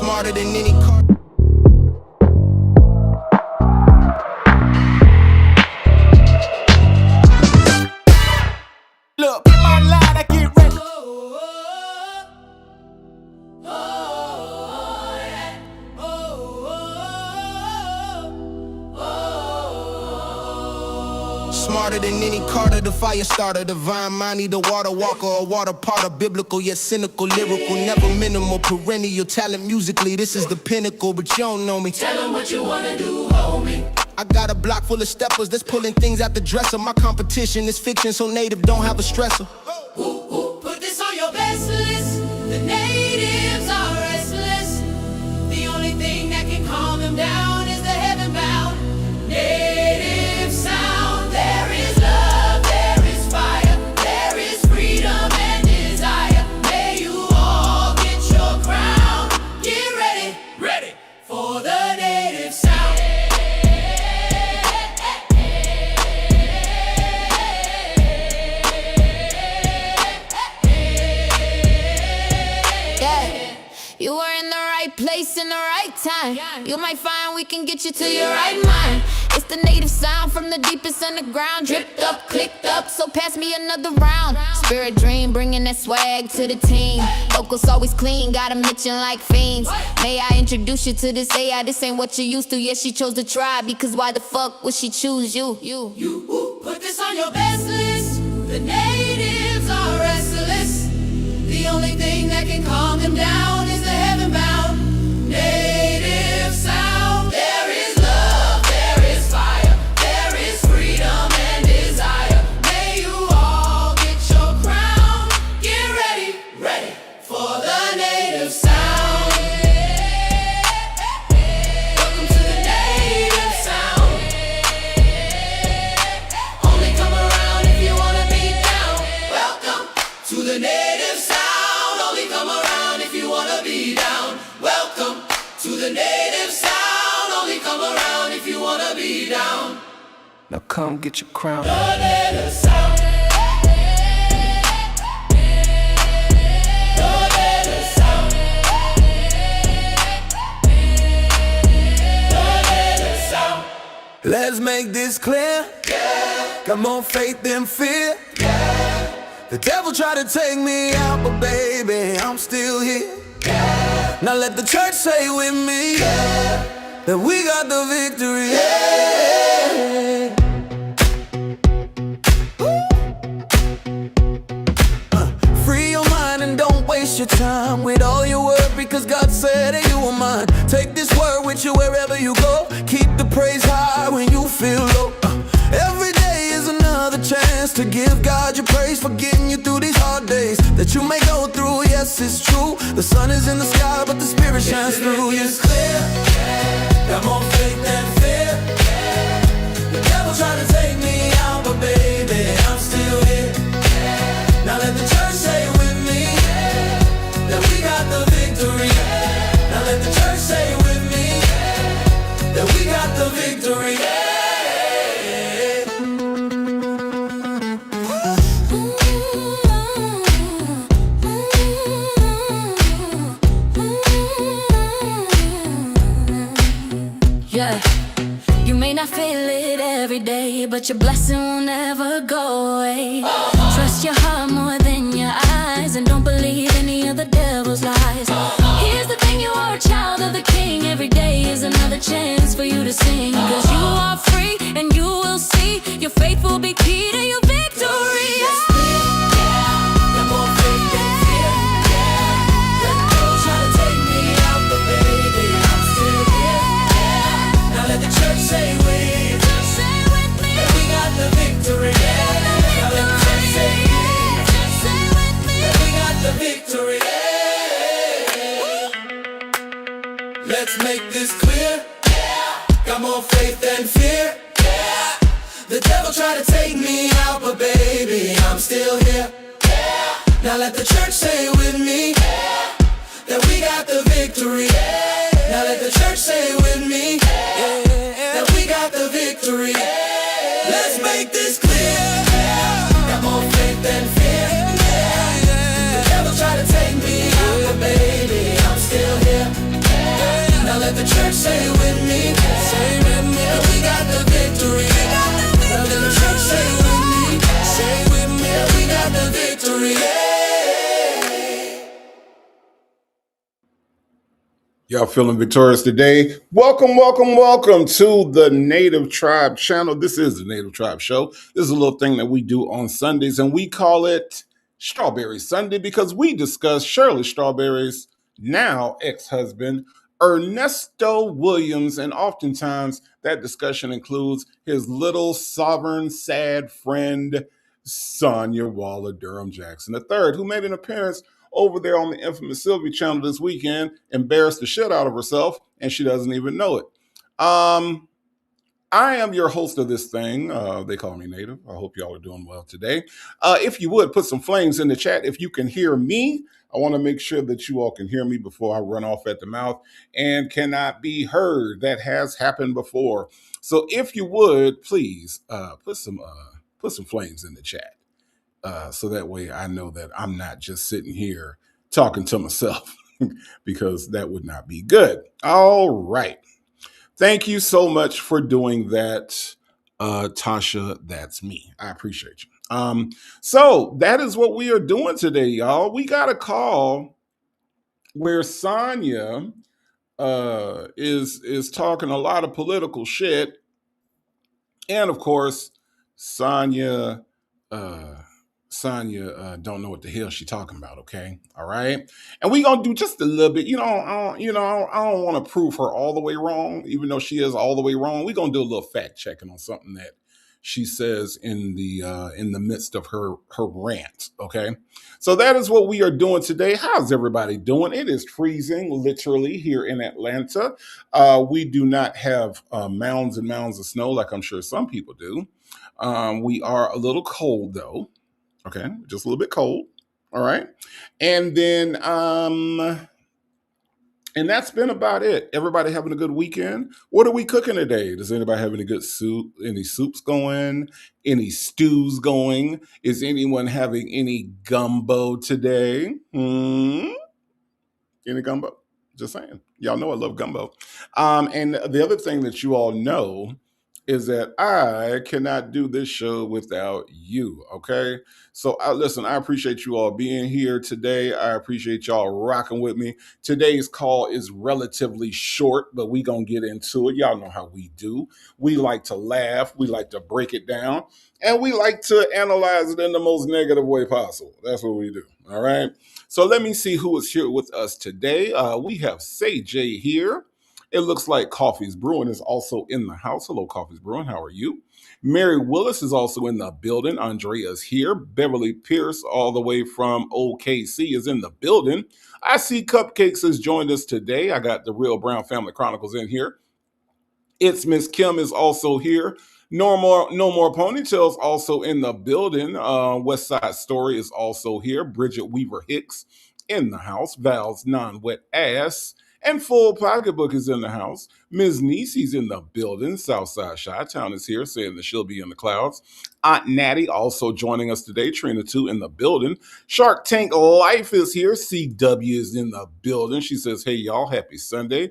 Smarter than any car. Look, in my line, I get ready. Smarter than any Carter, the fire starter, divine mind, either water walker or water potter, biblical yet cynical, lyrical, never minimal, perennial talent musically. This is the pinnacle, but you don't know me. Tell them what you wanna do, homie. I got a block full of steppers that's pulling things out the dresser. My competition is fiction, so native don't have a stressor. Put this on your best list. The natives are restless. The only thing that can calm them down is the heaven-bound native sound. There is love, there is fire, there is freedom and desire. May you all get your crown. Get ready, ready for the native sound. You were in the right place in the right time. You might find we can get you to your right mind. It's the native sound from the deepest underground. Dripped up, clicked up, so pass me another round. Spirit dream, bringing that swag to the team. Locals always clean, got 'em itching like fiends. May I introduce you to this AI? This ain't what you used to. Yeah, she chose to try, because why the fuck would she choose you? Put this on your best list. The natives are restless. The only thing that can calm them down is the heaven-bound native sound. There is love, there is fire, there is freedom and desire. May you all get your crown. Get ready, ready for the native sound. Welcome to the native sound. Only come around if you wanna be down. Welcome to the native sound. Come around if you wanna be down. Welcome to the native sound. Only come around if you wanna be down. Now come get your crown. The native sound. The native sound. The native sound. Let's make this clear. Got more faith than fear. The devil tried to take me out, but baby, I'm still here. Now let the church say with me that we got the victory. Free your mind and don't waste your time with all your word, because God said that you are mine. Take this word with you wherever you go. Keep the praise high when you feel low. Every day is another chance to give God your praise for getting you through these hard days that you may go through. Yes, it's true. The sun is in the sky, but the spirit shines through. It's clear. Got more faith than fear. The devil tried to take me out, but baby, I'm still here. Now let the church say with me that we got the victory. Now let the church say with me that we got the victory. You may not feel it every day, but your blessing will never go away. Trust your heart more than your eyes, and don't believe any of the devil's lies. Here's the thing, you are a child of the King. Every day is another chance for you to sing, 'cause you are free and you will see your faith will be key to your victory. Say with me that we got the victory. Now let the church say with me that we got the victory. Let's make this clear. Got more faith than fear. The devil tried to take me out, but baby, I'm still here. Now let the church say with me that we got the victory. Now let the church say with me that we got the victory. Let's make this clear. Got more faith than fear. The devil tried to take me out, but baby, I'm still here. church, say it with me. Say it with me. We got the victory. Well, in the church, say it with me. Say it with me. We got the victory. Y'all feeling victorious today? Welcome, welcome, welcome to the Native Tribe channel. This is the Native Tribe Show. This is a little thing that we do on Sundays, and we call it Strawberry Sunday because we discuss Shirley Strawberry's now ex-husband, Ernesto Williams, and oftentimes that discussion includes his little sovereign, sad friend, Sonya Waller Durham Jackson III, who made an appearance over there on the infamous Sylvie channel this weekend, embarrassed the shit out of herself, and she doesn't even know it. I am your host of this thing. They call me Native. I hope y'all are doing well today. If you would, put some flames in the chat if you can hear me. I want to make sure that you all can hear me before I run off at the mouth and cannot be heard. That has happened before. So if you would, please put some flames in the chat. So that way I know that I'm not just sitting here talking to myself because that would not be good. All right. Thank you so much for doing that, Tasha. That's me. I appreciate you. So that is what we are doing today, y'all. We got a call where Sonya is talking a lot of political shit. And of course, Sonya don't know what the hell she talking about. Okay, all right, and we gonna do just a little bit. I don't want to prove her all the way wrong, even though she is all the way wrong. We gonna do a little fact checking on something that she says in the midst of her rant. Okay, so that is what we are doing today. How's everybody doing? It is freezing, literally, here in Atlanta. We do not have mounds and mounds of snow like I'm sure some people do. We are a little cold though. Okay, just a little bit cold. All right. And then and that's been about it. Everybody having a good weekend? What are we cooking today? Does anybody have any good soup? Any soups going? Any stews going? Is anyone having any gumbo today? Any gumbo? Just saying. Y'all know I love gumbo. And the other thing that you all know is that I cannot do this show without you, okay? So listen, I appreciate you all being here today. I appreciate y'all rocking with me. Today's call is relatively short, but we gonna get into it. Y'all know how we do. We like to laugh, we like to break it down, and we like to analyze it in the most negative way possible. That's what we do, all right? So let me see who is here with us today. We have Say J here. It looks like Coffee's Brewing is also in the house. Hello, Coffee's Brewing. How are you? Mary Willis is also in the building. Andrea is here. Beverly Pierce, all the way from OKC, is in the building. I see Cupcakes has joined us today. I got the Real Brown Family Chronicles in here. It's Miss Kim is also here. No More Ponytails also in the building. West Side Story is also here. Bridget Weaver Hicks in the house. Val's Non-Wet Ass and Full Pocketbook is in the house. Ms. Niecy's in the building. Southside Chi-Town is here, saying that she'll be in the clouds. Aunt Natty also joining us today. Trina 2 in the building. Shark Tank Life is here. CW is in the building. She says, hey, y'all, happy Sunday.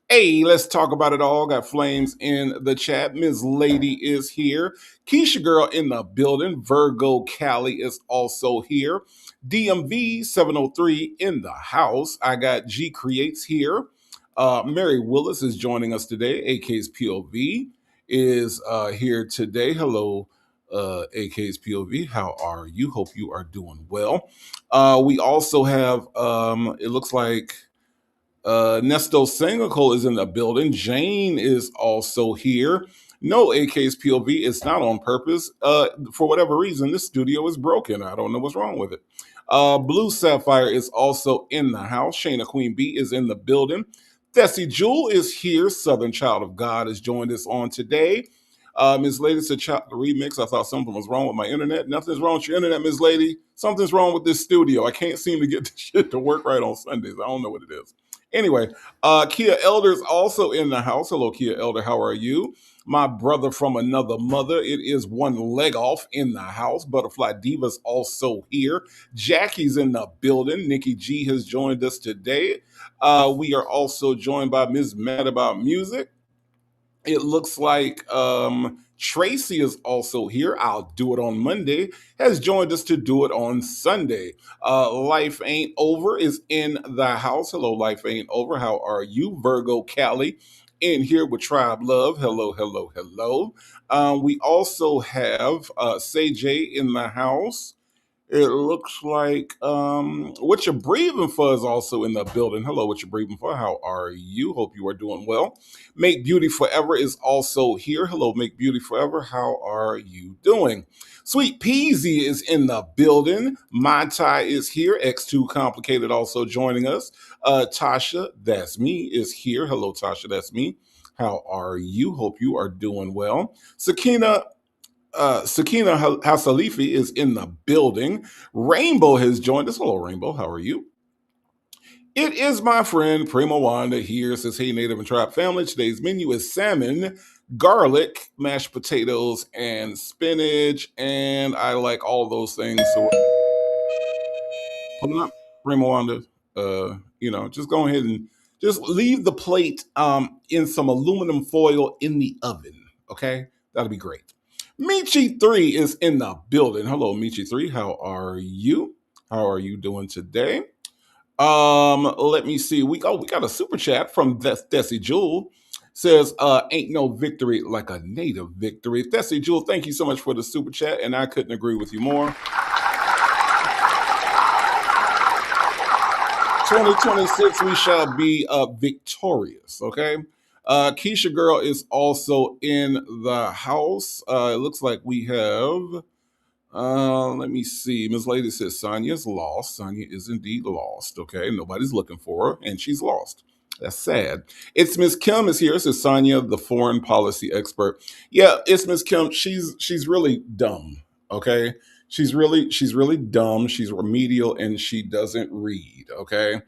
Hey, let's talk about it all. Got flames in the chat. Ms. Lady is here. Keisha Girl in the building. Virgo Cali is also here. DMV 703 in the house. I got G Creates here. Mary Willis is joining us today. AK's POV is here today. Hello, AK's POV. How are you? Hope you are doing well. We also have, it looks like, Nesto Singacole is in the building. Jane is also here. No, AK's POV, it's not on purpose. For whatever reason, this studio is broken. I don't know what's wrong with it. Blue Sapphire is also in the house. Shayna Queen B is in the building. Tessie Jewel is here. Southern Child of God has joined us on today. Ms. Lady said, chop the remix. I thought something was wrong with my internet. Nothing's wrong with your internet, Ms. Lady. Something's wrong with this studio. I can't seem to get this shit to work right on Sundays. I don't know what it is. Anyway, Kia Elder's also in the house. Hello, Kia Elder. How are you? My brother from another mother. It is one leg off in the house. Butterfly Diva's also here. Jackie's in the building. Nikki G has joined us today. We are also joined by Ms. Mad About Music. It looks like Tracy is also here. I'll do it on Monday. Has joined us to do it on Sunday. Life Ain't Over is in the house. Hello, Life Ain't Over. How are you? Virgo Cali in here with Tribe Love. Hello, hello, hello. We also have Say J in the house. It looks like what you're breathing for is also in the building. Hello, what you're breathing for. How are you? Hope you are doing well. Make Beauty Forever is also here. Hello, Make Beauty Forever. How are you doing? Sweet Peasy is in the building. Mai Tai is here. X2 Complicated also joining us. Tasha, that's me, is here. Hello, Tasha, that's me. How are you? Hope you are doing well. Sakina Hasalifi is in the building. Rainbow has joined us. Hello, Rainbow. How are you? It is my friend Prima Wanda here. Says, hey, Native and Tribe family. Today's menu is salmon, garlic, mashed potatoes, and spinach. And I like all those things. So, hold up, Prima Wanda. Just go ahead and just leave the plate in some aluminum foil in the oven. Okay? That'll be great. Michi3 is in the building. Hello, Michi3. How are you? How are you doing today? Let me see. We got a super chat from Desi Jewel. Says, ain't no victory like a native victory. Desi Jewel, thank you so much for the super chat, and I couldn't agree with you more. 2026, we shall be victorious, okay? Keisha Girl is also in the house. It looks like we have, let me see. Ms. Lady says Sonia's lost. Sonya is indeed lost, okay? Nobody's looking for her, and she's lost. That's sad. It's Miss Kim is here. It says Sonya, the foreign policy expert. Yeah, it's Miss Kim. She's really dumb, okay? She's really dumb. She's remedial and she doesn't read. Okay,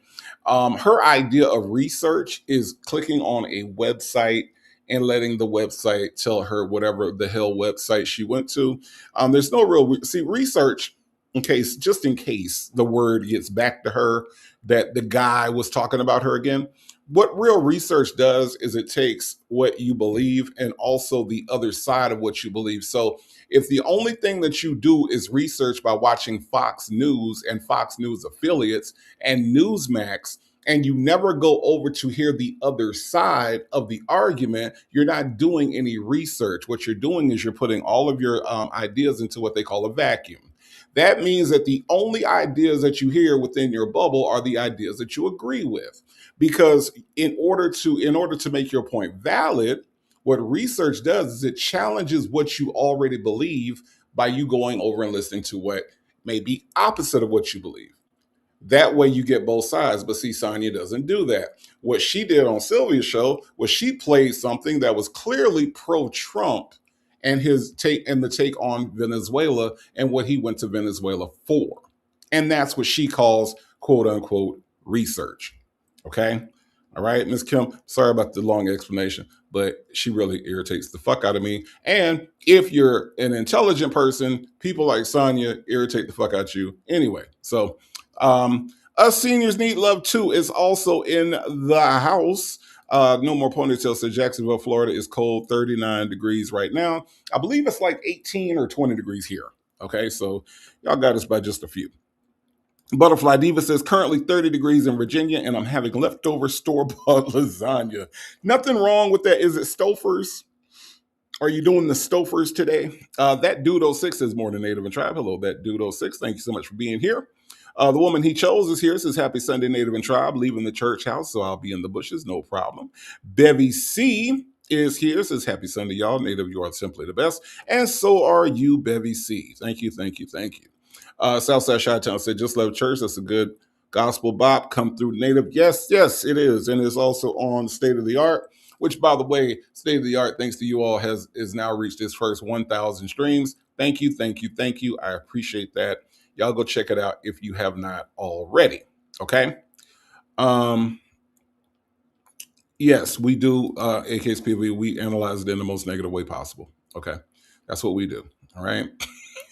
her idea of research is clicking on a website and letting the website tell her whatever the hell website she went to. There's no real research just in case the word gets back to her that the guy was talking about her again. What real research does is it takes what you believe and also the other side of what you believe. So if the only thing that you do is research by watching Fox News and Fox News affiliates and Newsmax, and you never go over to hear the other side of the argument, you're not doing any research. What you're doing is you're putting all of your ideas into what they call a vacuum. That means that the only ideas that you hear within your bubble are the ideas that you agree with. Because in order to make your point valid, what research does is it challenges what you already believe by you going over and listening to what may be opposite of what you believe. That way you get both sides. But see, Sonya doesn't do that. What she did on Sylvia's show was she played something that was clearly pro-Trump and the take on Venezuela and what he went to Venezuela for. And that's what she calls quote unquote research. Okay. All right, Miss Kim, sorry about the long explanation, but she really irritates the fuck out of me. And if you're an intelligent person, people like Sonya irritate the fuck out you anyway. So us seniors need love too is also in the house. No more ponytails. So Jacksonville, Florida is cold, 39 degrees right now. I believe it's like 18 or 20 degrees here. Okay, so y'all got us by just a few. Butterfly Diva says currently 30 degrees in Virginia, and I'm having leftover store-bought lasagna. Nothing wrong with that. Is it Stouffer's? Are you doing the Stouffer's today? That Dude 06 is more than Native and Tribe. Hello, that Dude 06. Thank you so much for being here. The woman he chose is here. Says happy Sunday, Native and Tribe. Leaving the church house, so I'll be in the bushes. No problem. Bevy C is here. Says happy Sunday, y'all. Native, you are simply the best. And so are you, Bevy C. Thank you, thank you, thank you. Southside Chi-Town said, just love church. That's a good gospel bop. Come through Native. Yes, yes, it is. And it's also on State of the Art, which, by the way, State of the Art, thanks to you all, is now reached its first 1,000 streams. Thank you, thank you, thank you. I appreciate that. Y'all go check it out if you have not already. Okay. Yes, we do. AKSPV, we analyze it in the most negative way possible. Okay, that's what we do. All right.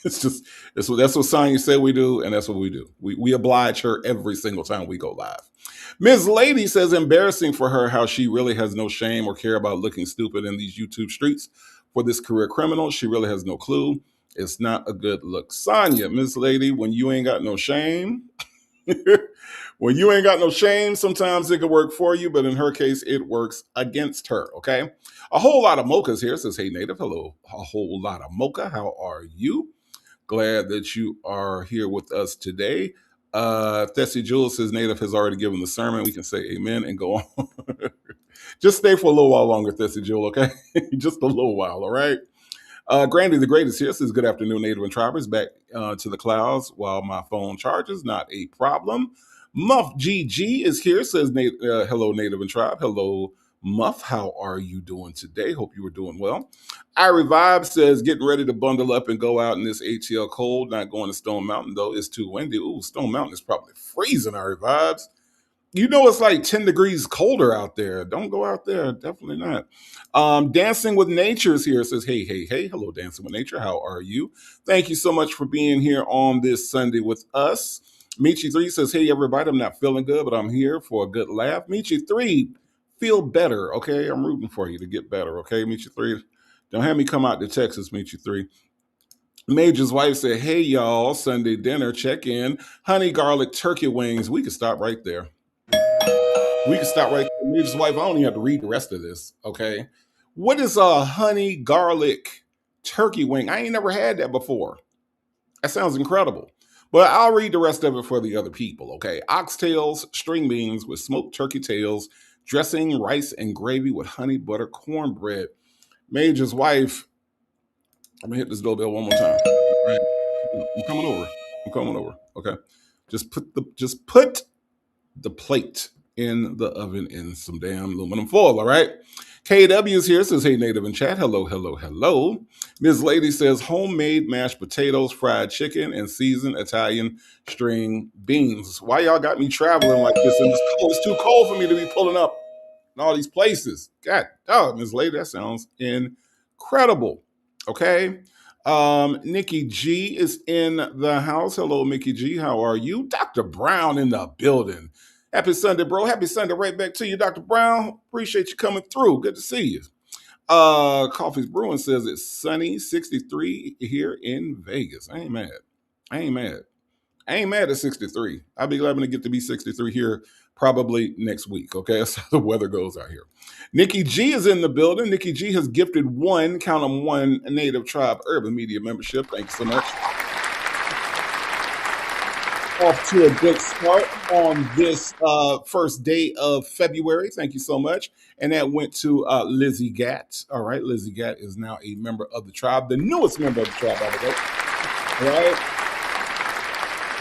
It's just that's what Sonya said we do, and that's what we do. We oblige her every single time we go live. Ms. Lady says embarrassing for her how she really has no shame or care about looking stupid in these YouTube streets for this career criminal. She really has no clue. It's not a good look. Sonya, Ms. Lady, when you ain't got no shame, when you ain't got no shame, sometimes it can work for you, but in her case, it works against her. Okay. A whole lot of mochas here says, hey, Native. Hello. A whole lot of mocha. How are you? Glad that you are here with us today. Tessie Jules says Native has already given the sermon. We can say amen and go on. Just stay for a little while longer, Tessie Jules, okay? Just a little while, all right? Grandy the Greatest here says, good afternoon, Native and Tribers. Back to the clouds while my phone charges. Not a problem. Muff GG is here, says, hello, Native and Tribe. Hello, Muff. How are you doing today? Hope you were doing well. Irie Vibe says, getting ready to bundle up and go out in this ATL cold. Not going to Stone Mountain, though. It's too windy. Ooh, Stone Mountain is probably freezing, Irie Vibes. You know it's like 10 degrees colder out there. Don't go out there. Definitely not. Dancing with Nature is here. It says, hey, hey, hey. Hello, Dancing with Nature. How are you? Thank you so much for being here on this Sunday with us. Michi3 says, hey, everybody, I'm not feeling good, but I'm here for a good laugh. Michi3, feel better, okay? I'm rooting for you to get better, okay, Michi3? Don't have me come out to Texas, Michi3. Major's wife said, hey, y'all, Sunday dinner, check in. Honey garlic turkey wings. We can stop right there. We can stop right there. Major's wife, I don't even have to read the rest of this, okay? What is a honey garlic turkey wing? I ain't never had that before. That sounds incredible. But I'll read the rest of it for the other people, okay? Oxtails, string beans with smoked turkey tails, dressing, rice, and gravy with honey butter cornbread. Major's wife, I'm gonna hit this doorbell one more time. Right. I'm coming over. I'm coming over. Okay. Just put the plate in the oven in some damn aluminum foil, all right? KW is here, says, hey, Native in chat. Hello, hello, hello. Ms. Lady says, homemade mashed potatoes, fried chicken, and seasoned Italian string beans. Why y'all got me traveling like this in this cold? It's too cold for me to be pulling up in all these places. God, oh, Ms. Lady, that sounds incredible. Okay. Nikki G is in the house. Hello, Mickey G. How are you? Dr. Brown in the building. Happy Sunday, bro. Happy Sunday right back to you, Dr. Brown. Appreciate you coming through. Good to see you. Coffee's Brewing says it's sunny, 63 here in Vegas. I ain't mad. I ain't mad. I ain't mad at 63. I'll be glad when I get to be 63 here probably next week. Okay, that's how the weather goes out here. Nikki G is in the building. Nikki G has gifted one, count them, one Native Tribe Urban Media membership. Thank you so much. Off to a good start on this first day of February. Thank you so much. And that went to Lizzie Gatt. All right, Lizzie Gatt is now a member of the tribe, the newest member of the tribe, by the way. All right.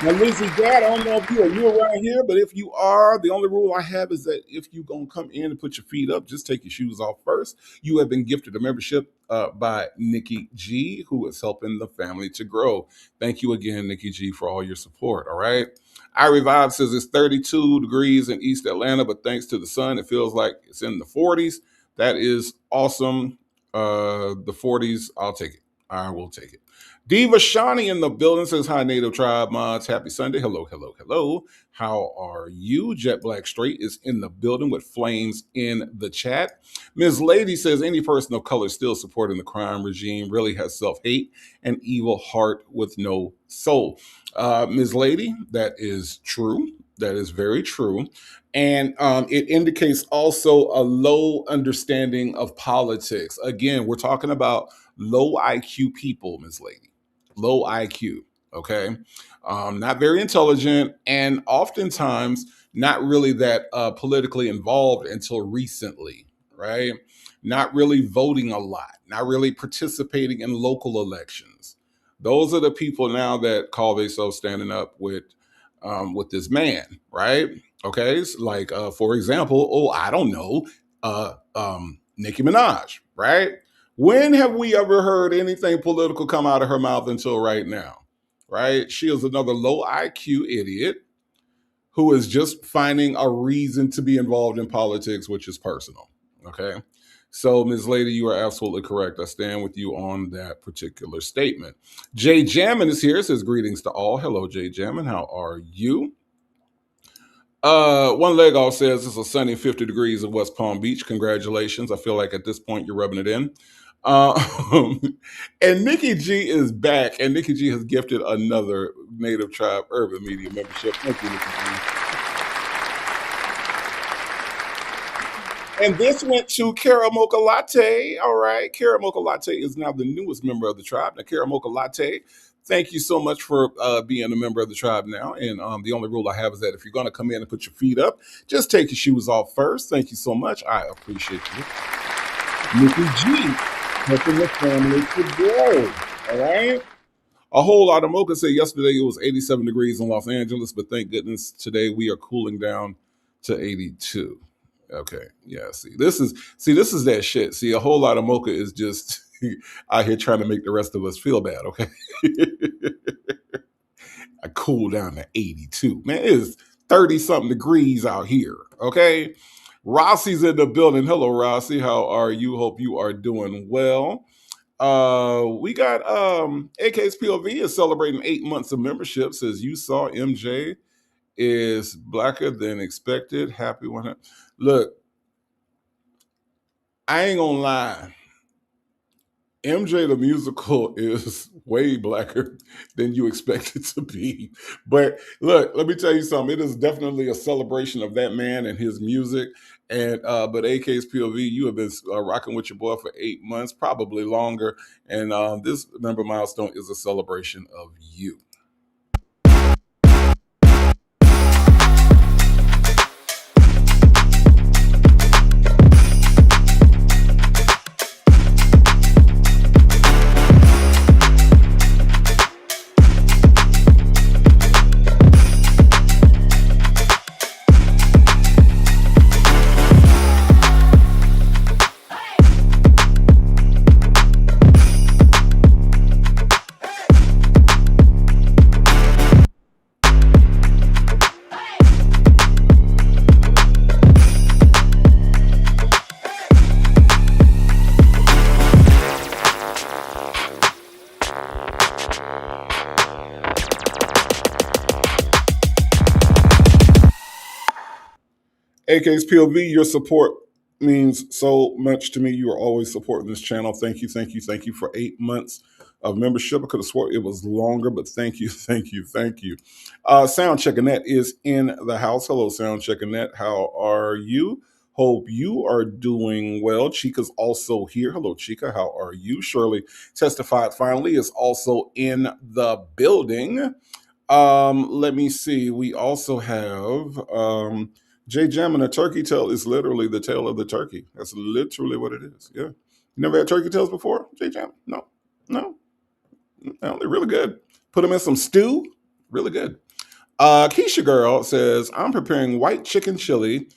Now, Lizzie Gatt, I don't know if you're new around here, but if you are, the only rule I have is that if you're going to come in and put your feet up, just take your shoes off first. You have been gifted a membership by Nikki G, who is helping the family to grow. Thank you again, Nikki G, for all your support, all right? Irie Vibe says it's 32 degrees in East Atlanta, but thanks to the sun, it feels like it's in the 40s. That is awesome. The 40s, I'll take it. I will take it. Diva Shani in the building says, hi, Native Tribe mods. Happy Sunday. Hello, hello, hello. How are you? Jet Black Straight is in the building with flames in the chat. Ms. Lady says, any person of color still supporting the crime regime really has self-hate and evil heart with no soul. Ms. Lady, that is true. That is very true. And it indicates also a low understanding of politics. Again, we're talking about low IQ people, Ms. Lady. Low IQ, okay? Not very intelligent, and oftentimes not really that politically involved until recently, right? Not really voting a lot, not really participating in local elections. Those are the people now that call themselves standing up with this man, right? Okay, like for example, I don't know, Nicki Minaj, right? When have we ever heard anything political come out of her mouth until right now, right? She is another low IQ idiot who is just finding a reason to be involved in politics, which is personal. Okay. So, Ms. Lady, you are absolutely correct. I stand with you on that particular statement. Jay Jammin is here. Says greetings to all. Hello, Jay Jammin. How are you? One leg off says it's a sunny 50 degrees in West Palm Beach. Congratulations. I feel like at this point you're rubbing it in. Uh, and Nikki G is back, and Nikki G has gifted another Native Tribe Urban Media membership. Thank you, Nikki G. And this went to Karamoka Latte. All right. Karamoka Latte is now the newest member of the tribe. Now, Karamoka Latte, thank you so much for being a member of the tribe now. And the only rule I have is that if you're going to come in and put your feet up, just take your shoes off first. Thank you so much. I appreciate you. Nikki G, helping the family to grow. All right. A whole lot of mocha said yesterday it was 87 degrees in Los Angeles, but thank goodness today we are cooling down to 82. Okay. Yeah. This is that shit. See, a whole lot of mocha is just out here trying to make the rest of us feel bad. Okay. I cool down to 82. Man, it is 30 something degrees out here. Okay. Rossi's in the building. Hello, Rossi. How are you? Hope you are doing well. We got AK's POV is celebrating 8 months of membership. Says you saw MJ is blacker than expected. Happy one. Look, I ain't gonna lie. MJ the musical is way blacker than you expect it to be. But look, let me tell you something. It is definitely a celebration of that man and his music. And but AK's POV, you have been rocking with your boy for 8 months, probably longer. And this member milestone is a celebration of you. AK's POV, your support means so much to me. You are always supporting this channel. Thank you, thank you, thank you for 8 months of membership. I could have swore it was longer, but thank you, thank you, thank you. Sound Check Annette is in the house. Hello, Sound Check Annette. How are you? Hope you are doing well. Chica's also here. Hello, Chica. How are you? Shirley Testified Finally is also in the building. Let me see. We also have Jay Jammin. A turkey tail is literally the tail of the turkey. That's literally what it is. Yeah. You never had turkey tails before, Jay Jammin? No. No. No, they're really good. Put them in some stew. Really good. Keisha Girl says, I'm preparing white chicken chili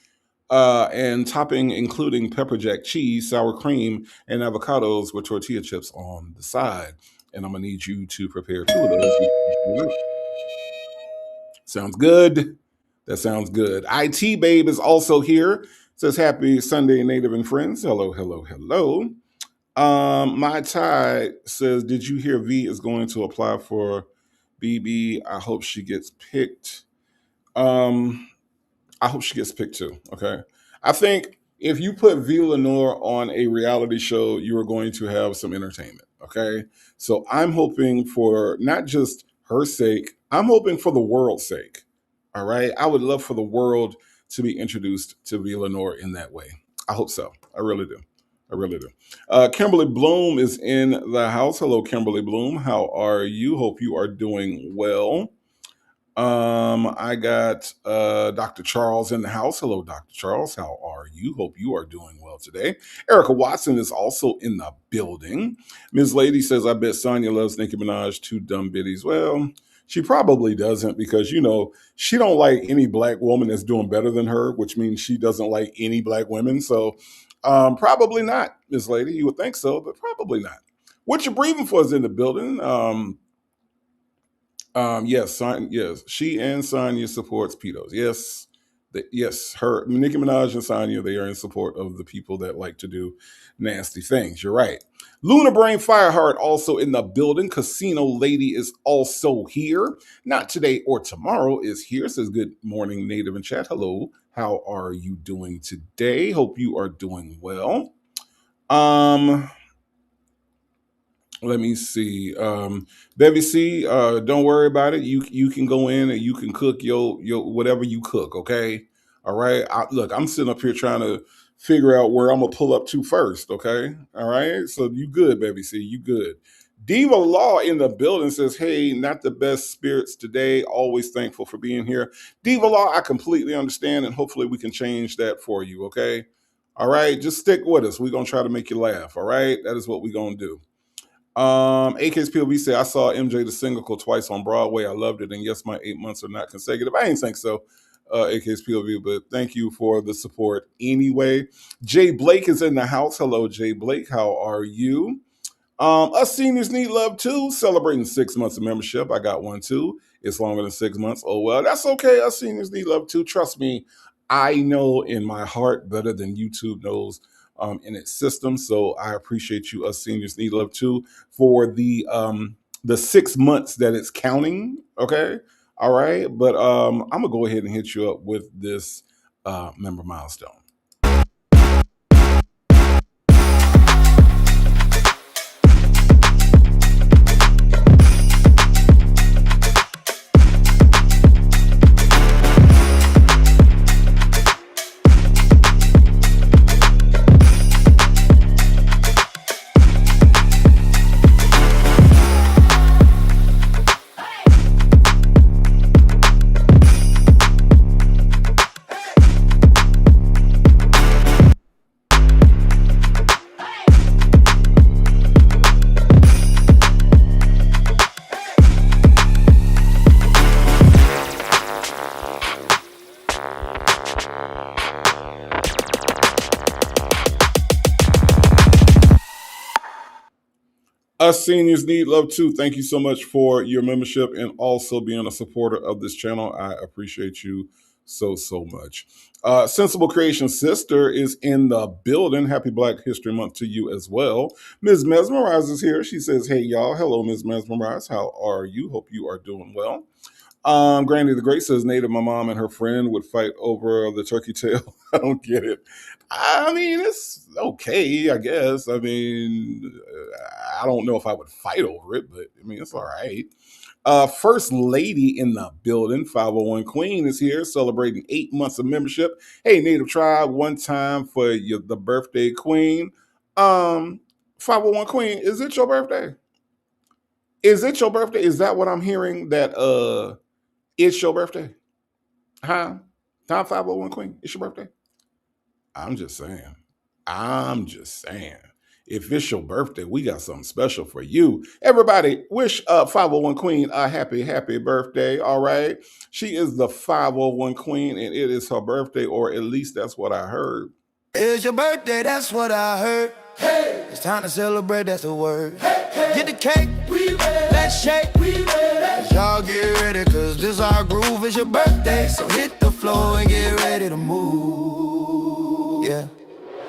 and topping including pepper jack cheese, sour cream, and avocados with tortilla chips on the side. And I'm going to need you to prepare 2 of those. Sounds good. That sounds good. IT Babe is also here. Says happy Sunday, Native and friends. Hello, hello, hello. My Ty says, did you hear V is going to apply for BB? I hope she gets picked. I hope she gets picked too. Okay. I think if you put V Lenore on a reality show, you are going to have some entertainment. Okay. So I'm hoping for not just her sake, I'm hoping for the world's sake. All right. I would love for the world to be introduced to V Lenore in that way. I hope so. I really do. I really do. Kimberly Bloom is in the house. Hello, Kimberly Bloom. How are you? Hope you are doing well. I got Dr. Charles in the house. Hello, Dr. Charles. How are you? Hope you are doing well today. Erica Watson is also in the building. Ms. Lady says, I bet Sonya loves Nicki Minaj, 2 dumb biddies. Well, she probably doesn't because, you know, she don't like any black woman that's doing better than her, which means she doesn't like any black women. So probably not, Ms. Lady. You would think so, but probably not. What you're breathing for is in the building. Yes, she and Sonya supports pedos. Yes, yes, her Nicki Minaj and Sonya, they are in support of the people that like to do nasty things. You're right. Luna Brain Fireheart also in the building. Casino Lady is also here. Not today or tomorrow is here. Says good morning, Native in chat. Hello, how are you doing today? Hope you are doing well. Let me see. Bevy C, don't worry about it. You can go in and you can cook your whatever you cook, okay? All right. Look, I'm sitting up here trying to figure out where I'm gonna pull up to first, okay? All right. So you good, Bevy C, you good. Diva Law in the building says, hey, not the best spirits today. Always thankful for being here. Diva Law, I completely understand, and hopefully we can change that for you, okay? All right, just stick with us. We're gonna try to make you laugh, all right? That is what we're gonna do. AK's POV said, I saw MJ the Single twice on Broadway. I loved it. And yes, my 8 months are not consecutive. I ain't think so, AK's POV, but thank you for the support anyway. Jay Blake is in the house. Hello, Jay Blake. How are you? Us seniors need love too. Celebrating 6 months of membership. I got one too. It's longer than 6 months. Oh, well, that's okay. Us seniors need love too. Trust me, I know in my heart better than YouTube knows in its system. So I appreciate you. Us seniors need love too for the 6 months that it's counting. Okay. All right. But I'm going to go ahead and hit you up with this member milestone. Us seniors need love too. Thank you so much for your membership and also being a supporter of this channel. I appreciate you so much. Sensible Creation Sister is in the building. Happy Black History Month to you as well. Ms. Mesmerize is here. She says, hey, y'all. Hello, Ms. Mesmerize. How are you? Hope you are doing well. Granny the Great says, Native, my mom and her friend would fight over the turkey tail. I don't get it. I mean, it's okay, I guess. I mean, I don't know if I would fight over it, but I mean, it's all right. First Lady in the building, 501 Queen is here celebrating 8 months of membership. Hey, Native Tribe, one time for the birthday queen. 501 Queen, is it your birthday? Is it your birthday? Is that what I'm hearing? That it's your birthday? Huh? Time 501 Queen, it's your birthday? I'm just saying. If it's your birthday, we got something special for you. Everybody, wish 501 Queen a happy birthday, all right? She is the 501 Queen, and it is her birthday, or at least that's what I heard. It's your birthday, that's what I heard. Hey, it's time to celebrate, that's the word. Hey, hey. Get the cake, we ready. Let's shake, we ready. Y'all get ready, cause this our groove. It's your birthday, so hit the floor and get ready to move. Yeah,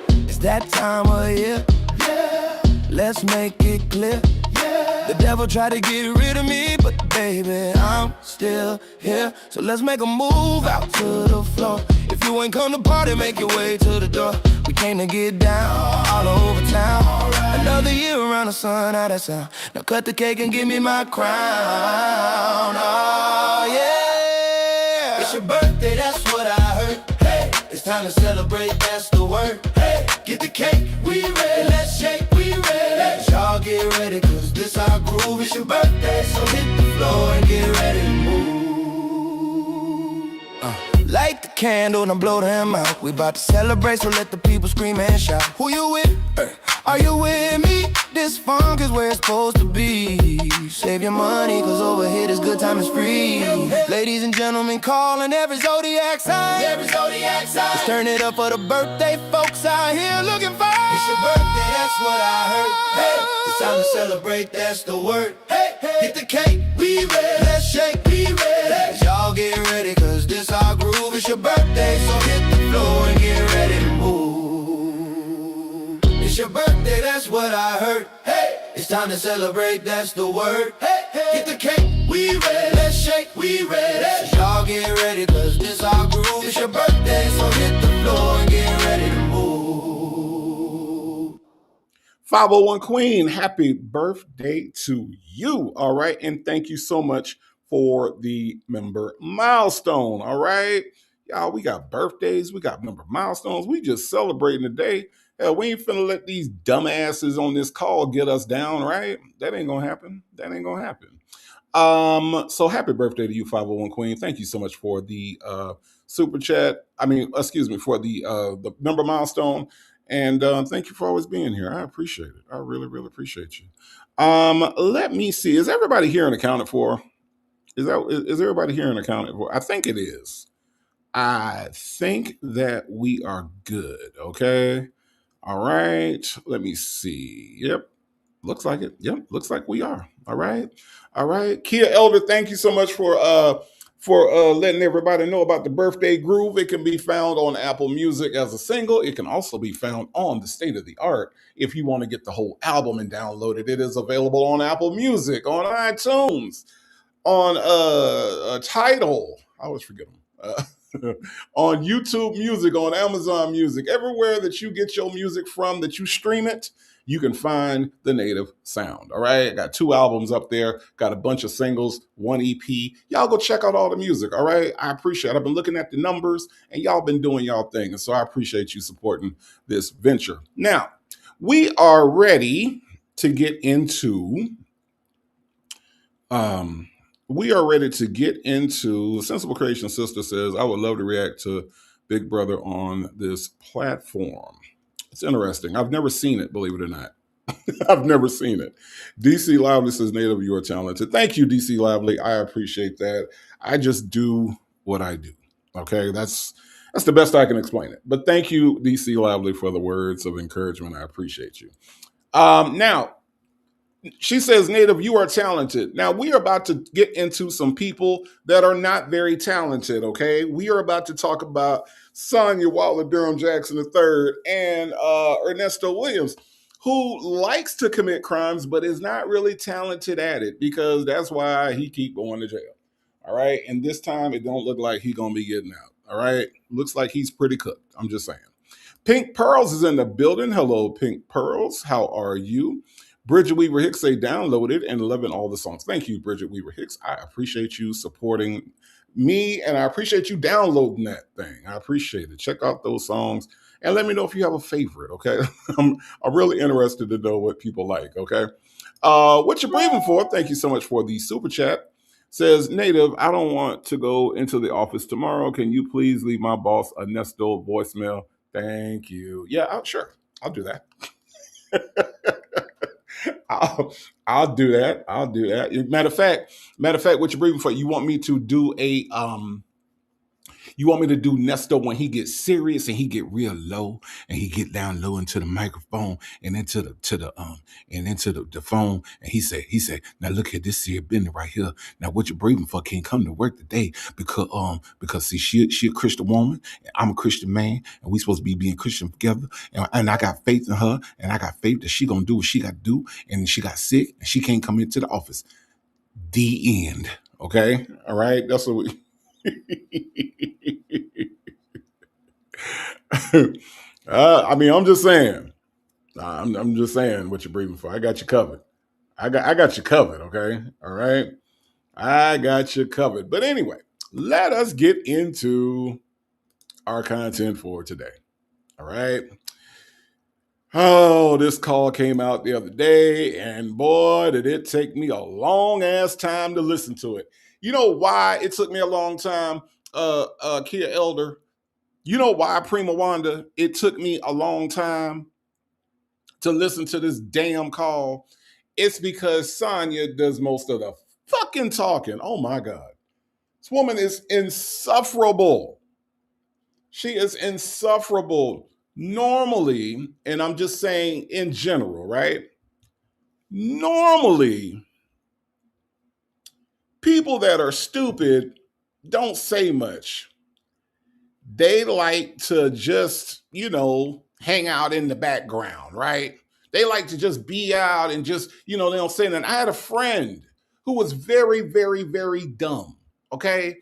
it's that time of year. Yeah, let's make it clear. Yeah, the devil tried to get rid of me, but baby, I'm still here. So let's make a move out to the floor. If you ain't come to party, make your way to the door. We came to get down all over town. Right. Another year around the sun, how that sound? Now cut the cake and give me my crown. Oh yeah, it's your birthday, that's what I heard. Hey, it's time to celebrate, that's the word. Hey, get the cake, we ready. Let's shake, we ready. Y'all get ready, cause this our groove. It's your birthday, so hit the floor and get ready to move. Light the candle and blow them out. We about to celebrate, so let the people scream and shout. Who you with? Are you with me? This funk is where it's supposed to be. Save your money, cause over here this good time is free. Ladies and gentlemen, calling every zodiac sign. Every zodiac sign. Let's turn it up for the birthday folks out here looking fine. It's your birthday, that's what I heard. Hey, it's time to celebrate, that's the word. Hey, Get the cake, we ready. Let's shake, we ready. Y'all get ready, cause this our groove. It's your birthday, so hit the floor and get ready to move. It's your birthday, that's what I heard. Hey, it's time to celebrate, that's the word. Hey, get the cake, we ready. Let's shake, we ready. Y'all get ready, cause this our groove. It's your birthday, so hit the floor and get ready to move. 501 Queen, happy birthday to you. All right. And thank you so much for the member milestone. All right. Y'all, we got birthdays, we got member milestones. We just celebrating today. Hell, we ain't finna let these dumbasses on this call get us down, right? That ain't gonna happen. That ain't gonna happen. So happy birthday to you, 501 Queen. Thank you so much for the super chat. For the member milestone. And thank you for always being here. I appreciate it. I really, really appreciate you. Let me see. Is everybody here and accounted for? Is everybody here and accounted for? I think it is. I think that we are good. Okay. All right. Let me see. Yep. Looks like it. Yep. Looks like we are. All right. All right. Kia Elder, thank you so much for letting everybody know about the birthday groove. It can be found on Apple Music as a single. It can also be found on the State of the Art. If you want to get the whole album and download it, it is available on Apple Music, on iTunes, on Tidal. I always forget them. On YouTube Music, on Amazon Music, everywhere that you get your music from, that you stream it, you can find the native sound. All right. I got 2 albums up there, got a bunch of singles, 1 EP. Y'all go check out all the music. All right. I appreciate it. I've been looking at the numbers and y'all been doing y'all thing. And so I appreciate you supporting this venture. Now, we are ready to get into Sensible Creation Sister says, I would love to react to Big Brother on this platform. It's interesting. I've never seen it, believe it or not. I've never seen it. DC Lively says, Native, you are talented. Thank you, DC Lively. I appreciate that. I just do what I do. Okay, that's the best I can explain it. But thank you, DC Lively, for the words of encouragement. I appreciate you. Now, she says, Native, you are talented. Now, we are about to get into some people that are not very talented, okay? We are about to talk about Sonya Waller Durham Jackson III and Ernesto Williams, who likes to commit crimes but is not really talented at it, because that's why he keep going to jail, all right? And this time, it don't look like he going to be getting out, all right? Looks like he's pretty cooked. I'm just saying. Pink Pearls is in the building. Hello, Pink Pearls. How are you? Bridget Weaver Hicks say downloaded and loving all the songs. Thank you, Bridget Weaver Hicks. I appreciate you supporting me, and I appreciate you downloading that thing. I appreciate it. Check out those songs and let me know if you have a favorite, okay? I'm really interested to know what people like, okay? What you breathing for? Thank you so much for the super chat. Says, Native, I don't want to go into the office tomorrow. Can you please leave my boss a Nesto voicemail? Thank you. Yeah, sure. I'll do that. I'll do that. I'll do that. Matter of fact, what you're breathing for? You want me to do Nesto when he gets serious and he get real low and he get down low into the microphone and into the phone, and he say, now look here, this here business right here. Now what you're breathing for can't come to work today because see, she a Christian woman and I'm a Christian man, and we supposed to be being Christian together, and I got faith in her, and I got faith that she gonna do what she got to do, and she got sick and she can't come into the office. The end. Okay, all right, that's what we. I'm just saying. I'm just saying what you're breathing for. I got you covered. I got you covered. Okay, all right. I got you covered. But anyway, let us get into our content for today. All right. Oh, this call came out the other day, and boy, did it take me a long ass time to listen to it. You know why it took me a long time, Kia Elder? You know why, Prima Wanda, it took me a long time to listen to this damn call? It's because Sonya does most of the fucking talking. Oh my God. This woman is insufferable. She is insufferable. Normally, and I'm just saying in general, right? Normally, People that are stupid don't say much. They like to just, hang out in the background, right? They like to just be out and just, they don't say nothing. I had a friend who was very, very, very dumb. Okay.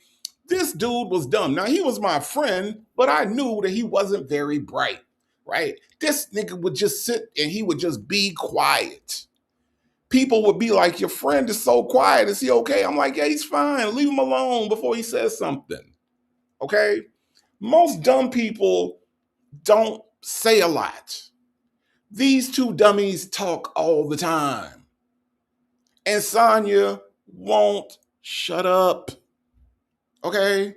This dude was dumb. Now, he was my friend, but I knew that he wasn't very bright, right? This nigga would just sit and he would just be quiet. People would be like, your friend is so quiet. Is he okay? I'm like, yeah, he's fine. Leave him alone before he says something. Okay? Most dumb people don't say a lot. These two dummies talk all the time. And Sonya won't shut up. Okay?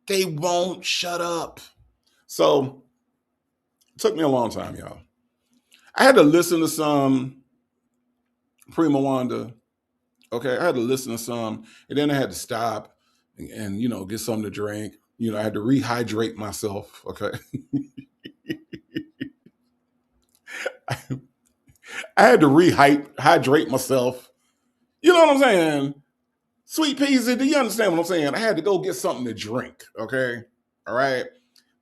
They won't shut up. So, it took me a long time, y'all. I had to listen to some Prima Wanda. Okay, I had to listen to some, and then I had to stop and get something to drink. I had to rehydrate myself. Okay, I had to rehydrate myself. You know what I'm saying? Sweet peas, do you understand what I'm saying? I had to go get something to drink. Okay, all right.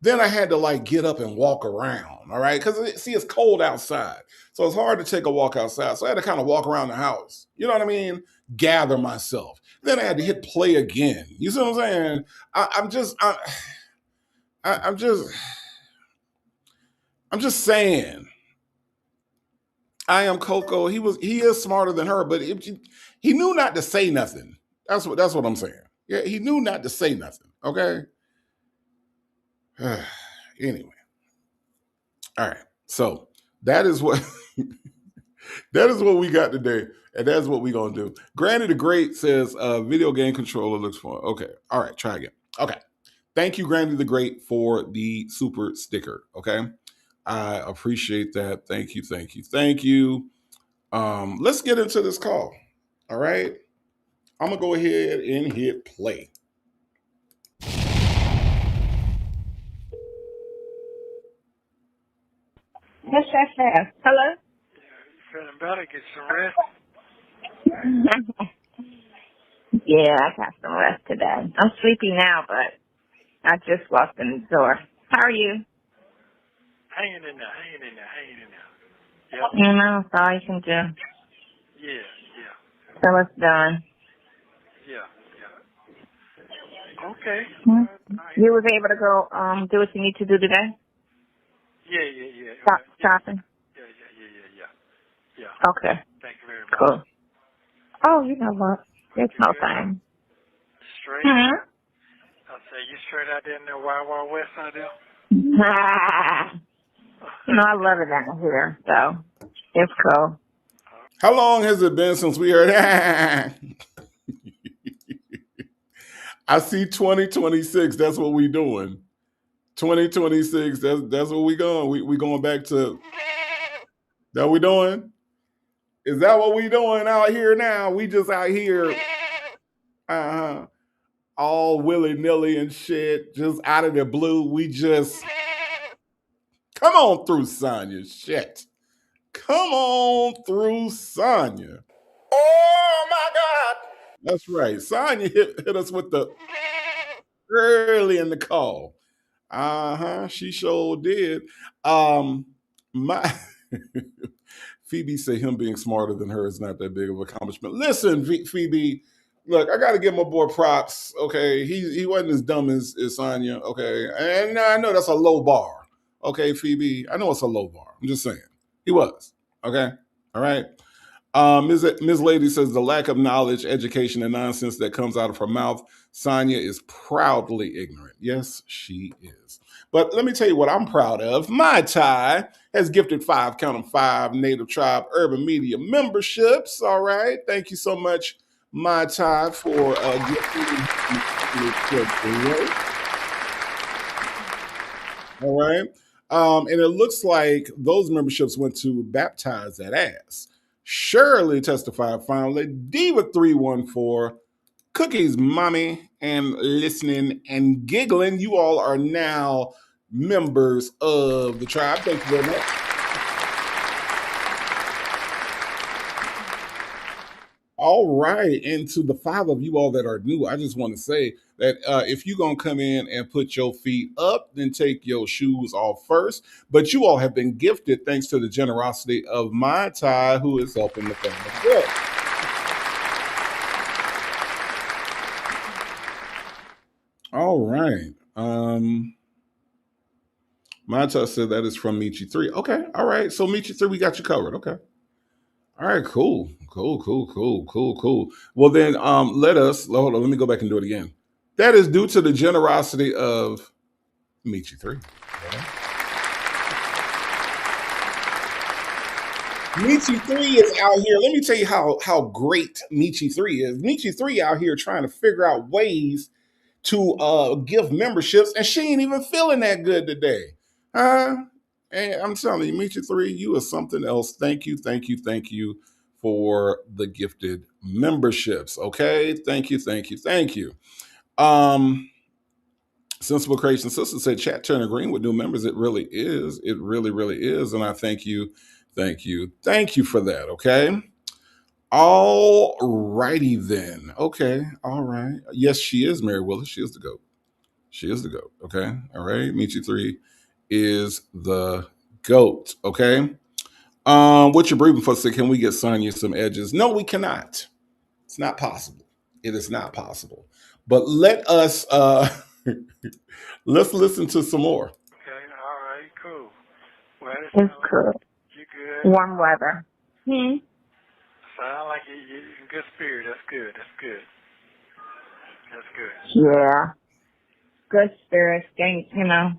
Then I had to get up and walk around. All right, because it's cold outside, so it's hard to take a walk outside. So I had to kind of walk around the house. You know what I mean? Gather myself. Then I had to hit play again. You see what I'm saying? I'm just saying. I am Coco. He is smarter than her, but he knew not to say nothing. That's what I'm saying. Yeah, he knew not to say nothing. Okay. Anyway. All right. So that is what we got today, and that's what we're gonna do. Granny the Great says video game controller looks fun. Okay. All right, try again. Okay. Thank you, Granny the Great, for the super sticker. Okay. I appreciate that. Thank you, thank you, thank you. Let's get into this call. All right. I'm gonna go ahead and hit play. What's that fast? Hello? Feeling better, get some rest. Yeah, I got some rest today. I'm sleepy now, but I just walked in the door. How are you? Hanging in there. Yep. That's all you can do. Yeah. So it's done. Yeah. Okay. You was able to go do what you need to do today? Yeah. Stop shopping? Yeah. Okay. Thank you very much. Cool. Oh, you know what? There's no thing. Straight? Hmm? I'll say you straight out there in the Wild Wild West out there? I love it down here, so it's cool. How long has it been since we heard? I see 2026. That's what we doing. 2026. That's what we going. We going back to. That we doing? Is that what we doing out here now? We just out here, all willy nilly and shit, just out of the blue. We just come on through, Sonya. Shit, come on through, Sonya. Oh my God! That's right. Sonya hit us with the early in the call. She sure did. My Phoebe said him being smarter than her is not that big of an accomplishment. Listen, Phoebe, look, I got to give my boy props. Okay, he wasn't as dumb as Sonya. Okay, and I know that's a low bar. Okay, Phoebe, I know it's a low bar. I'm just saying he was. Okay, all right. Ms. Lady says the lack of knowledge, education, and nonsense that comes out of her mouth, Sonya is proudly ignorant. Yes, she is. But let me tell you what I'm proud of. My Ty has gifted 5 Native Tribe Urban Media memberships. All right. Thank you so much, My Ty, for gifting. All right. And it looks like those memberships went to Baptize That Ass. Shirley testified finally. Diva314, Cookies Mommy, and Listening and Giggling. You all are now members of the tribe. Thank you very much. All right. And to the five of you all that are new, I just want to say that if you're going to come in and put your feet up, then take your shoes off first. But you all have been gifted thanks to the generosity of my Ty, who is helping the family. Good. All right. My Ty said that is from Michi 3. Okay. All right. So Michi 3, we got you covered. Okay. All right, cool, cool, cool, cool, cool, cool. Well, then, hold on. Let me go back and do it again. That is due to the generosity of Michi Three. Okay. Michi Three is out here. Let me tell you how great Michi Three is. Michi Three out here trying to figure out ways to give memberships, and she ain't even feeling that good today. And I'm telling you, Michi Three, you are something else. Thank you, thank you, thank you for the gifted memberships. Okay, thank you, thank you, thank you. Sensible Creation Sister said, "Chat turning green with new members." It really is. It really, really is. And I thank you, thank you, thank you for that. Okay. All righty then. Okay. All right. Yes, she is Mary Willis. She is the GOAT. She is the GOAT. Okay. All right. Michi Three is the GOAT. Okay. What you're breathing for? So can we get Sonya some edges? No, we cannot. It's not possible. It is not possible. But let us let's listen to some more. Okay, all right, cool. Well, it It's sounds like cool. you good. Warm weather. Sound like you're in good spirit. That's good. That's good. That's good. Yeah. Good spirits. Think, Yeah.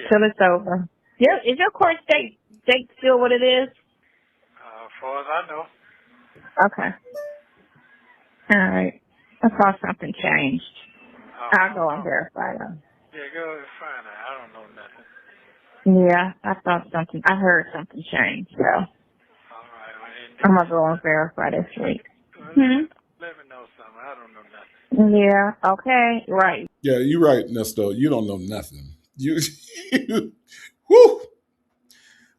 till it's over. Yeah. Is your court date still what it is? As far as I know. Okay. All right. I thought something changed. I'll go and verify though. Yeah, go and find out. I don't know nothing. Yeah, I heard something change, so All right. Well, I'm gonna go and verify this week. let me know something. I don't know nothing. Yeah, okay, right. Yeah, you're right, Nesto. You don't know nothing. You, whew.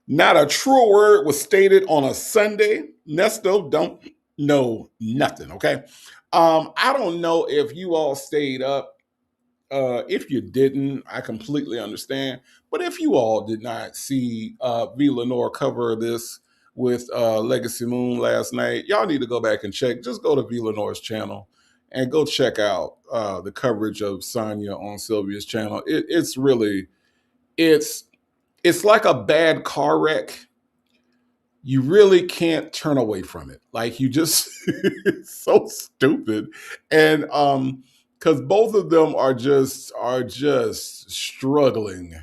Not a true word was stated on a Sunday. Nesto don't know nothing. Okay. I don't know if you all stayed up. If you didn't, I completely understand. But if you all did not see V. Lenore cover this with Legacy Moon last night, y'all need to go back and check. Just go to V. Lenore's channel and go check out the coverage of Sonya on Sylvia's channel. It's really, it's like a bad car wreck. You really can't turn away from it. Like you just, it's so stupid. And because both of them are just struggling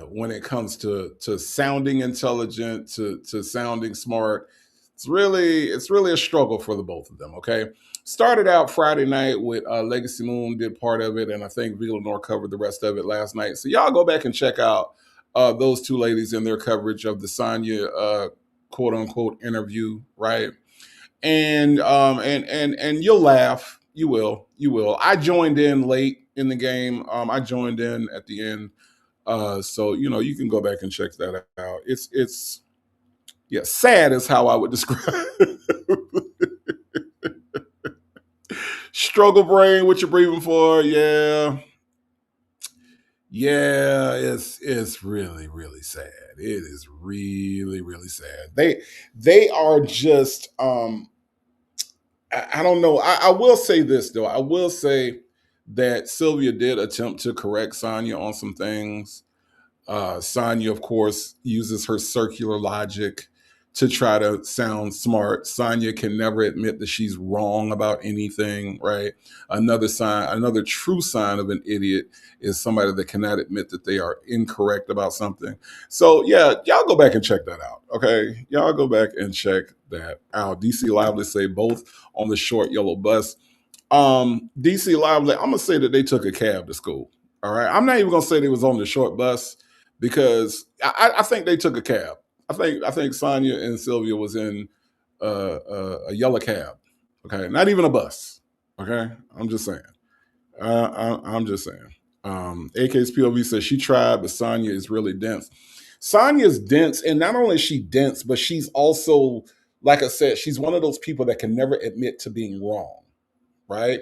when it comes to sounding intelligent, to sounding smart. It's really a struggle for the both of them. Okay, started out Friday night with Legacy Moon did part of it, and I think V. Lenore covered the rest of it last night. So y'all go back and check out those two ladies in their coverage of the Sonya quote unquote interview, right? And you'll laugh. You will. I joined in late in the game. I joined in at the end. So you can go back and check that out. It's sad is how I would describe struggle brain, what you're breathing for. Yeah, it's really, really sad. It is really, really sad. They are just I don't know. I will say this though. I will say that Sylvia did attempt to correct Sonya on some things. Sonya, of course, uses her circular logic to try to sound smart. Sonya can never admit that she's wrong about anything, right? Another true sign of an idiot is somebody that cannot admit that they are incorrect about something. So, yeah, y'all go back and check that out, okay? Y'all go back and check that out. DC Lively say both on the short yellow bus. DC Lively, I'm going to say that they took a cab to school, all right? I'm not even going to say they was on the short bus because I think they took a cab. I think Sonya and Sylvia was in a yellow cab. Okay, not even a bus. Okay, I'm just saying. I'm just saying. AK's POV says she tried, but Sonya is really dense. Sonya's dense, and not only is she dense, but she's also like I said, she's one of those people that can never admit to being wrong, right?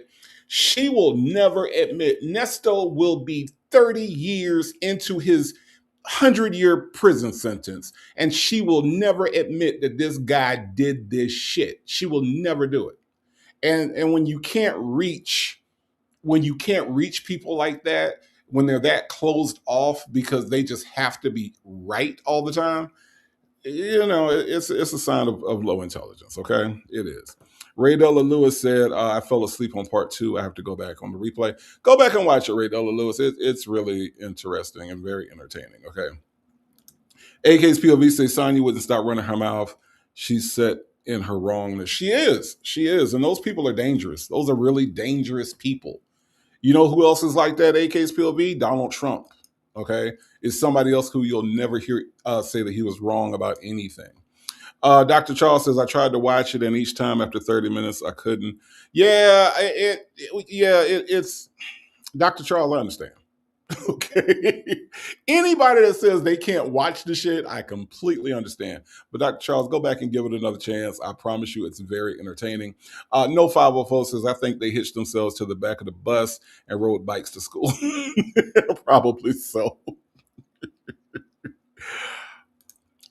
She will never admit. Nesto will be 30 years into his 100-year prison sentence, and she will never admit that this guy did this shit. She will never do it. And when you can't reach people like that, when they're that closed off because they just have to be right all the time, it's a sign of low intelligence. Okay, it is. Ray Della Lewis said, "I fell asleep on part two. I have to go back on the replay. Go back and watch it, Ray Della Lewis. It's really interesting and very entertaining." Okay. AK's POV says Sonya wouldn't stop running her mouth. She's set in her wrongness. She is. She is. And those people are dangerous. Those are really dangerous people. You know who else is like that, AK's POV? Donald Trump. Okay. Is somebody else who you'll never hear say that he was wrong about anything. Dr. Charles says, I tried to watch it, and each time after 30 minutes, I couldn't. Yeah, it's Dr. Charles, I understand. Okay. Anybody that says they can't watch the shit, I completely understand. But Dr. Charles, go back and give it another chance. I promise you it's very entertaining. No 504 says, I think they hitched themselves to the back of the bus and rode bikes to school. Probably so.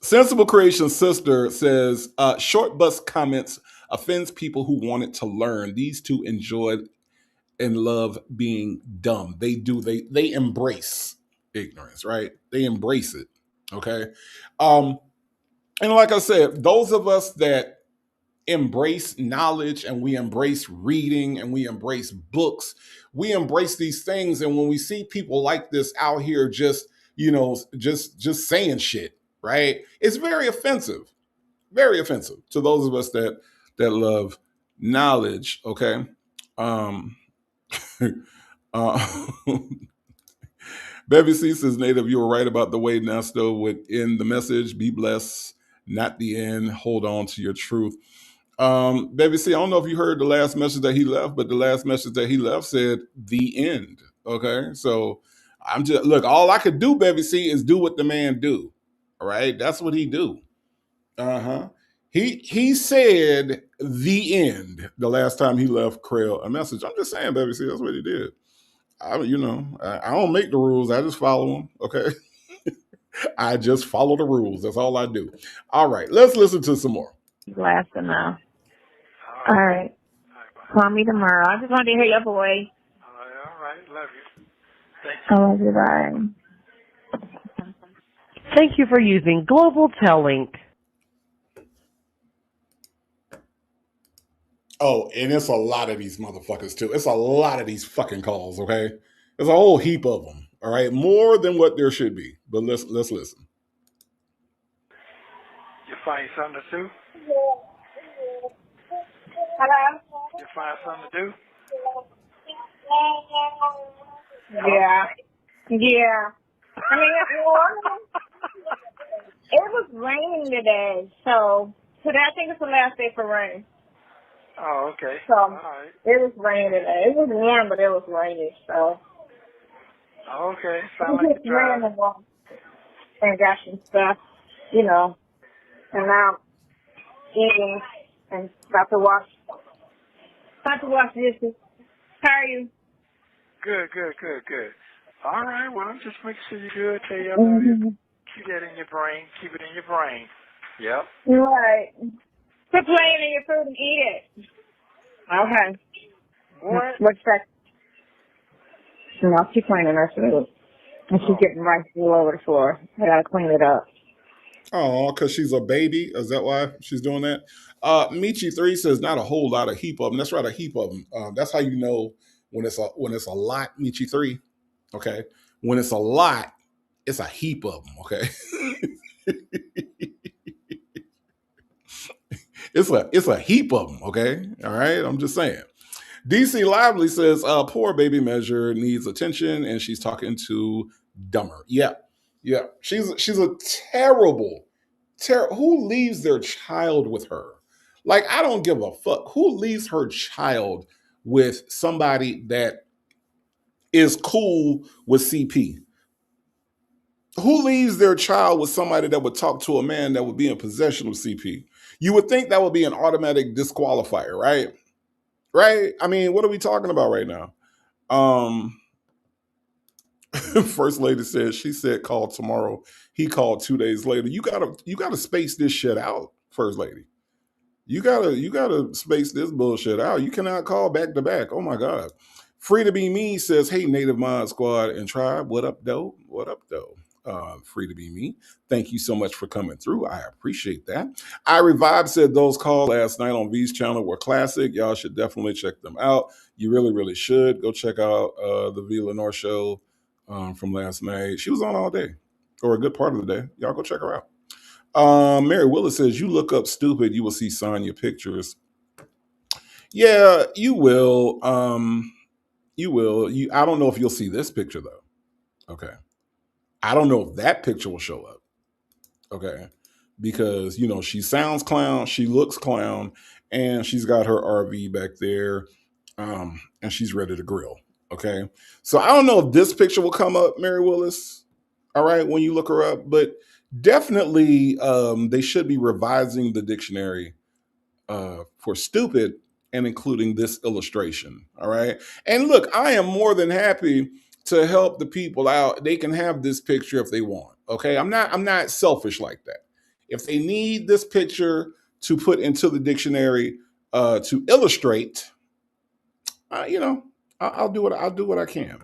Sensible Creation Sister says, short bus comments offends people who wanted to learn. These two enjoy and love being dumb. They embrace ignorance, right? They embrace it. Okay. And like I said, those of us that embrace knowledge and we embrace reading and we embrace books, we embrace these things. And when we see people like this out here just saying shit, right? It's very offensive. Very offensive to those of us that love knowledge. Okay. Bevy C says, Native, you were right about the way Nesto would end the message. Be blessed, not the end. Hold on to your truth. Bevy C, I don't know if you heard the last message that he left, but the last message that he left said the end. Okay. So I'm just, look, all I could do, Bevy C, is do what the man do. All right. That's what he do. Uh-huh. He said the end the last time he left Krell a message. I'm just saying, Bevy C, that's what he did. I don't make the rules. I just follow them. Okay. I just follow the rules. That's all I do. All right. Let's listen to some more. Last enough. All right. Call me tomorrow. I just wanted to hear your voice. All right. Love you. Thank you. I love you. Bye. Thank you for using Global Tellink. Oh, and it's a lot of these motherfuckers too. It's a lot of these fucking calls, okay? There's a whole heap of them, all right? More than what there should be. But let's listen. You find something to do? Hello? You find something to do? Yeah. Yeah. I mean, it was raining today, so today I think it's the last day for rain. Oh, okay. So all right. It was raining today. It was warm, but it was raining, so. Okay. Sound like a drive. And got some stuff, and now eating and about to wash dishes. How are you? Good. All right. Well, I'm just making sure you're good. Tell you I love you. Keep that in your brain. Keep it in your brain. Yep. Right. Quit playing in your food and eat it. Okay. What? What's that? No, she's playing in her food. And she's getting rice all over the floor. I gotta clean it up. Oh, because she's a baby? Is that why she's doing that? Michi3 says not a whole lot, a heap of them. That's right, a heap of them. That's how you know when it's a lot, Michi3. Okay. When it's a lot, it's a heap of them. Okay. It's a heap of them, okay? All right, I'm just saying. DC Lively says, poor baby Measure needs attention, and she's talking to Dumber. Yeah. She's a terrible. Who leaves their child with her? Like, I don't give a fuck. Who leaves her child with somebody that is cool with CP? Who leaves their child with somebody that would talk to a man that would be in possession of CP? You would think that would be an automatic disqualifier, right? Right? I mean, what are we talking about right now? First lady said, she said call tomorrow. He called 2 days later. You gotta space this shit out, first lady. You gotta space this bullshit out. You cannot call back to back. Oh my God. Free to be me says, hey, Native Mod Squad and Tribe. What up, though? What up, though? Free to be me. Thank you so much for coming through. I appreciate that. I Revive said those calls last night on V's channel were classic. Y'all should definitely check them out. You really, really should. Go check out the V Lenore show from last night. She was on all day, or a good part of the day. Y'all go check her out. Mary Willis says, you look up stupid, you will see Sonya pictures. Yeah, you will. You will. I don't know if you'll see this picture though. Okay. I don't know if that picture will show up. Okay. Because, she sounds clown, she looks clown, and she's got her RV back there, and she's ready to grill. Okay. So I don't know if this picture will come up, Mary Willis. All right, when you look her up, but definitely they should be revising the dictionary for stupid and including this illustration. All right. And look, I am more than happy to help the people out. They can have this picture if they want. Okay. I'm not selfish like that. If they need this picture to put into the dictionary to illustrate, I'll do what I can.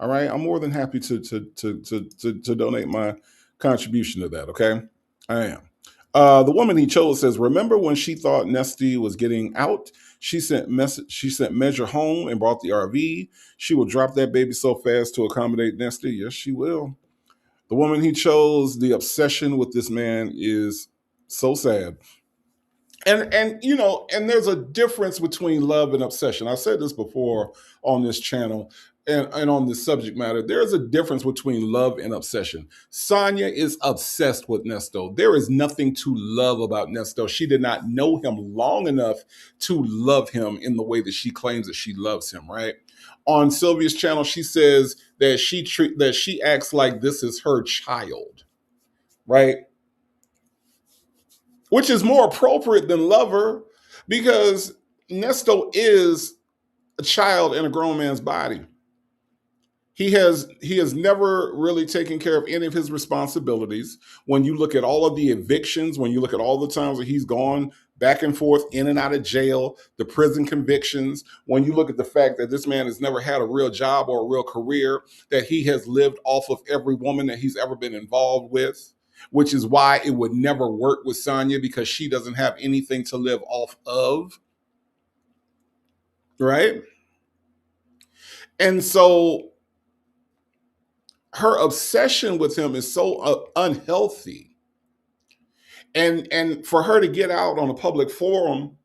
All right. I'm more than happy to donate my contribution to that. Okay. I am. The woman he chose says, remember when she thought Nesty was getting out? She sent Measure home and brought the RV. She will drop that baby so fast to accommodate Nesty. Yes, she will. The woman he chose, the obsession with this man is so sad. And there's a difference between love and obsession. I said this before on this channel and on this subject matter. There's a difference between love and obsession. Sonya is obsessed with Nesto. There is nothing to love about Nesto. She did not know him long enough to love him in the way that she claims that she loves him, right? On Sylvia's channel, she says that she acts like this is her child, right? Which is more appropriate than lover, because Nesto is a child in a grown man's body. He has never really taken care of any of his responsibilities. When you look at all of the evictions, when you look at all the times that he's gone back and forth in and out of jail, the prison convictions, when you look at the fact that this man has never had a real job or a real career, that he has lived off of every woman that he's ever been involved with, which is why it would never work with Sonya, because she doesn't have anything to live off of. Right? And so her obsession with him is so unhealthy. And for her to get out on a public forum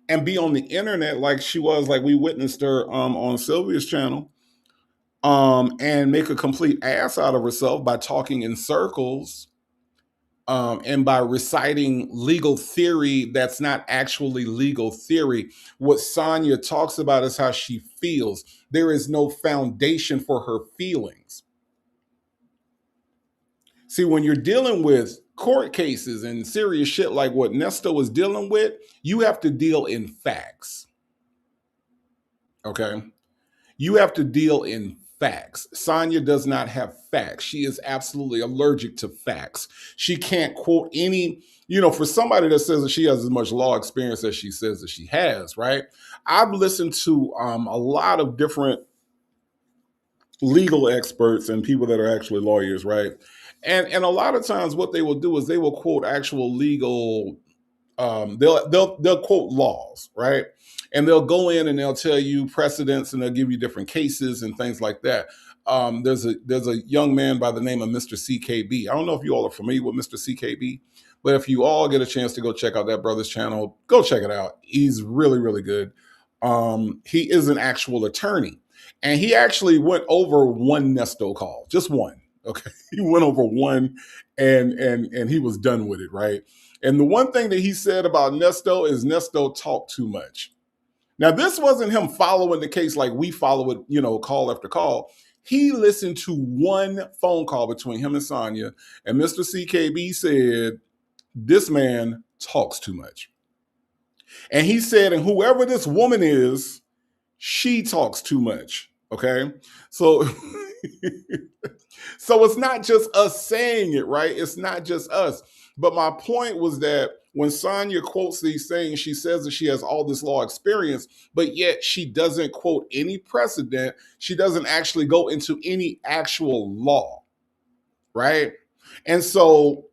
and be on the internet like she was, like we witnessed her on Sylvia's channel, and make a complete ass out of herself by talking in circles, and by reciting legal theory that's not actually legal theory. What Sonya talks about is how she feels. There is no foundation for her feelings. See, when you're dealing with court cases and serious shit like what Nesto was dealing with, you have to deal in facts. Okay? You have to deal in facts. Sonya does not have facts. She is absolutely allergic to facts. She can't quote any, for somebody that says that she has as much law experience as she says that she has, right? I've listened to a lot of different legal experts and people that are actually lawyers, right? And a lot of times what they will do is they will quote actual legal, they'll quote laws, right? And they'll go in and they'll tell you precedents, and they'll give you different cases and things like that. There's a young man by the name of Mr. CKB. I don't know if you all are familiar with Mr. CKB, but if you all get a chance to go check out that brother's channel, go check it out. He's really, really good. He is an actual attorney, and he actually went over one Nesto call, just one. Okay, he went over one, and he was done with it, right? And the one thing that he said about Nesto is Nesto talked too much. Now, this wasn't him following the case like we follow it, call after call. He listened to one phone call between him and Sonya, and Mr. CKB said, this man talks too much. And he said, and whoever this woman is, she talks too much. Okay. So, so it's not just us saying it, right? It's not just us. But my point was that when Sonya quotes these things, she says that she has all this law experience, but yet she doesn't quote any precedent. She doesn't actually go into any actual law, right? And so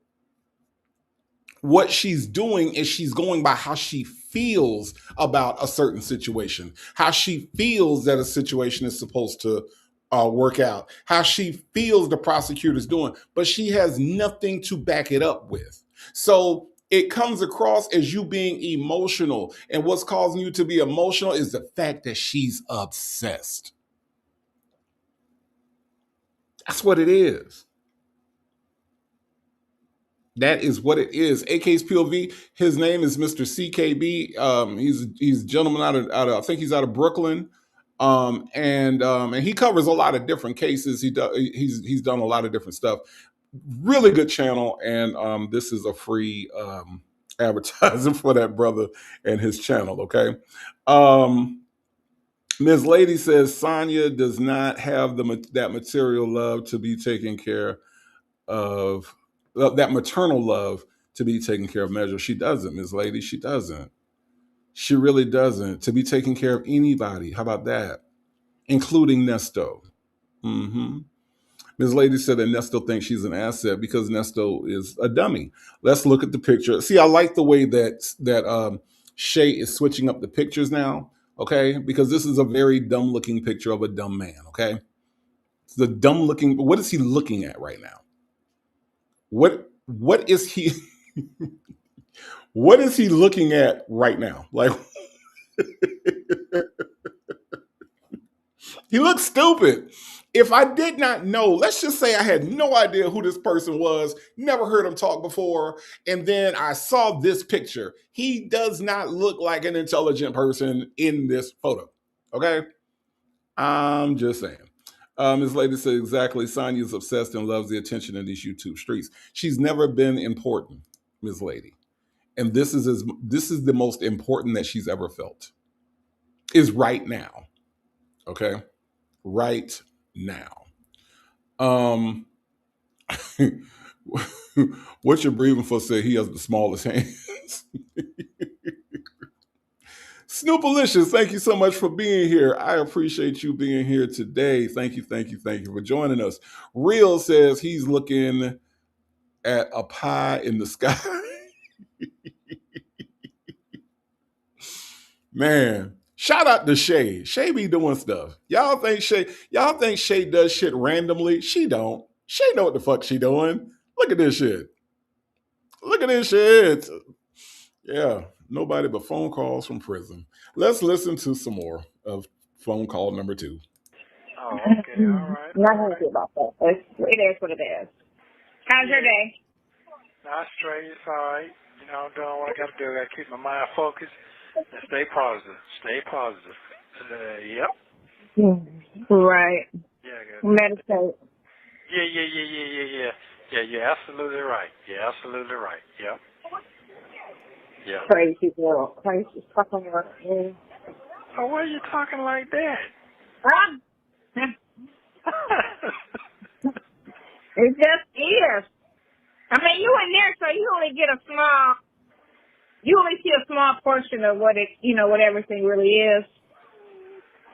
what she's doing is she's going by how she feels about a certain situation, how she feels that a situation is supposed to work out, how she feels the prosecutor's doing, but she has nothing to back it up with. So it comes across as you being emotional. And what's causing you to be emotional is the fact that she's obsessed. That's what it is. That is what it is. AK's POV. His name is Mr. CKB. He's a gentleman out of I think he's out of Brooklyn, and he covers a lot of different cases. He's done a lot of different stuff. Really good channel, and this is a free advertising for that brother and his channel. Okay. Ms. Lady says Sonya does not have that material love to be taken care of, that maternal love to be taken care of measure. She doesn't, Ms. Lady. She doesn't. She really doesn't. To be taking care of anybody. How about that? Including Nesto. Mm-hmm. Ms. Lady said that Nesto thinks she's an asset because Nesto is a dummy. Let's look at the picture. See, I like the way that Shay is switching up the pictures now, okay? Because this is a very dumb looking picture of a dumb man, okay? It's the dumb looking, what is he looking at right now? What is he what is he looking at right now? Like he looks stupid. If I did not know, let's just say I had no idea who this person was, never heard him talk before, and then I saw this picture. He does not look like an intelligent person in this photo. Okay? I'm just saying. Ms. Lady said exactly. Sonya's obsessed and loves the attention in these YouTube streets. She's never been important, Ms. Lady. And this is the most important that she's ever felt. Is right now. Okay? Right now. What you're breathing for said he has the smallest hands. Snoopalicious, thank you so much for being here. I appreciate you being here today. Thank you for joining us. Real says he's looking at a pie in the sky. Man, shout out to Shay. Shay be doing stuff. Y'all think Shay does shit randomly? She don't. Shay know what the fuck she doing. Look at this shit. Look at this shit. Yeah, nobody but phone calls from prison. Let's listen to some more of phone call number 2. Oh, okay, all right. Not happy about that. It is what it is. How's your day? Not straight, it's all right. You know, I'm doing what I got to do. I got to keep my mind focused and stay positive. Stay positive. Yep. Right. Yeah, good. Meditate. Yeah. Yeah, you're absolutely right. You're absolutely right. Yep. Yeah. Crazy girl. Crazy fucking girl. Oh, why are you talking like that? It just is. I mean, you in there, so you only see a small portion of what what everything really is.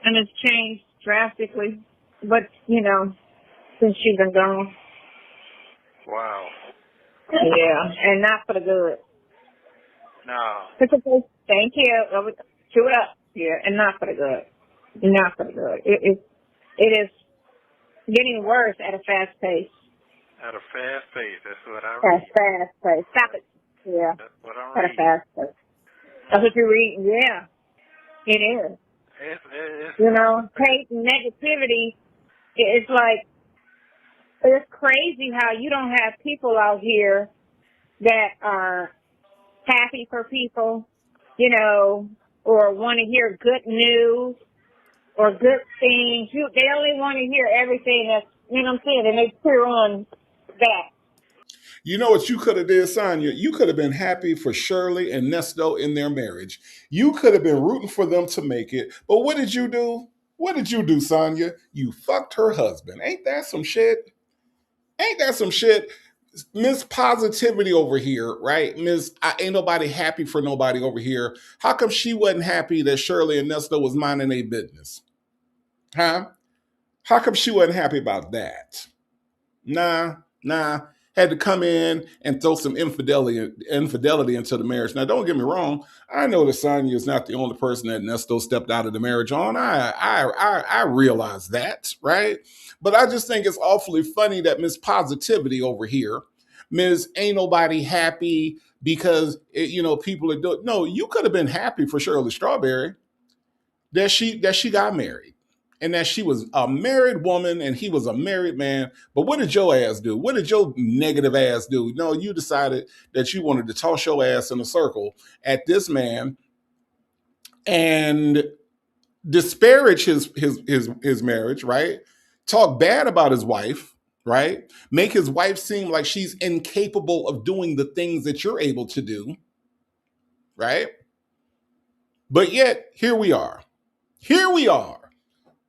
And it's changed drastically. But, since you've been gone. Wow. Yeah, and not for the good. No. Thank you. Chew it up. Yeah, and not for the good. Not for the good. It is getting worse at a fast pace. At a fast pace. That's what I At read. a fast pace. Stop it. Yeah. That's what I'm At a reading. fast pace. That's what you're reading. Yeah. It is. It's Hate and negativity. It's like, it's crazy how you don't have people out here that are happy for people, or want to hear good news or good things. They only want to hear everything that's, what I'm saying, and they cheer on that. You know what you could have did, Sonya? You could have been happy for Shirley and Nesto in their marriage. You could have been rooting for them to make it. But what did you do? What did you do, Sonya? You fucked her husband. Ain't that some shit? Ain't that some shit? Miss Positivity over here, right? Ain't nobody happy for nobody over here. How come she wasn't happy that Shirley and Nesto was minding their business? Huh? How come she wasn't happy about that? Nah. Had to come in and throw some infidelity into the marriage. Now, don't get me wrong. I know that Sonya is not the only person that Nesto stepped out of the marriage on. I realize that, right? But I just think it's awfully funny that Miss Positivity over here, Ms. Ain't Nobody Happy because people are doing. No, you could have been happy for Shirley Strawberry that she got married and that she was a married woman and he was a married man. But what did your ass do? What did your negative ass do? No, you decided that you wanted to toss your ass in a circle at this man and disparage his marriage, right? Talk bad about his wife, right? Make his wife seem like she's incapable of doing the things that you're able to do, right? But yet, here we are. Here we are.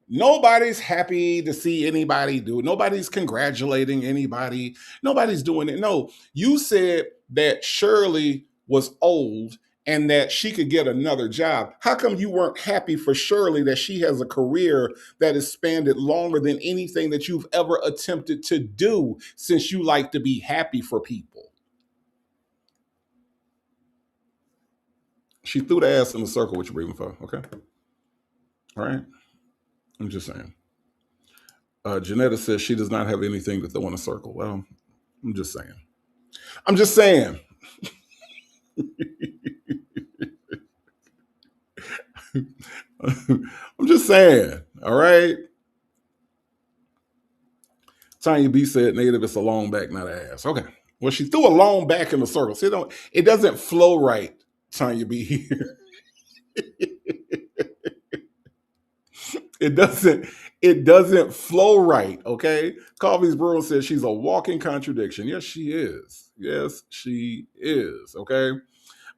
Nobody's happy to see anybody do it. Nobody's congratulating anybody. Nobody's doing it. No, you said that Shirley was old and that she could get another job. How come you weren't happy for Shirley that she has a career that has spanned longer than anything that you've ever attempted to do since you like to be happy for people? She threw the ass in the circle what you're breathing for, okay? All right? I'm just saying. Janetta says she does not have anything to throw in a circle. Well, I'm just saying. I'm just saying. I'm just saying. All right. Tanya B said native is a long back, not an ass. Okay. Well, she threw a long back in the circle. See, it doesn't flow right, Tanya B here. It doesn't flow right, okay? Coffee's Brewer says she's a walking contradiction. Yes, she is. Yes, she is, okay?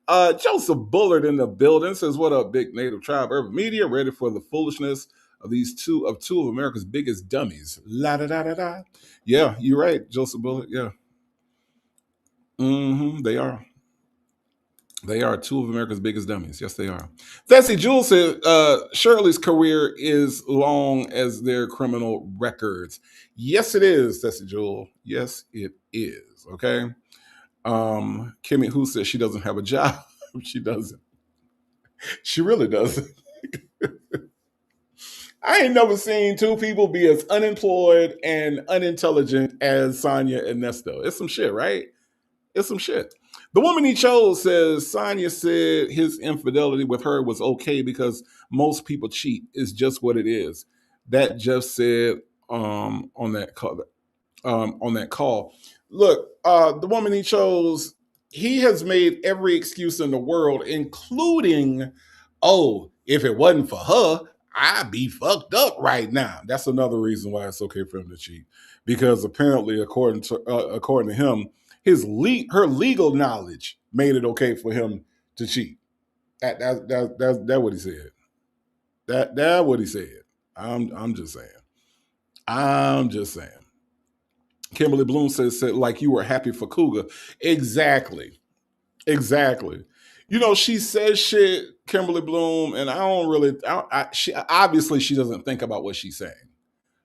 Joseph Bullard in the building says, what up, big native tribe urban media, ready for the foolishness of two of America's biggest dummies. La da da da da. Yeah, you're right, Joseph Bullard. Yeah. They are. They are two of America's biggest dummies. Yes, they are. Fancy Jules said Shirley's career is long as their criminal records. Yes, it is, Fancy Jules. Yes, it is. Okay. Kimmy Who says she doesn't have a job. She doesn't. She really doesn't. I ain't never seen two people be as unemployed and unintelligent as Sonya and Nesto. It's some shit, right? It's some shit. The woman he chose says Sonya said his infidelity with her was okay because most people cheat. It's just what it is. That Jeff said on that call. Look, the woman he chose, he has made every excuse in the world, including, oh, if it wasn't for her, I'd be fucked up right now. That's another reason why it's okay for him to cheat, because apparently, according to him, her legal knowledge made it okay for him to cheat. That's what he said. That what he said. I'm just saying. I'm just saying. Kimberly Bloom said like you were happy for Cougar. Exactly. You know, she says shit, Kimberly Bloom, and she obviously she doesn't think about what she's saying.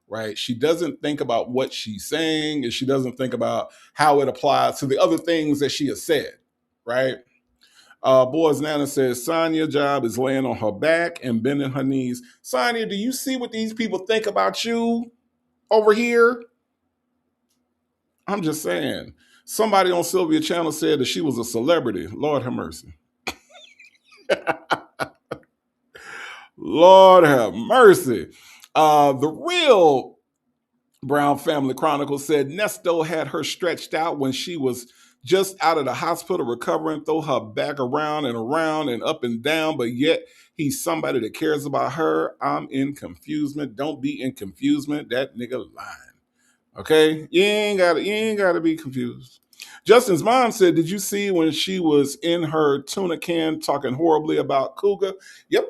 Right? She doesn't think about what she's saying, and she doesn't think about how it applies to the other things that she has said, right? Boys Nana says, Sonya's job is laying on her back and bending her knees. Sonya, do you see what these people think about you over here? I'm just saying. Somebody on Sylvia Channel said that she was a celebrity. Lord have mercy. Lord have mercy. The real Brown Family Chronicles said Nesto had her stretched out when she was just out of the hospital recovering, throw her back around and up and down, but yet he's somebody that cares about her. I'm in confusement. Don't be in confusement. That nigga lying. Okay? You ain't gotta be confused. Justin's mom said, "Did you see when she was in her tuna can talking horribly about Cougar?" Yep.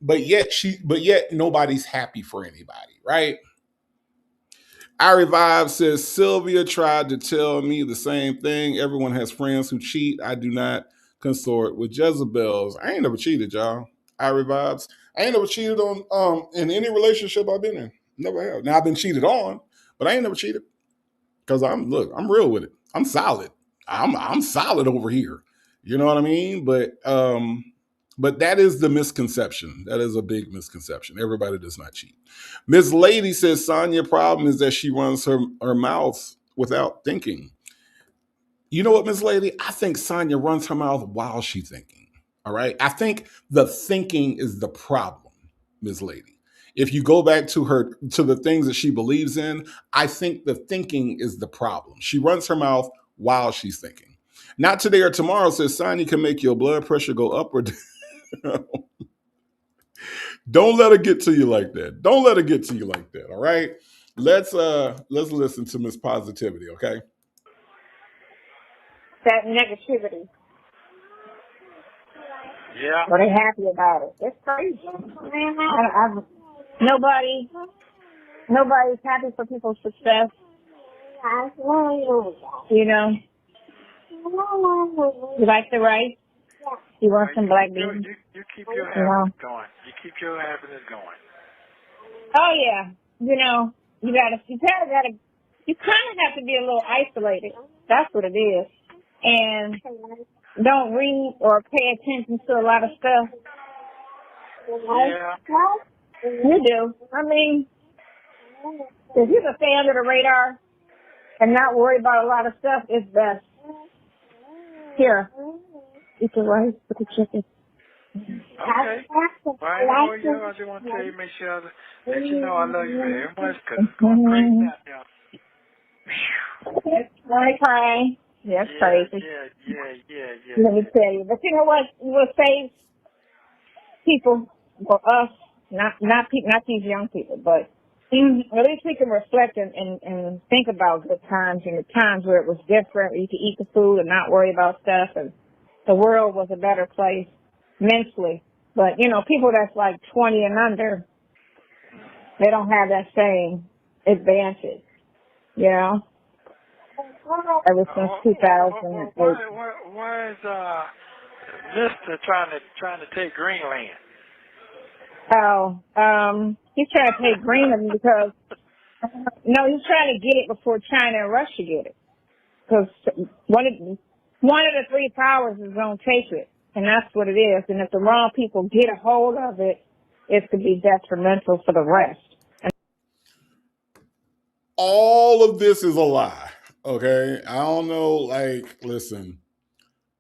But yet nobody's happy for anybody, right? I Revive says Sylvia tried to tell me the same thing. Everyone has friends who cheat. I do not consort with Jezebels. I ain't never cheated, y'all. I Revives. I ain't never cheated on in any relationship I've been in. Never have. Now I've been cheated on, but I ain't never cheated. Because I'm real with it. I'm solid. I'm solid over here. You know what I mean? But that is the misconception. That is a big misconception. Everybody does not cheat. Miss Lady says Sonya's problem is that she runs her mouth without thinking. You know what, Miss Lady? I think Sonya runs her mouth while she's thinking. All right. I think the thinking is the problem, Miss Lady. If you go back to the things that she believes in, I think the thinking is the problem. She runs her mouth while she's thinking. Not today or tomorrow says Sonya can make your blood pressure go up or down. Don't let her get to you like that. Don't let her get to you like that. All right. Let's listen to Miss Positivity, okay? That negativity. Yeah. Are they happy about it? It's crazy. Nobody's happy for people's success. You know, you like the rice? You want some black beans? You keep your happiness going. You keep your happiness going. Oh yeah. You know, you kind of have to be a little isolated. That's what it is. And don't read or pay attention to a lot of stuff. Yeah. You do. I mean, if you can stay under the radar and not worry about a lot of stuff, it's best. Here, eat the rice with the chicken. Okay. Well, I know you. I just want to tell you, make sure I let you know I love you very much because it's going crazy out there. Wanna cry? That's crazy. Yeah. Let me tell you. But you know what saves people, for us, not these young people, but at least we can reflect and think about good times and the times where it was different, where you could eat the food and not worry about stuff, and the world was a better place mentally. But, you know, people that's like 20 and under, they don't have that same advantage, you know? Ever since 2008. Why is Mister trying to take Greenland? Oh, he's trying to take Greenland because he's trying to get it before China and Russia get it. Because one of the three powers is going to take it, and that's what it is. And if the wrong people get a hold of it, it could be detrimental for the rest. All of this is a lie. Okay. I don't know. Listen,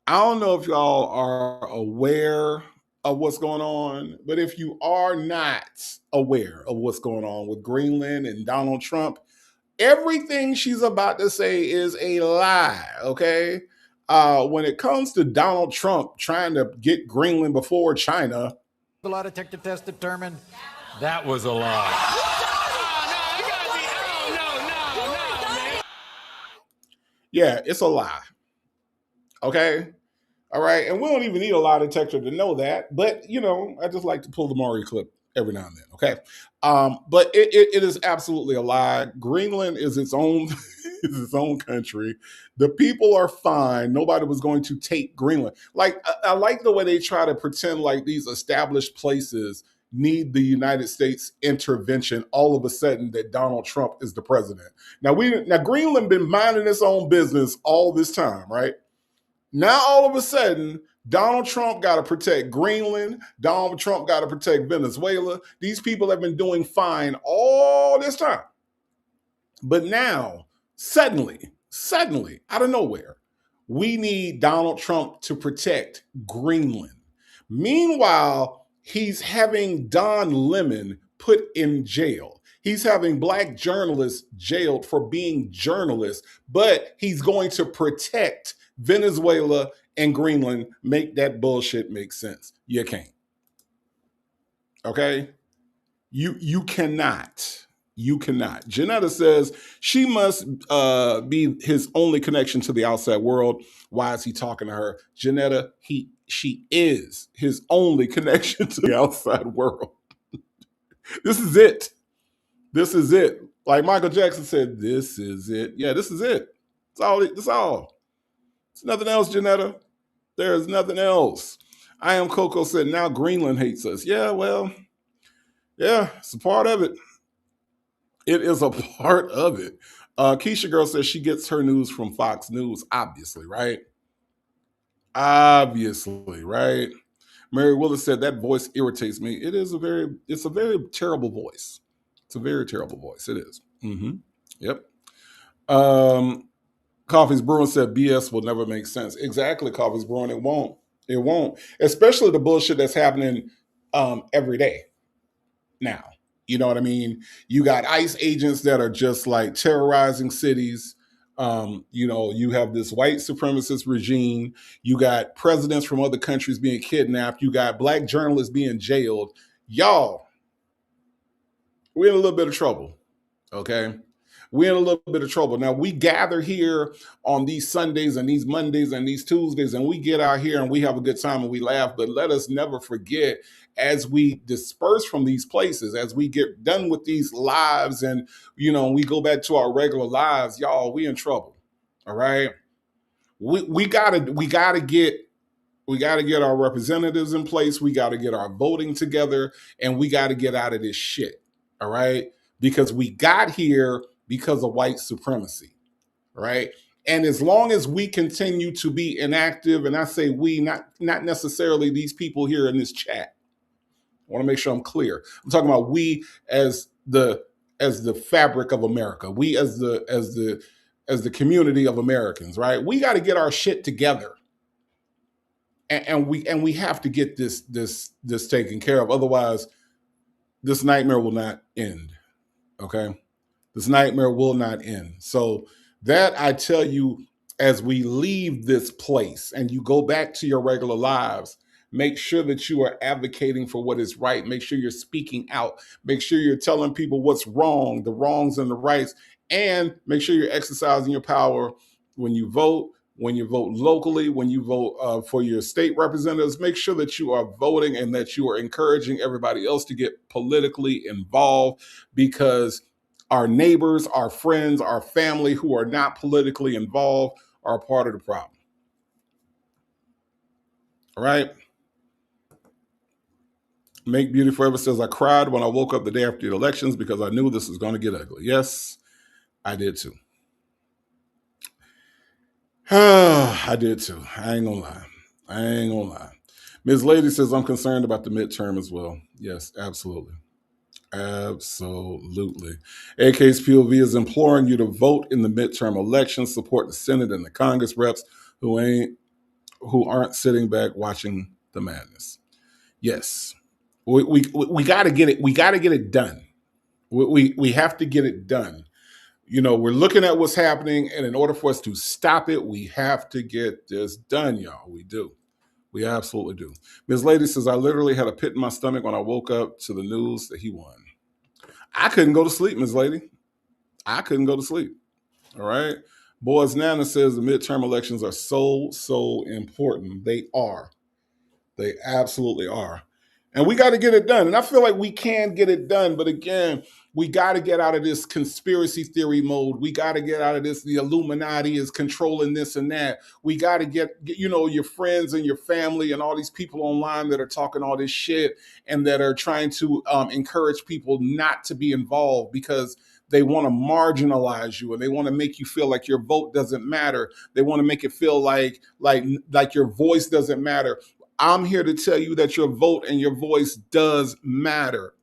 I don't know if y'all are aware of what's going on, but if you are not aware of what's going on with Greenland and Donald Trump, everything she's about to say is a lie. Okay. When it comes to Donald Trump trying to get Greenland before China, the lie detector test determined that was a lie. Yeah, it's a lie. Okay. All right. And we don't even need a lie detector to know that. But, you know, I just like to pull the Maury clip every now and then. Okay. But it is absolutely a lie. Greenland is its own is its own country. The people are fine. Nobody was going to take Greenland. Like, I like the way they try to pretend like these established places need the United States intervention all of a sudden that Donald Trump is the president. Now Greenland been minding its own business all this time, right? Now all of a sudden, Donald Trump got to protect Greenland. Donald Trump got to protect Venezuela. These people have been doing fine all this time. But now, suddenly, out of nowhere, we need Donald Trump to protect Greenland. Meanwhile, he's having Don Lemon put in jail. He's having black journalists jailed for being journalists, but he's going to protect Venezuela and Greenland. Make that bullshit make sense. You can't. Okay? You cannot. You cannot. Janetta says she must be his only connection to the outside world. Why is he talking to her? Janetta, she is his only connection to the outside world. This is it. This is it. Like Michael Jackson said, this is it. Yeah, this is it. It's all. It's all. It's nothing else, Janetta. There is nothing else. I am Coco said, now Greenland hates us. Yeah, well, yeah, it's a part of it. It is a part of it. Keisha Girl says she gets her news from Fox News, obviously, right? Obviously, right? Mary Willis said that voice irritates me. It's a very terrible voice. It's a very terrible voice. It is. Mm-hmm. Yep. Coffee's Brewing said BS will never make sense. Exactly, Coffee's Brewing. It won't. It won't. Especially the bullshit that's happening every day now. You know what I mean? You got ICE agents that are just like terrorizing cities. You have this white supremacist regime. You got presidents from other countries being kidnapped. You got black journalists being jailed. Y'all, we're in a little bit of trouble. Okay. We're in a little bit of trouble. Now, we gather here on these Sundays and these Mondays and these Tuesdays, and we get out here and we have a good time and we laugh. But let us never forget, as we disperse from these places, as we get done with these lives and, we go back to our regular lives, y'all, we in trouble. All right. We gotta get our representatives in place. We got to get our voting together, and we got to get out of this shit. All right. Because we got here because of white supremacy, right? And as long as we continue to be inactive, and I say we, not necessarily these people here in this chat. I want to make sure I'm clear. I'm talking about we as the fabric of America. We as the community of Americans, right? We got to get our shit together. And we have to get this taken care of. Otherwise, this nightmare will not end. Okay. This nightmare will not end. So that I tell you, as we leave this place and you go back to your regular lives, make sure that you are advocating for what is right. Make sure you're speaking out. Make sure you're telling people what's wrong, the wrongs and the rights, and make sure you're exercising your power when you vote locally, when you vote for your state representatives. Make sure that you are voting and that you are encouraging everybody else to get politically involved, because our neighbors, our friends, our family who are not politically involved are a part of the problem. All right. Make Beauty Forever says, I cried when I woke up the day after the elections because I knew this was going to get ugly. Yes, I did too. I did too. I ain't gonna lie. Ms. Lady says, I'm concerned about the midterm as well. Yes, absolutely. Absolutely. AK's POV is imploring you to vote in the midterm elections, support the Senate and the Congress reps who aren't sitting back watching the madness. Yes. We got to get it. We got to get it done. We have to get it done. We're looking at what's happening, and in order for us to stop it, we have to get this done, y'all. We do. We absolutely do. Ms. Lady says, I literally had a pit in my stomach when I woke up to the news that he won. I couldn't go to sleep, Ms. Lady. I couldn't go to sleep. All right. Boys Nana says the midterm elections are so important. They are. They absolutely are. And we got to get it done. And I feel like we can get it done. But again, we got to get out of this conspiracy theory mode. We got to get out of this. The Illuminati is controlling this and that. We got to get your friends and your family and all these people online that are talking all this shit and that are trying to encourage people not to be involved because they want to marginalize you and they want to make you feel like your vote doesn't matter. They want to make it feel like your voice doesn't matter. I'm here to tell you that your vote and your voice does matter.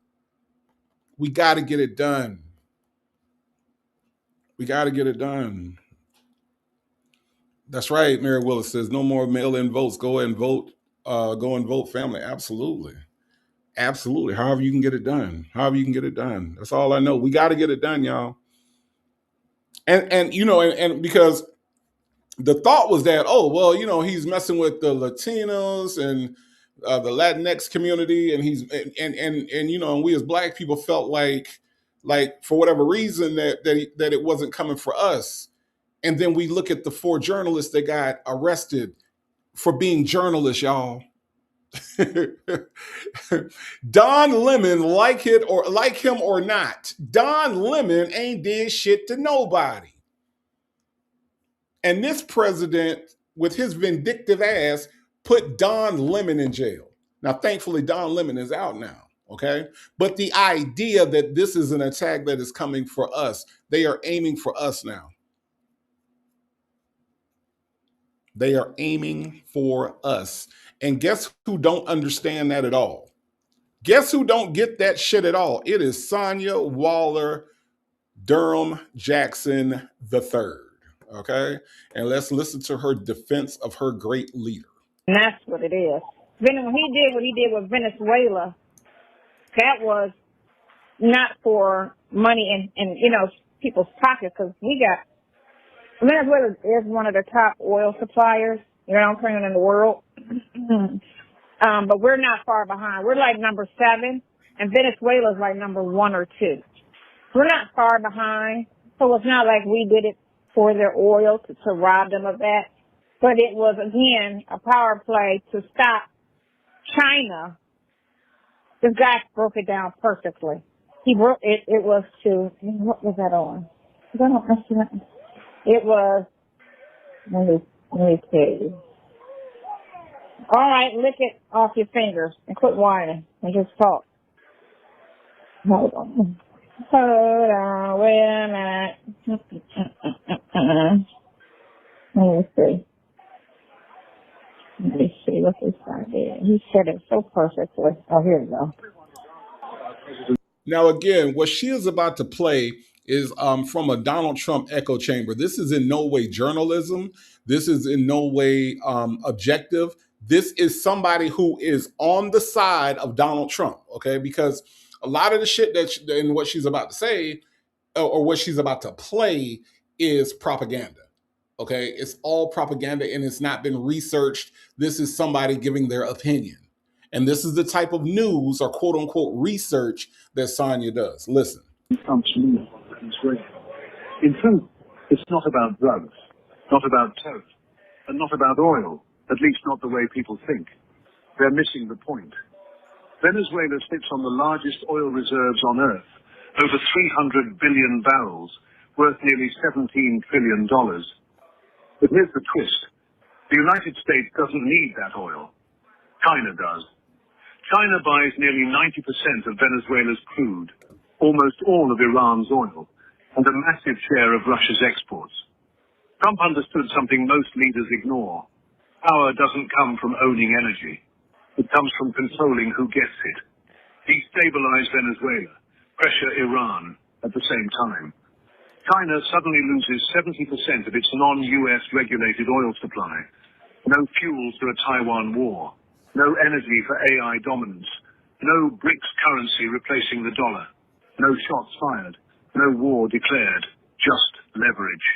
We got to get it done. We got to get it done. That's right. Mary Willis says, no more mail-in votes. Go and vote. Go and vote, family. Absolutely. Absolutely. However you can get it done. That's all I know. We got to get it done, y'all. And because the thought was that, he's messing with the Latinos and the Latinx community, and and we as Black people felt like like for whatever reason that it wasn't coming for us. And then we look at the 4 journalists that got arrested for being journalists, y'all. Don Lemon, like him or not, Don Lemon ain't did shit to nobody. And this president, with his vindictive ass, put Don Lemon in jail. Now, thankfully, Don Lemon is out now, okay? But the idea that this is an attack that is coming for us, they are aiming for us now. They are aiming for us. And guess who don't understand that at all? Guess who don't get that shit at all? It is Sonya Waller Durham Jackson III. Okay? And let's listen to her defense of her great leader. And that's what it is. When he did what he did with Venezuela, that was not for money in people's pockets, because Venezuela is one of the top oil suppliers, in the world. But we're not far behind. We're like number 7, and Venezuela's like number 1 or 2. We're not far behind, so it's not like we did it for their oil to rob them of that. But it was, again, a power play to stop China. This guy broke it down perfectly. He broke it. It was what was that on? It was, let me tell you. All right, lick it off your fingers and quit whining and just talk. Hold on, wait a minute. Let me see what this guy did. He said it so perfectly. Oh, here we go. Now, again, what she is about to play is from a Donald Trump echo chamber. This is in no way journalism. This is in no way objective. This is somebody who is on the side of Donald Trump, okay? Because a lot of the shit and what she's about to say or what she's about to play is propaganda, okay? It's all propaganda and it's not been researched. This is somebody giving their opinion. And this is the type of news or quote unquote research that Sonya does. Listen. In truth, it's not about drugs, not about toast, and not about oil, at least not the way people think. They're missing the point. Venezuela sits on the largest oil reserves on Earth, over 300 billion barrels, worth nearly $17 trillion. But here's the twist. The United States doesn't need that oil. China does. China buys nearly 90% of Venezuela's crude, almost all of Iran's oil, and a massive share of Russia's exports. Trump understood something most leaders ignore. Power doesn't come from owning energy. It comes from controlling who gets it. Destabilize Venezuela, pressure Iran at the same time. China suddenly loses 70% of its non-US regulated oil supply. No fuel for a Taiwan war. No energy for AI dominance. No BRICS currency replacing the dollar. No shots fired. No war declared. Just leverage.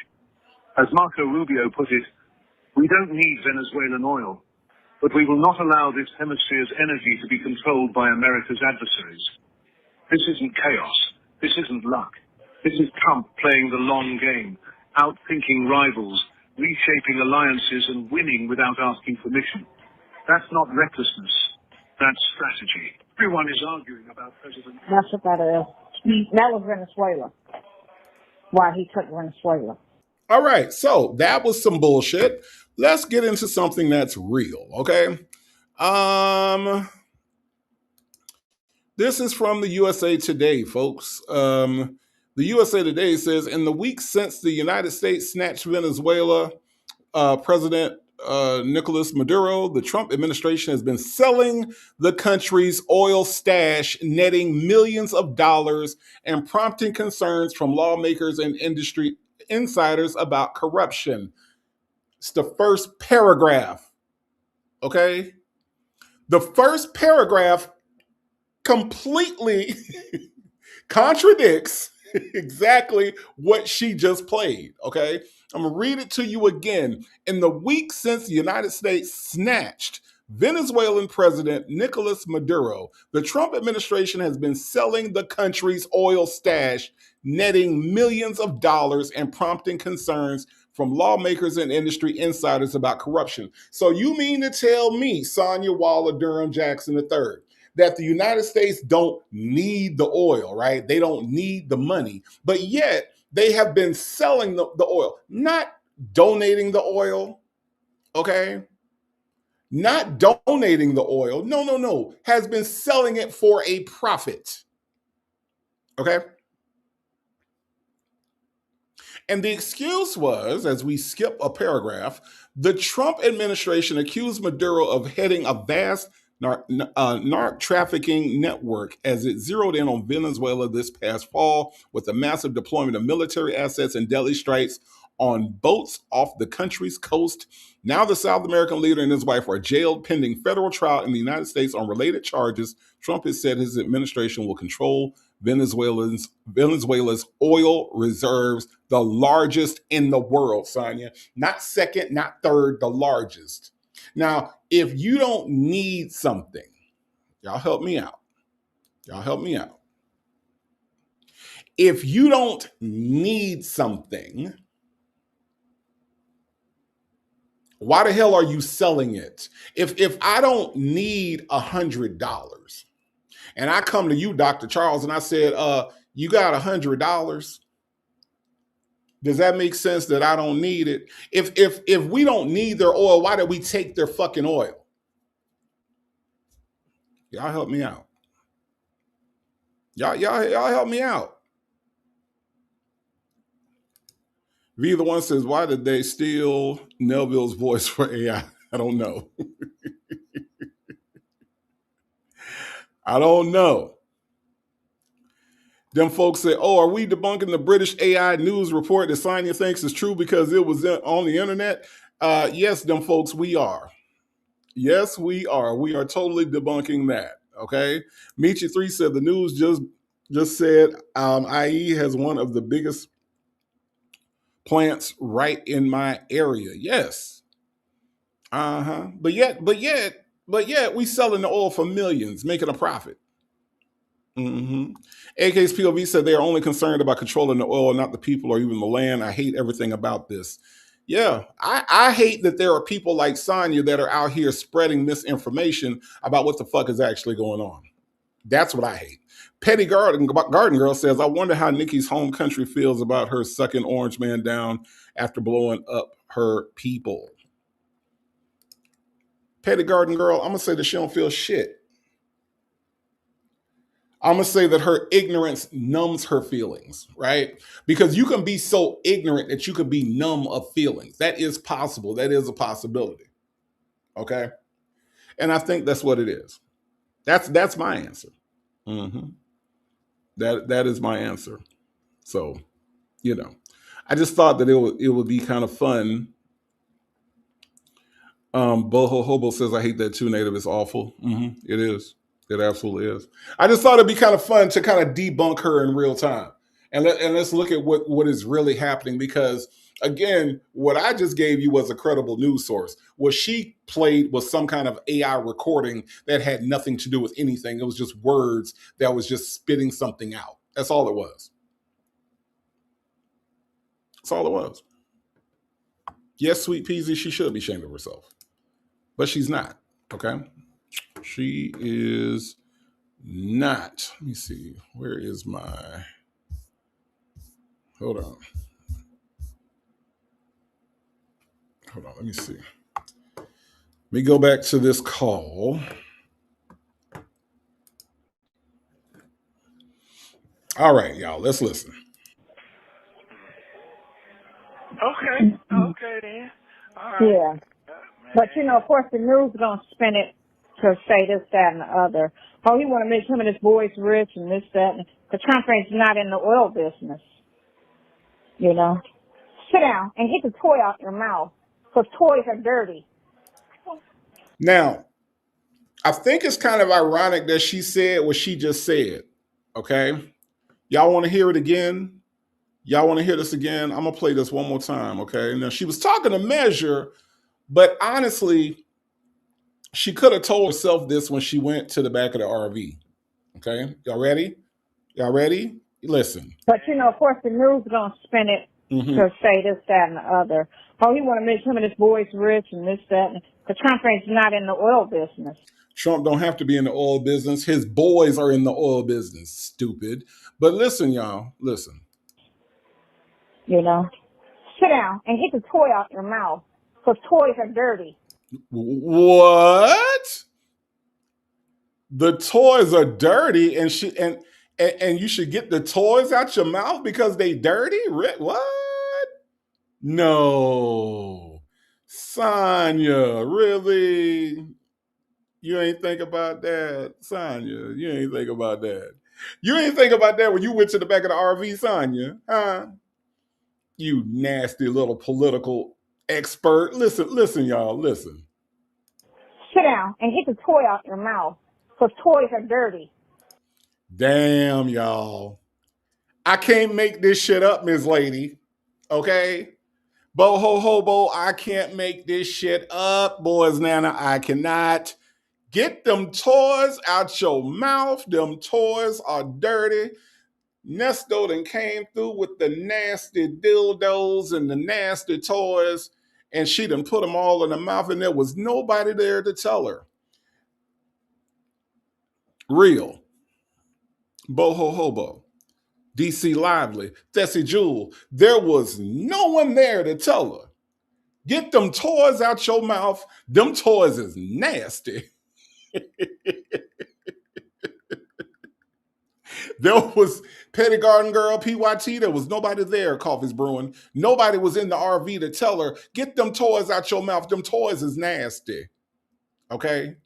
As Marco Rubio put it, we don't need Venezuelan oil, but we will not allow this hemisphere's energy to be controlled by America's adversaries. This isn't chaos. This isn't luck. This is Trump playing the long game, outthinking rivals, reshaping alliances and winning without asking permission. That's not recklessness. That's strategy. Everyone is arguing about President... That's what that is. That was Venezuela. Why he took Venezuela. All right, so that was some bullshit. Let's get into something that's real, okay? This is from the USA Today, folks. The USA Today says, in the weeks since the United States snatched Venezuela, President Nicolas Maduro, the Trump administration has been selling the country's oil stash, netting millions of dollars and prompting concerns from lawmakers and industry insiders about corruption. It's the first paragraph, okay? The first paragraph completely contradicts exactly what she just played, okay? I'm going to read it to you again. In the week since the United States snatched Venezuelan President Nicolas Maduro, the Trump administration has been selling the country's oil stash, netting millions of dollars and prompting concerns from lawmakers and industry insiders about corruption. So you mean to tell me, Sonya Waller Durham Jackson III, that the United States don't need the oil, right? They don't need the money, but yet they have been selling the oil, not donating the oil, okay? Not donating the oil. No. Has been selling it for a profit. Okay? And the excuse was, as we skip a paragraph, the Trump administration accused Maduro of heading a vast narc trafficking network as it zeroed in on Venezuela this past fall with a massive deployment of military assets and deadly strikes on boats off the country's coast. Now the South American leader and his wife are jailed pending federal trial in the United States on related charges. Trump has said his administration will control Venezuela's oil reserves, the largest in the world, Sonya. Not second, not third, the largest. Now, if you don't need something, y'all help me out. Y'all help me out. If you don't need something, why the hell are you selling it? If I don't need $100 and I come to you, Dr. Charles, and I said, you got $100, does that make sense that I don't need it? If we don't need their oil, why did we take their fucking oil? Y'all help me out. Y'all help me out. V the one says, why did they steal Neville's voice for AI? I don't know. I don't know. Them folks say, oh, are we debunking the British AI news report that Sonya thinks is true because it was on the internet? Yes, them folks, we are. Yes, we are. We are totally debunking that. Okay. Michi3 said the news just said IE has one of the biggest plants right in my area. Yes. But yet, we selling the oil for millions, making a profit. AK's POV said they are only concerned about controlling the oil, not the people or even the land. I hate everything about this. Yeah, I hate that there are people like Sonya that are out here spreading misinformation about what the fuck is actually going on. That's what I hate. Petty Garden Girl says, I wonder how Nikki's home country feels about her sucking Orange Man down after blowing up her people. Petty Garden Girl, I'm going to say that she don't feel shit. I'm going to say that her ignorance numbs her feelings, right? Because you can be so ignorant that you could be numb of feelings. That is possible. That is a possibility. Okay? And I think that's what it is. That's my answer. That is my answer. So, I just thought that it would be kind of fun. Boho Hobo says, I hate that too, Native. It's awful. It is. It absolutely is. I just thought it'd be kind of fun to kind of debunk her in real time. And let's look at what is really happening, because again, what I just gave you was a credible news source. What she played was some kind of AI recording that had nothing to do with anything. It was just words that was just spitting something out. That's all it was. That's all it was. Yes, Sweet Peasy, she should be ashamed of herself. But she's not, okay? She is not. Let me see. Where is my... Hold on. Let me see. Let me go back to this call. All right, y'all, let's listen. Okay then. All right. Yeah. But, of course, the news is going to spin it to say this, that, and the other. Oh, he want to make him and his boys rich and this, that. Because Trump is not in the oil business. Sit down and get the toy out your mouth, because toys are dirty. Now, I think it's kind of ironic that she said what she just said, okay? Y'all want to hear it again? Y'all want to hear this again? I'm going to play this one more time, okay? Now, she was talking to Measure, but honestly, She could have told herself this when she went to the back of the RV. Okay, y'all ready? Y'all ready? Listen. But of course, the news is gonna spin it to say this, that, and the other. Oh, he want to make him and his boys rich and this, that. But Trump ain't not in the oil business. Trump don't have to be in the oil business. His boys are in the oil business. Stupid. But listen, y'all. Listen. Sit down and get the toy out your mouth, because toys are dirty. What? The toys are dirty, and you should get the toys out your mouth because they dirty? What? No. Sonya, really? You ain't think about that, Sonya. You ain't think about that. You ain't think about that when you went to the back of the RV, Sonya, huh? You nasty little political expert. Listen, y'all, listen. Sit down and get the toy out your mouth, because toys are dirty. Damn, y'all. I can't make this shit up, Ms. Lady. Okay? Bo ho hobo, I can't make this shit up, boys. Nana, I cannot. Get them toys out your mouth. Them toys are dirty. Nesto then came through with the nasty dildos and the nasty toys, and she done put them all in her mouth, and there was nobody there to tell her. Real. Boho Hobo. DC Lively. Tessie Jewel. There was no one there to tell her. Get them toys out your mouth. Them toys is nasty. There was Petty Garden Girl, PYT. There was nobody there, Coffee's Brewing. Nobody was in the RV to tell her, get them toys out your mouth. Them toys is nasty. Okay?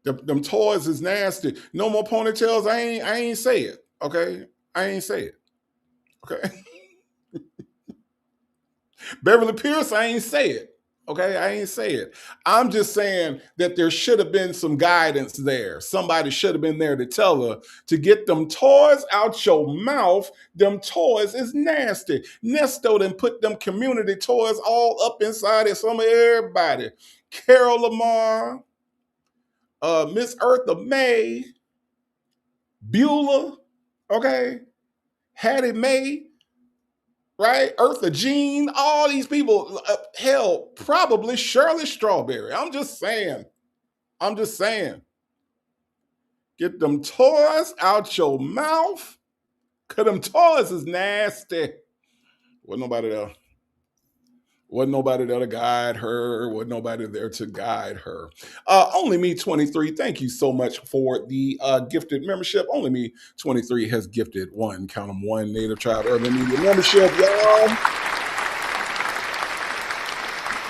Them toys is nasty. No more ponytails. I ain't say it. Okay? I ain't say it. Okay? Beverly Pierce, I ain't say it. Okay, I ain't say it. I'm just saying that there should have been some guidance there. Somebody should have been there to tell her to get them toys out your mouth. Them toys is nasty. Nesto then put them community toys all up inside of some of everybody. Carol Lamar, Miss Eartha May, Beulah, okay, Hattie Mae, right? Eartha Jean, all these people, hell, probably Shirley Strawberry. I'm just saying. Get them toys out your mouth, because them toys is nasty. Wasn't nobody there. Wasn't nobody there to guide her. Wasn't nobody there to guide her. Only Me 23, thank you so much for the gifted membership. Only Me 23 has gifted one, count them, one Native Tribe Urban Media membership, y'all.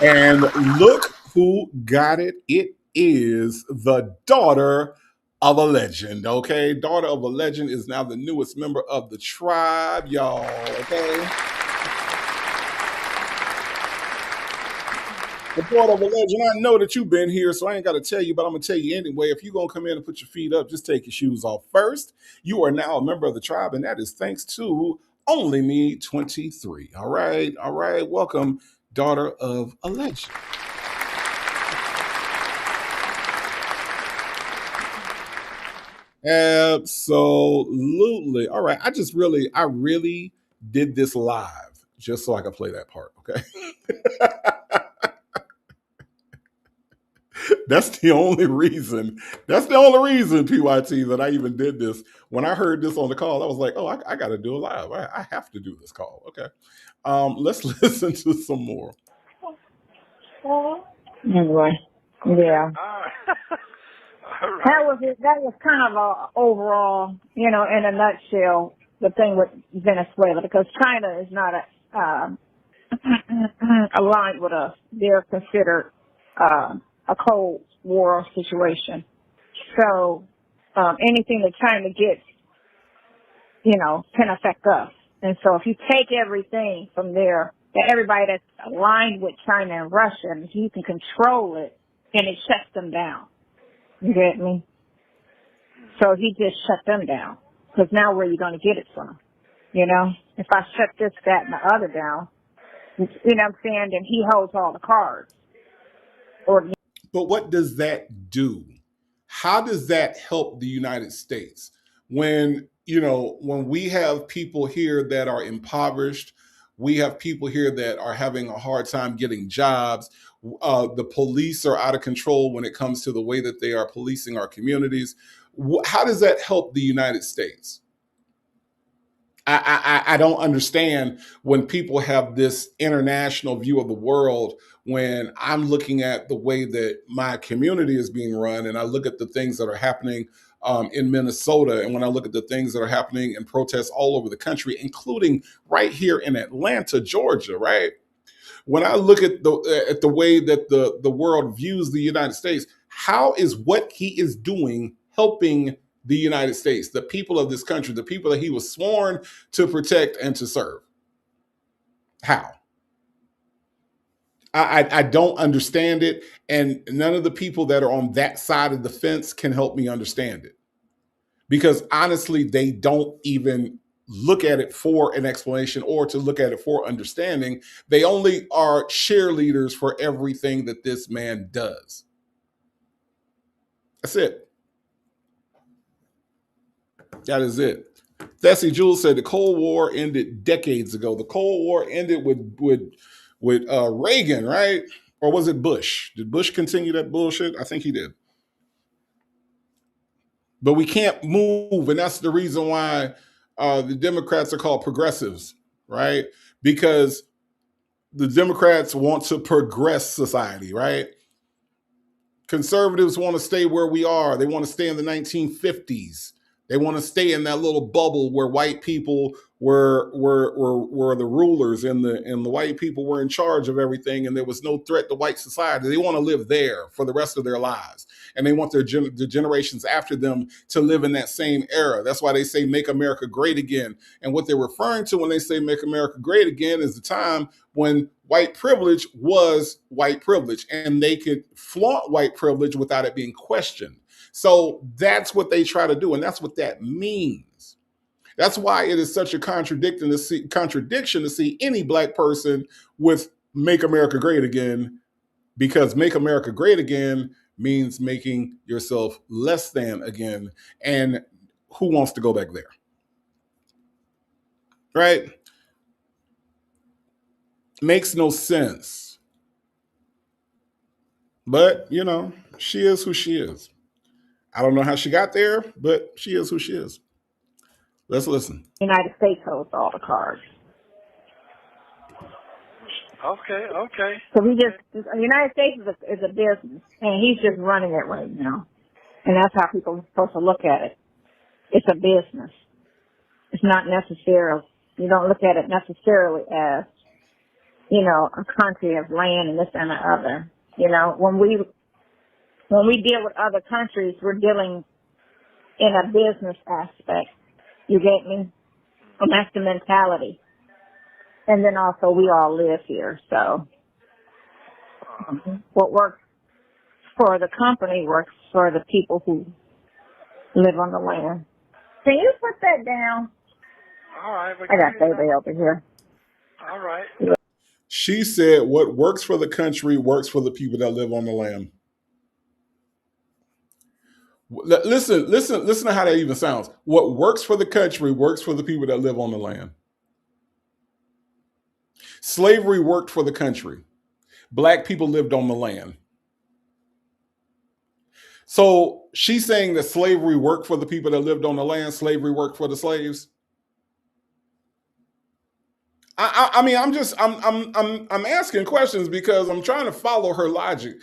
And look who got it. It is the daughter of a legend, okay? Daughter of a legend is now the newest member of the tribe, y'all, okay? The daughter of a legend, I know that you've been here, so I ain't got to tell you, but I'm going to tell you anyway. If you're going to come in and put your feet up, just take your shoes off first. You are now a member of the tribe, and that is thanks to Only Me 23. All right. Welcome, daughter of a legend. Absolutely. All right. I really did this live just so I could play that part. Okay. That's the only reason, PYT, that I even did this. When I heard this on the call, I was like, oh, I got to do it live. I have to do this call. Okay. Let's listen to some more. Anyway, yeah. Right. That was it. That was kind of a overall, in a nutshell, the thing with Venezuela, because China is not aligned with us. They're considered a Cold War situation. So anything that China gets, can affect us. And so if you take everything from there, that everybody that's aligned with China and Russia, and if you can control it, then it shuts them down. You get me? So he just shut them down. Because now where are you going to get it from? If I shut this, that, and the other down, you know what I'm saying, then he holds all the cards. Or But what does that do? How does that help the United States when, when we have people here that are impoverished, we have people here that are having a hard time getting jobs. The police are out of control when it comes to the way that they are policing our communities. How does that help the United States? I don't understand when people have this international view of the world when I'm looking at the way that my community is being run and I look at the things that are happening in Minnesota and when I look at the things that are happening in protests all over the country, including right here in Atlanta, Georgia, right? When I look at the way that the world views the United States, how is what he is doing helping the United States, the people of this country, the people that he was sworn to protect and to serve? How? I don't understand it, and none of the people that are on that side of the fence can help me understand it. Because honestly, they don't even look at it for an explanation or to look at it for understanding. They only are cheerleaders for everything that this man does. That's it. That is it. Thessie Jules said the Cold War ended decades ago. The Cold War ended with Reagan, right? Or was it Bush? Did Bush continue that bullshit? I think he did. But we can't move, and that's the reason why the Democrats are called progressives, right? Because the Democrats want to progress society, right? Conservatives want to stay where we are. They want to stay in the 1950s. They want to stay in that little bubble where white people were the rulers and the white people were in charge of everything, and there was no threat to white society. They want to live there for the rest of their lives, and they want the generations after them to live in that same era. That's why they say "Make America Great Again." And what they're referring to when they say "Make America Great Again" is the time when white privilege was white privilege, and they could flaunt white privilege without it being questioned. So that's what they try to do, and that's what that means. That's why it is such a contradiction to see any black person with "Make America Great Again," because "Make America Great Again" means making yourself less than again, and who wants to go back there? Right? Makes no sense. But, she is who she is. I don't know how she got there, but she is who she is. Let's listen. United States holds all the cards. Okay. So the United States is a business, and he's just running it right now. And that's how people are supposed to look at it. It's a business. It's not necessarily, you don't look at it necessarily as, a country of land and this and the other. When we deal with other countries, we're dealing in a business aspect. You get me? And that's the mentality. And then also we all live here, so what works for the company works for the people who live on the land. Can you put that down? All right. I got baby over here. All right. She said what works for the country works for the people that live on the land. Listen to how that even sounds. What works for the country works for the people that live on the land. Slavery worked for the country. Black people lived on the land. So she's saying that slavery worked for the people that lived on the land. Slavery worked for the slaves. I'm asking questions because I'm trying to follow her logic.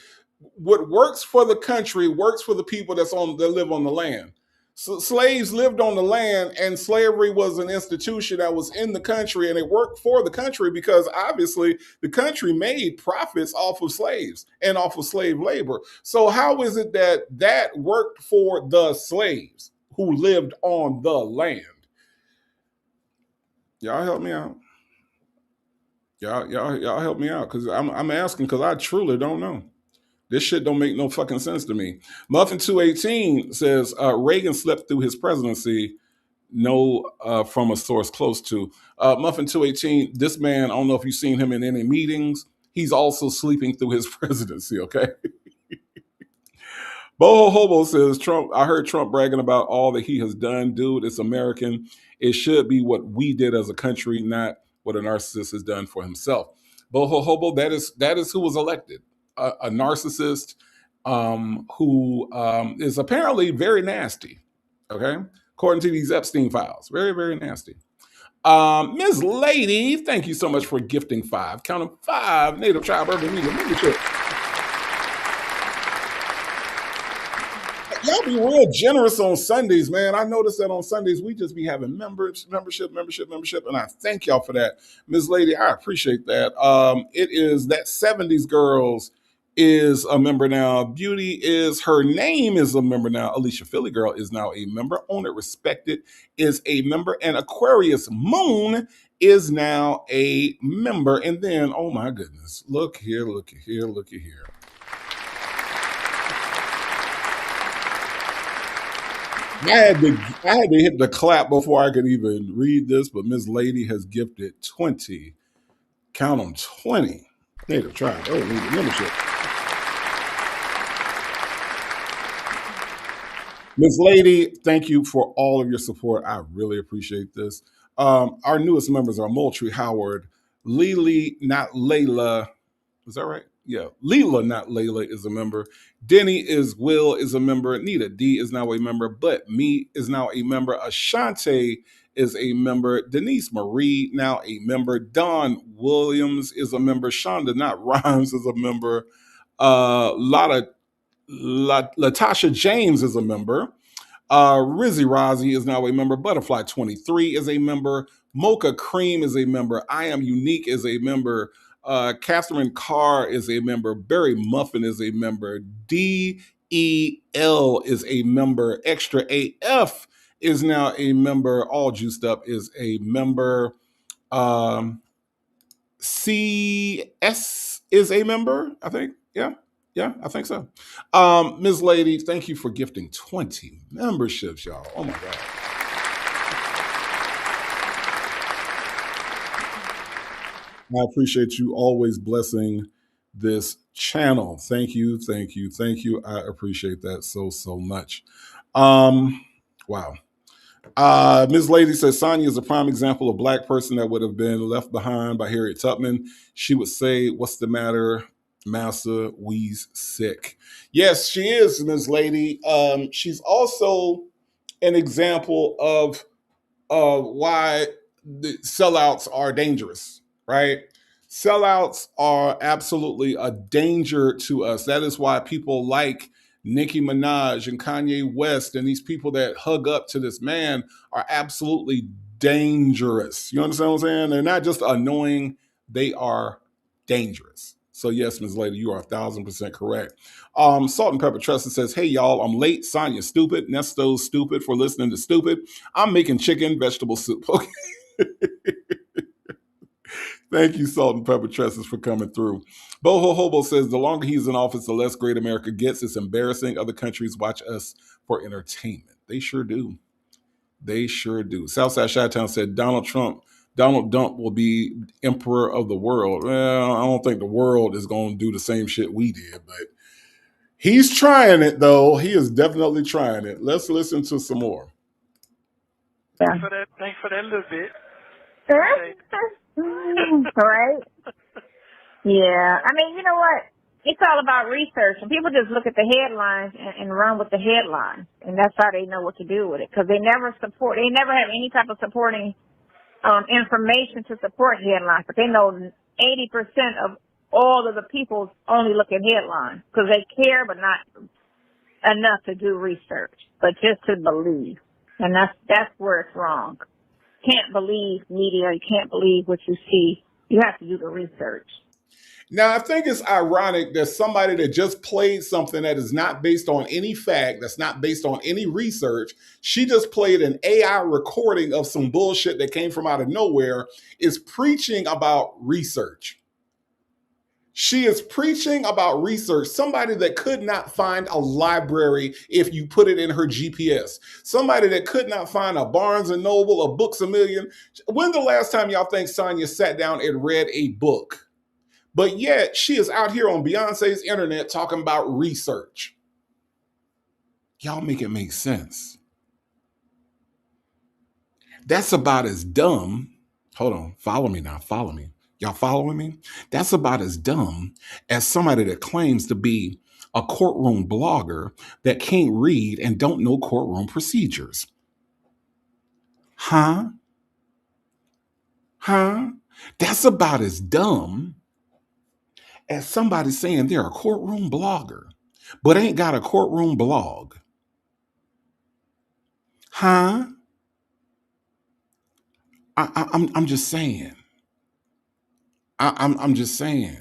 What works for the country works for the people that live on the land. So slaves lived on the land, and slavery was an institution that was in the country, and it worked for the country because obviously the country made profits off of slaves and off of slave labor. So how is it that worked for the slaves who lived on the land? Y'all help me out. Y'all help me out because I'm asking because I truly don't know. This shit don't make no fucking sense to me. Muffin 218 says Reagan slept through his presidency. No, from a source close to Muffin 218. This man, I don't know if you've seen him in any meetings. He's also sleeping through his presidency. Okay. Boho Hobo says Trump. I heard Trump bragging about all that he has done. Dude, it's American. It should be what we did as a country, not what a narcissist has done for himself. Boho Hobo, that is who was elected. A narcissist who is apparently very nasty. Okay, according to these Epstein files, very very nasty. Ms. Lady, thank you so much for gifting 5. Count them 5 Native Tribe Urban Media membership. Y'all be real generous on Sundays, man. I noticed that on Sundays we just be having membership, and I thank y'all for that, Ms. Lady. I appreciate that. It is that 70s Girls is a member now. Beauty is her name is a member now. Alicia Philly Girl is now a member. Own It Respected is a member, and Aquarius Moon is now a member. And then, oh my goodness, look here. I had to hit the clap before I could even read this, but Ms. Lady has gifted 20. Count them 20. Native Tribe. Oh, need membership. Ms. Lady, thank you for all of your support. I really appreciate this. Our newest members are Moultrie Howard, Lily, not Layla. Is that right? Yeah. Leela, not Layla, is a member. Denny is a member. Nita D is now a member. But Me is now a member. Ashante is a member. Denise Marie, now a member. Don Williams is a member. Shonda, not Rhymes, is a member. Latasha James is a member. Rizzy Rozzy is now a member. Butterfly 23 is a member. Mocha Cream is a member. I Am Unique is a member. Catherine Carr is a member. Barry Muffin is a member. DEL is a member. Extra AF is now a member. All Juiced Up is a member. CS is a member, I think. Yeah, I think so. Ms. Lady, thank you for gifting 20 memberships, y'all. Oh my God. I appreciate you always blessing this channel. Thank you. I appreciate that so much. Wow. Ms. Lady says Sonya is a prime example of a Black person that would have been left behind by Harriet Tubman. She would say, "What's the matter, Massa? We's sick." Yes, she is, Ms. Lady. She's also an example of why the sellouts are dangerous, right? Sellouts are absolutely a danger to us. That is why people like Nicki Minaj and Kanye West and these people that hug up to this man are absolutely dangerous. You understand what I'm saying? They're not just annoying, they are dangerous. So yes, Ms. Lady, you are 1,000% correct. Salt and Pepper Trusted says, "Hey y'all, I'm late. Sonya stupid. Nesto's stupid for listening to stupid. I'm making chicken vegetable soup." Okay. Thank you, Salt and Pepper Tresses, for coming through. Boho Hobo says, "The longer he's in office, the less great America gets. It's embarrassing. Other countries watch us for entertainment." They sure do. Southside Chi-Town said, Donald Dump will be emperor of the world. Well, I don't think the world is going to do the same shit we did, but he's trying it, though. He is definitely trying it. Let's listen to some more. Thanks for that little bit. Right? Yeah. I mean, you know what? It's all about research, and people just look at the headlines and run with the headlines, and that's how they know what to do with it, because they never have any type of supporting information to support headlines, but they know 80% of all of the people only look at headlines because they care, but not enough to do research, but just to believe, and that's where it's wrong. Can't believe media. You can't believe what you see. You have to do the research. Now, I think it's ironic that somebody that just played something that is not based on any fact, that's not based on any research, she just played an AI recording of some bullshit that came from out of nowhere, is preaching about research. She is preaching about research. Somebody that could not find a library if you put it in her GPS. Somebody that could not find a Barnes & Noble, a Books A Million. When the last time y'all think Sonya sat down and read a book? But yet she is out here on Beyonce's internet talking about research. Y'all make it make sense. That's about as dumb. Hold on, follow me now, follow me. Y'all following me? That's about as dumb as somebody that claims to be a courtroom blogger that can't read and don't know courtroom procedures. Huh? Huh? That's about as dumb as somebody saying they're a courtroom blogger, but ain't got a courtroom blog. Huh? I'm just saying. I'm just saying.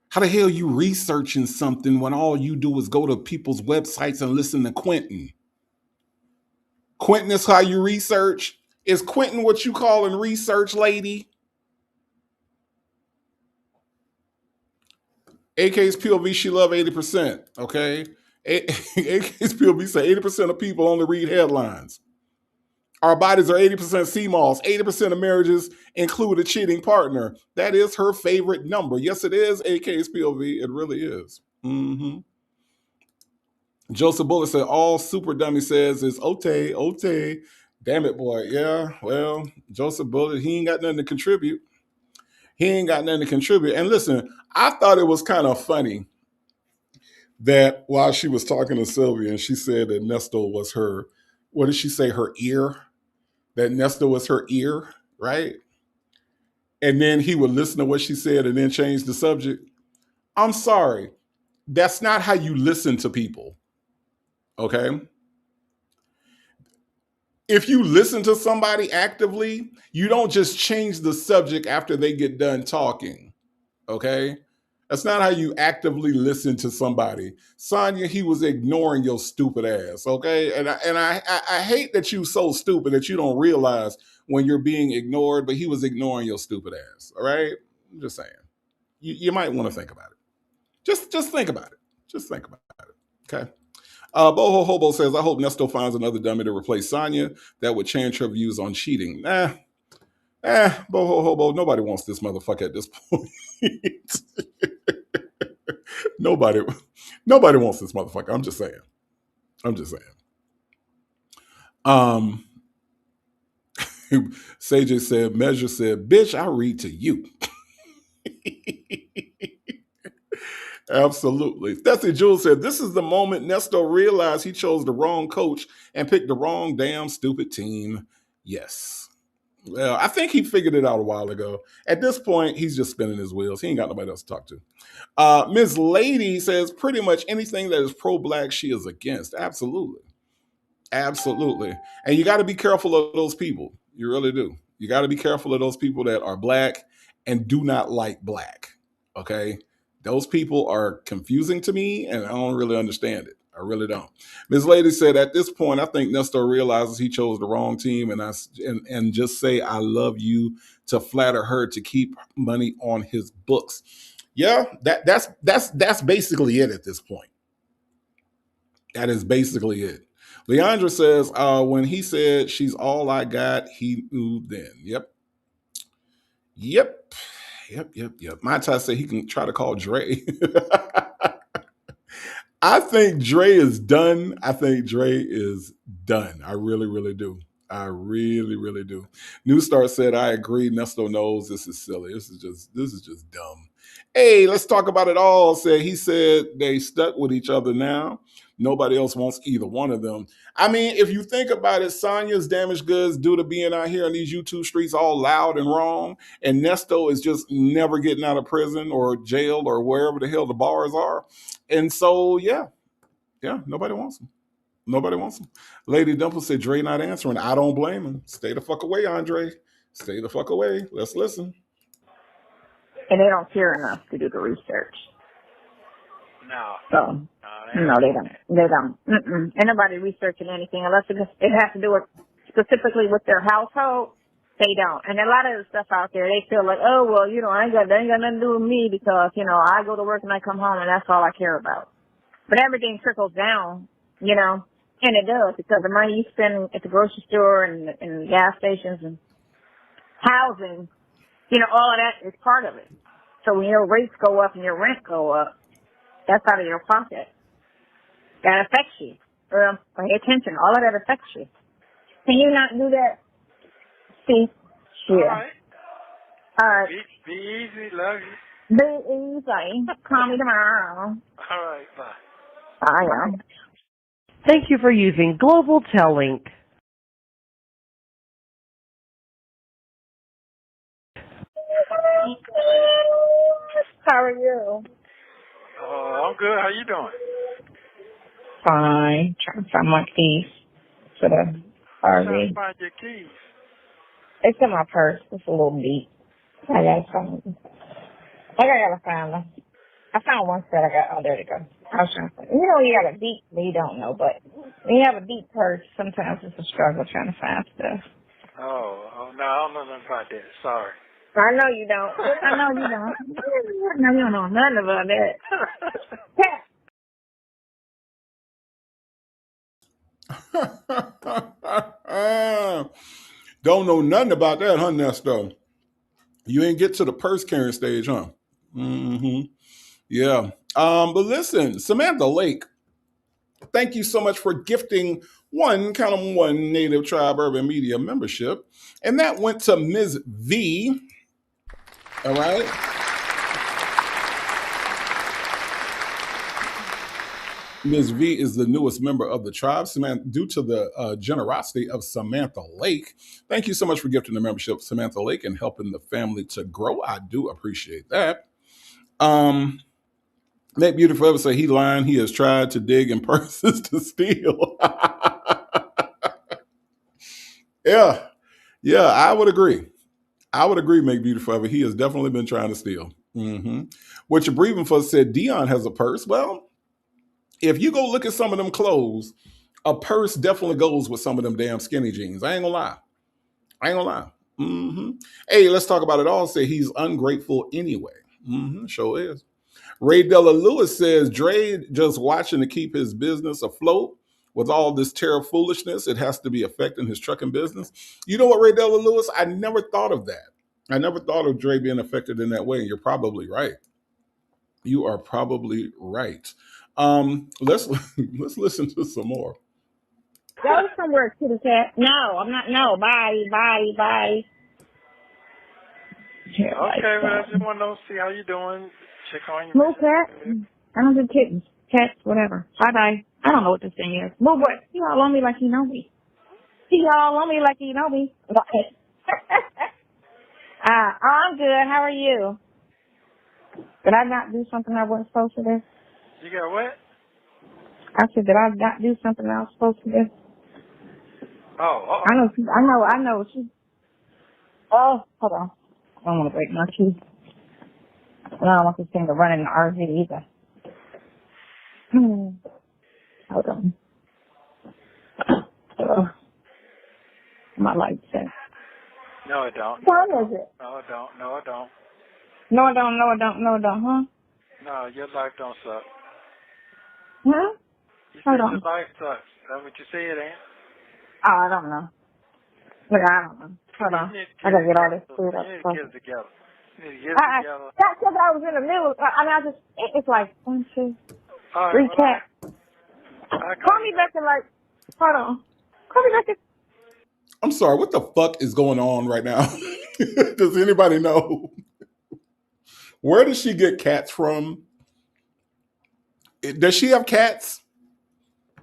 How the hell you researching something when all you do is go to people's websites and listen to Quentin? Quentin is how you research? Is Quentin what you call in research, lady? AK's POV, she love 80%, okay? AK's POV say 80% of people only read headlines. Our bodies are 80% sea moss. 80% of marriages include a cheating partner. That is her favorite number. Yes, it is AK's POV. It really is. Mm-hmm. Joseph Bullet said, all Super Dummy says is, Ote, Ote. Damn it, boy. Yeah, well, Joseph Bullet, he ain't got nothing to contribute. He ain't got nothing to contribute. And listen, I thought it was kind of funny that while she was talking to Sylvia and she said that Nestor was her, what did she say, her ear? That Nestor was her ear, right? And then he would listen to what she said and then change the subject. I'm sorry. That's not how you listen to people, okay? If you listen to somebody actively, you don't just change the subject after they get done talking, okay? That's not how you actively listen to somebody. Sonya, he was ignoring your stupid ass, okay? And I hate that you so stupid that you don't realize when you're being ignored, but he was ignoring your stupid ass, all right? I'm just saying. You might want to think about it. Just think about it. Just think about it, okay? Boho Hobo says, I hope Nesto finds another dummy to replace Sonya that would change her views on cheating. Boho Hobo, nobody wants this motherfucker at this point. Nobody wants this motherfucker. I'm just saying. Sage said, Measure said, bitch, I read to you. Absolutely. Stephanie Jules said, this is the moment Nesto realized he chose the wrong coach and picked the wrong damn stupid team. Yes. Well, I think he figured it out a while ago. At this point, he's just spinning his wheels. He ain't got nobody else to talk to. Ms. Lady says, pretty much anything that is pro-black, she is against. Absolutely. Absolutely. And you got to be careful of those people. You really do. You got to be careful of those people that are black and do not like black. Okay? Those people are confusing to me, and I don't really understand it. I really don't. Ms. Lady said, at this point, I think Nestor realizes he chose the wrong team, and just say, I love you to flatter her to keep money on his books. Yeah, that's basically it at this point. That is basically it. Leandra says, when he said she's all I got, he knew then. Yep. My tie said he can try to call Dre. I think Dre is done. I really, really do. I really, really do. New Star said, I agree. Nesto knows this is silly. This is just dumb. Hey, let's talk about it all. He said they stuck with each other now. Nobody else wants either one of them. I mean, if you think about it, Sonya's damaged goods due to being out here on these YouTube streets all loud and wrong. And Nesto is just never getting out of prison or jail or wherever the hell the bars are. And so, yeah, nobody wants him. Nobody wants him. Lady Dimple said, Dre not answering. I don't blame him. Stay the fuck away, Andre. Stay the fuck away. Let's listen. And they don't care enough to do the research. No. So, no, they don't. They don't. Ain't nobody researching anything unless it has to do with specifically with their household. They don't. And a lot of the stuff out there, they feel like, oh, well, that ain't got nothing to do with me because, I go to work and I come home and that's all I care about. But everything trickles down, and it does because the money you spend at the grocery store and gas stations and housing, all of that is part of it. So when your rates go up and your rent go up, that's out of your pocket. That affects you. pay attention. All of that affects you. Can you not do that? See? All Yeah. right. All right. Be easy. Love you. Be easy. Call me tomorrow. All right. Bye. I am. Thank you for using Global Tellink. How are you? I'm good. How you doing? Fine. Trying to find my keys for the Trying RV. to find your keys. It's in my purse. It's a little beat. I gotta find them. I gotta find them. I found one set. Oh, there they go. I was trying to find. You know, you got a deep, you don't know, but when you have a deep purse, sometimes it's a struggle trying to find stuff. Oh, no, I don't know nothing about that. Sorry. I know you don't. I know you don't. No, you don't know nothing about that. Don't know nothing about that, huh, Nesto? You ain't get to the purse carrying stage, huh? Mm-hmm. Yeah. But listen, Samantha Lake, thank you so much for gifting count 'em one Native Tribe Urban Media membership. And that went to Ms. V. All right. Ms. V is the newest member of the tribe. Samantha, due to the generosity of Samantha Lake, thank you so much for gifting the membership, Samantha Lake, and helping the family to grow. I do appreciate that. Make Beautiful Ever say he lying. He has tried to dig in purses to steal. Yeah, I would agree. Make Beautiful Ever. He has definitely been trying to steal. What you're breathing for said Dion has a purse. Well, if you go look at some of them clothes, a purse definitely goes with some of them damn skinny jeans. I ain't gonna lie. Hey, let's talk about it all. Say he's ungrateful anyway. Sure is. Ray Della Lewis says Dre just watching to keep his business afloat with all this tariff foolishness. It has to be affecting his trucking business. You know what, Ray Della Lewis? I never thought of that. I never thought of Dre being affected in that way. And you're probably right. You are probably right. Let's listen to some more. Go somewhere, kitty cat. No, I'm not. No, bye. Okay, well, I just want to see how you doing. Check on you. Move, cat. I don't do kittens. Cats, whatever. Bye. I don't know what this thing is. Move what? He all on me like he know me. I'm good. How are you? Did I not do something I wasn't supposed to do? You got what? I said, did I not do something I was supposed to do? Oh. I know. Oh, hold on. I don't want to break my teeth. And I don't want this thing to run in the RV either. Hold on. My light set. No, it don't. What is it? No, it don't. No, it don't, huh? No, your life don't suck. Huh? You Hold said on. your life sucks. That's what you said, ain't? Oh, I don't know. Look, I don't know. Hold on. I gotta get all this food up. You need to get it together. Together. That's because I was in the middle. It's like 1, 2, 3 cats. Call me back in hold on. Call me back in. I'm sorry, what the fuck is going on right now? Does anybody know? Where does she get cats from? Does she have cats?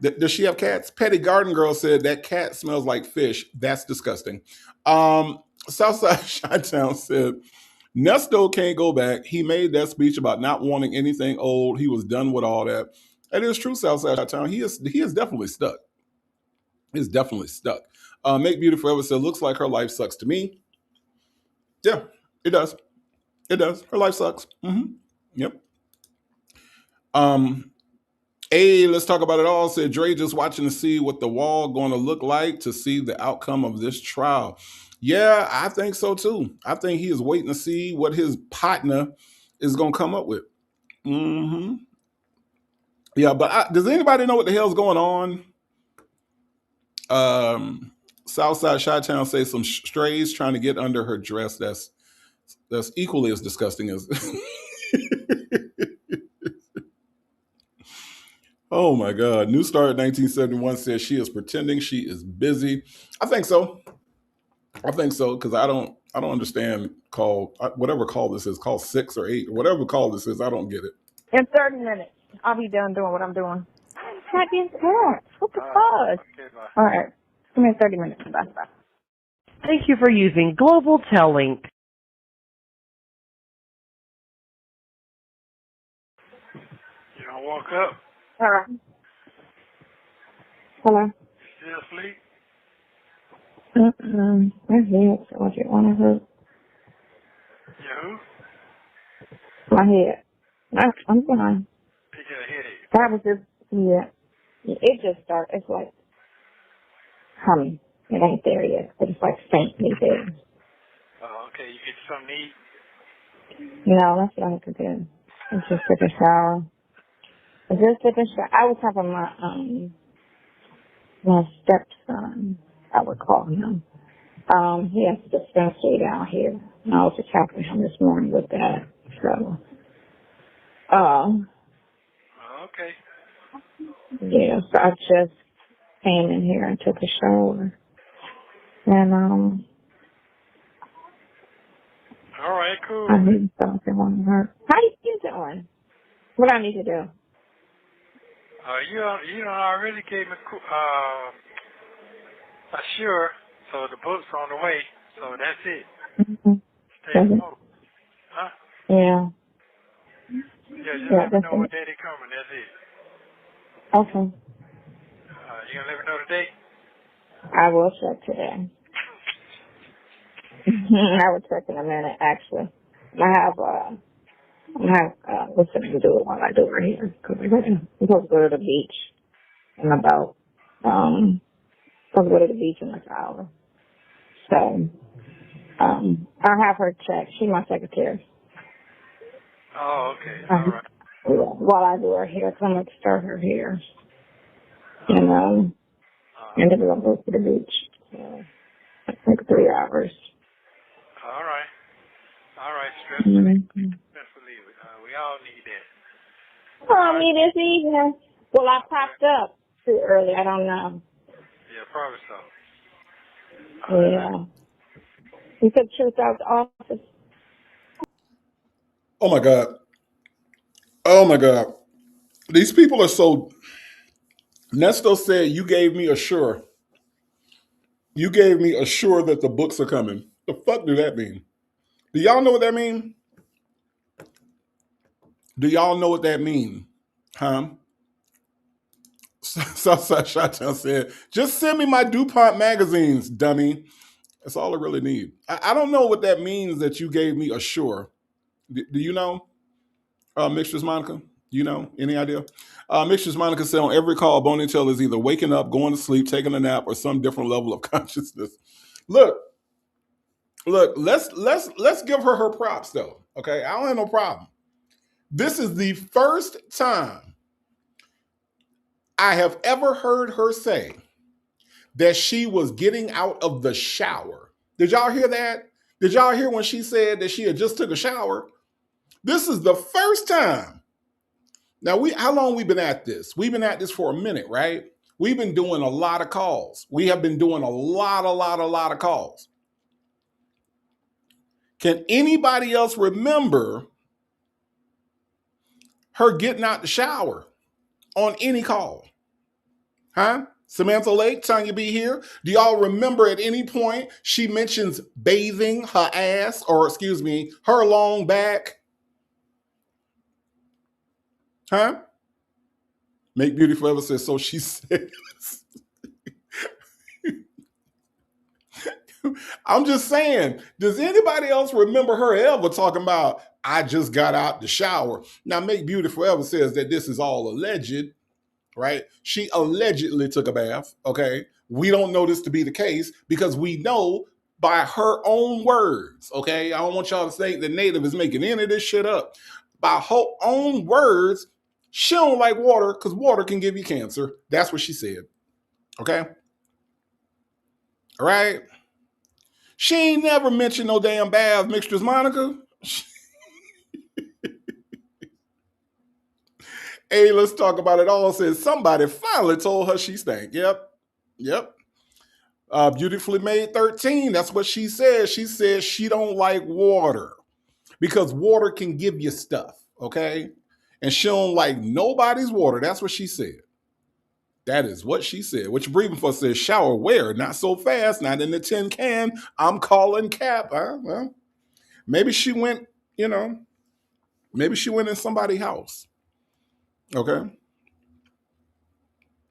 Does she have cats? Petty Garden Girl said that cat smells like fish. That's disgusting. Southside Chi-Town said, Nesto can't go back. He made that speech about not wanting anything old. He was done with all that. That is true, Southside Chi-Town. He is definitely stuck. He's definitely stuck. Make Beautiful Ever said, looks like her life sucks to me. Yeah, it does. It does. Her life sucks. Yep. Hey, let's talk about it all. Said Dre just watching to see what the wall going to look like to see the outcome of this trial. Yeah, I think so too. I think he is waiting to see what his partner is going to come up with. Yeah, but does anybody know what the hell's going on? Southside Chi-Town says some strays trying to get under her dress. That's equally as disgusting as Oh my God. New Start 1971 says she is pretending she is busy. I think so. I think so because I don't understand call whatever call this is, call 6 or 8 or whatever call this is. I don't get it. In 30 minutes, I'll be done doing what I'm doing. I'm happy as heck. What the fuck? Okay, bye. All right. Give me 30 minutes. Bye. Bye. Thank you for using Global Tellink. You don't walk up. All right. Hello. Still asleep? My head. So what you want to hurt? You who? My head. I'm fine. You got a headache. That was just, yeah. It just started. It's like humming. It ain't there yet, but it's like faintly there. Oh, okay. You get something to eat? No, that's what I have to do. I just took a shower. I was having my stepson, I would call him. He has a dispensary down here. And I was just helping him this morning with that. So, Oh, okay. yeah, so I just came in here and took a shower. And, All right, cool. I need something on her. How you doing? What I need to do? You already gave me a sure, so the book's on the way. So that's it. Mm-hmm. Stay afloat. Huh? Yeah. Yeah, just Yeah, let me that's know when it. Daddy coming. That's it. Okay. You gonna let me know the date? I will check today. I will check in a minute, actually. I have what's going to do it while I do it here. Because we're supposed to go to the beach in about, supposed to go to the beach in like an hour. So, I'll have her check. She's my secretary. Oh, okay. All right. While I do her hair, because I'm going to start her hair. And then we're going to go to the beach. So, I think 3 hours. All right. All right. Stress Mm-hmm. relief. We all need that. Well, me this evening. Well, I popped up too early. I don't know. Yeah, probably so. Yeah. You took truth out the office. Oh my God. Oh my God. These people are so. Nesto said you gave me a sure. You gave me a sure that the books are coming. The fuck do that mean? Do y'all know what that mean? Do y'all know what that mean? Huh? Southside Shottown said, just send me my DuPont magazines, dummy. That's all I really need. I don't know what that means that you gave me a sure. Do you know? Mixtures Monica? You know? Any idea? Mixtures Monica said on every call, Boney Tail is either waking up, going to sleep, taking a nap, or some different level of consciousness. Look, let's give her props though. Okay, I don't have no problem. This is the first time I have ever heard her say that she was getting out of the shower. Did y'all hear that? Did y'all hear when she said that she had just took a shower? This is the first time. Now, how long we been at this? We've been at this for a minute, right? We've been doing a lot of calls. We have been doing a lot of calls. Can anybody else remember her getting out the shower on any call? Huh? Samantha Lake, Sonya B here. Do y'all remember at any point she mentions bathing her ass, or excuse me, her long back? Huh? Make Beauty Forever says, so she says. I'm just saying, does anybody else remember her ever talking about, I just got out the shower? Now, Make Beauty Forever says that this is all alleged, right? She allegedly took a bath, okay? We don't know this to be the case because we know by her own words, okay? I don't want y'all to think that Native is making any of this shit up. By her own words, she don't like water because water can give you cancer. That's what she said, okay? All right? She ain't never mentioned no damn bath mixtures, Monica. Hey, let's talk about it all. Says somebody finally told her she stank. Yep. Beautifully Made 13. That's what she said. She said she don't like water because water can give you stuff. Okay, and she don't like nobody's water. That's what she said. That is what she said. What you breathing for? Says shower where? Not so fast. Not in the tin can. I'm calling cap. Well, maybe she went. You know, maybe she went in somebody's house. Okay,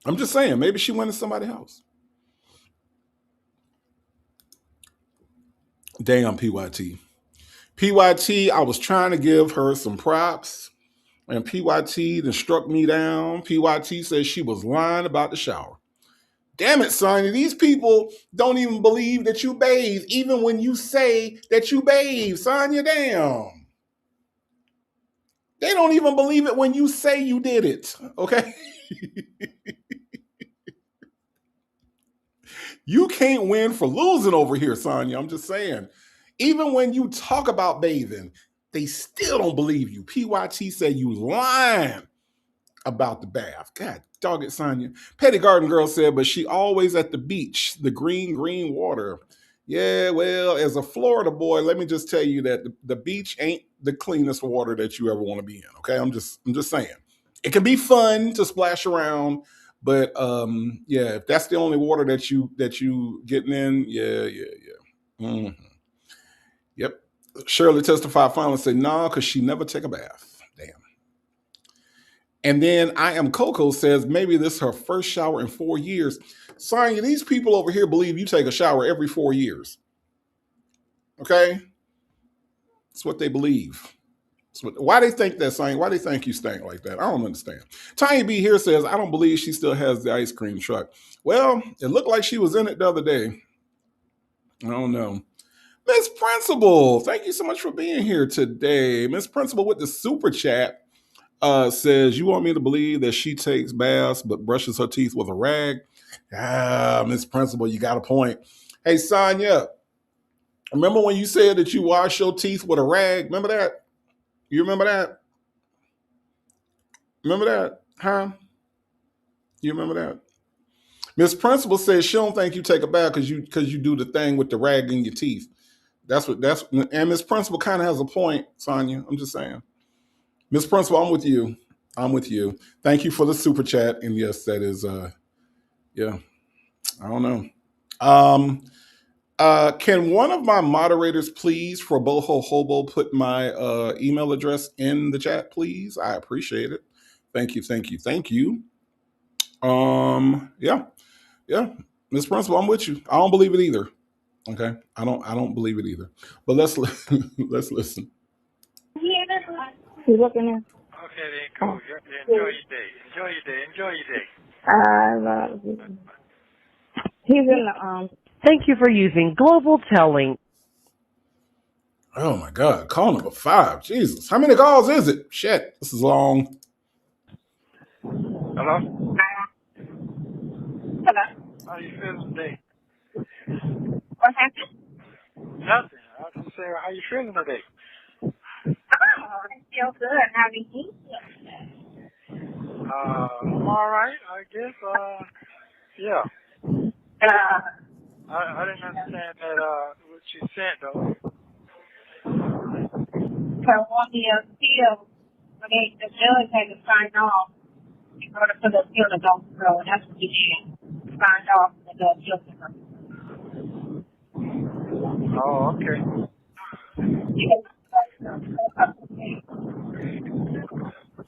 I'm just saying. Maybe she went in somebody's house. Damn, PYT. PYT, I was trying to give her some props, and PYT then struck me down. PYT says she was lying about the shower. Damn it, Sonya, these people don't even believe that you bathe, even when you say that you bathe, Sonya, damn. They don't even believe it when you say you did it, okay? You can't win for losing over here, Sonya. I'm just saying. Even when you talk about bathing, they still don't believe you. PYT say you lying about the bath. God dog it, Sonya. Petty Garden Girl said, but she always at the beach, the green water. Yeah, well, as a Florida boy, let me just tell you that the beach ain't the cleanest water that you ever want to be in. Okay, I'm just saying. It can be fun to splash around, but yeah, if that's the only water that you getting in, yeah. Mm-hmm. Yep. Shirley testified finally said, nah, because she never take a bath. Damn. And then I Am Coco says, maybe this is her first shower in 4 years. Sonya, these people over here believe you take a shower every 4 years. Okay? That's what they believe. Why they think that, Sonya? Why they think you stink like that? I don't understand. Tiny B here says, I don't believe she still has the ice cream truck. Well, it looked like she was in it the other day. I don't know. Miss Principal, thank you so much for being here today. Miss Principal with the super chat says, you want me to believe that she takes baths but brushes her teeth with a rag? Ah, Miss Principal, you got a point. Hey, Sonya, remember when you said that you wash your teeth with a rag? Remember that? You remember that? Remember that? Huh? You remember that? Miss Principal says she don't think you take a bath because you do the thing with the rag in your teeth. And Miss Principal kind of has a point, Sonya. I'm just saying. Miss Principal, I'm with you. I'm with you. Thank you for the super chat. And yes, that is yeah. I don't know. Can one of my moderators please for Boho Hobo put my email address in the chat, please? I appreciate it. Thank you. Yeah. Miss Principal, I'm with you. I don't believe it either. Okay. I don't believe it either. But let's let's listen. He's looking at. Okay, then cool. Enjoy your day. Enjoy your day. Love you. He's in the Thank you for using Global Telling. Oh my God. Call number 5. Jesus. How many calls is it? Shit. This is long. Hello? Hello. How you feeling today? What happened? Nothing. I was just saying, how you feeling today? Oh, I feel good. How do you feel? I'm all right, I guess. Yeah. I didn't understand that, what you sent, though. So on the appeal, the judge had to sign off in order for the appeal to go through, and that's what he did. Signed off for the appeal to go through. Oh, okay.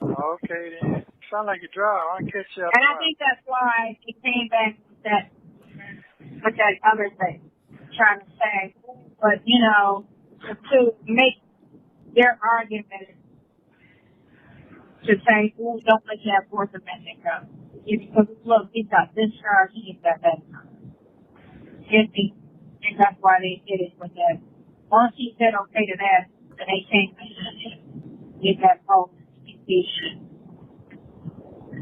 Okay, then. Sound like you drive. I'll catch you up. And I think that's why he came back with that other thing, trying to say, but to make their argument to say, well, don't let you have Fourth Amendment go. Because look, he got this charge, he got that charge. And that's why they did it with that. Once he said okay to that, then they changed it. Did that whole speech,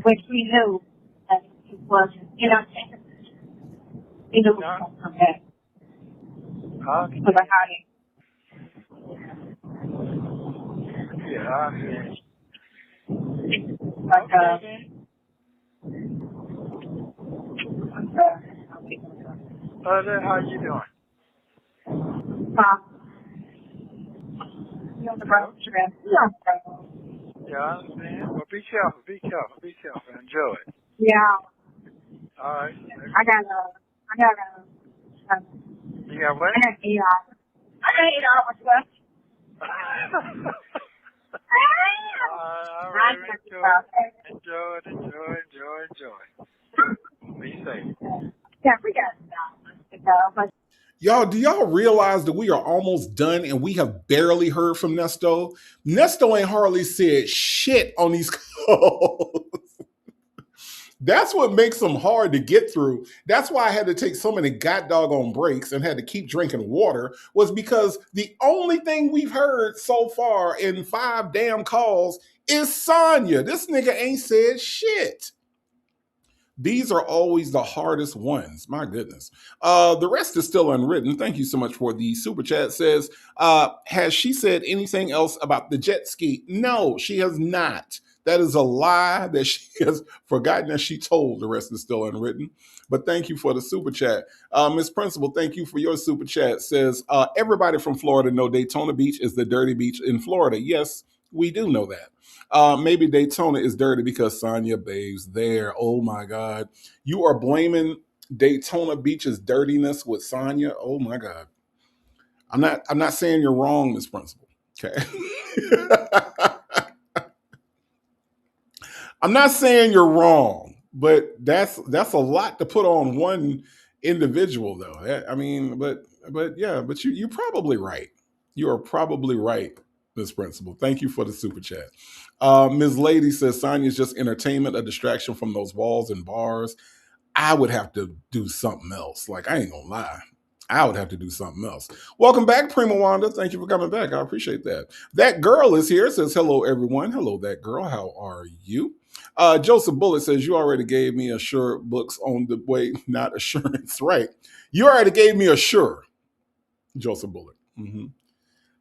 which we knew that it wasn't, we knew it was going to come back. Okay. For the high. Yeah, I see. But, Okay, then. How you doing? you're the brother, yeah. Yeah, I understand. Well, be careful. Enjoy it. Yeah. All right. I got You got what? I got 8 hours. I got 8 hours left. All right. Enjoy it. Be safe. Yeah, we got to go. But Y'all, do y'all realize that we are almost done and we have barely heard from Nesto? Nesto ain't hardly said shit on these calls. That's what makes them hard to get through. That's why I had to take so many god doggone breaks and had to keep drinking water, was because the only thing we've heard so far in 5 damn calls is Sonya. This nigga ain't said shit. These are always the hardest ones. My goodness. The rest is still unwritten. Thank you so much for the super chat. Says, has she said anything else about the jet ski? No, she has not. That is a lie that she has forgotten that she told. The rest is still unwritten. But thank you for the super chat. Miss Principal, thank you for your super chat. Says, everybody from Florida know Daytona Beach is the dirty beach in Florida. Yes, we do know that. Maybe Daytona is dirty because Sonya bathes there. Oh my God. You are blaming Daytona Beach's dirtiness with Sonya? Oh my God. I'm not saying you're wrong, Miss Principal. Okay. I'm not saying you're wrong, but that's a lot to put on one individual though. I mean, but you're probably right. You are probably right, Miss Principal. Thank you for the super chat. Ms. Lady says Sonya's just entertainment, a distraction from those walls and bars. I would have to do something else. Like, I ain't gonna lie. I would have to do something else. Welcome back, Prima Wanda. Thank you for coming back. I appreciate that. That girl is here. Says, hello, everyone. Hello, that girl. How are you? Joseph Bullet says, you already gave me Assure books on the way, not assurance. Right. You already gave me Assure, Joseph Bullet. Mm-hmm.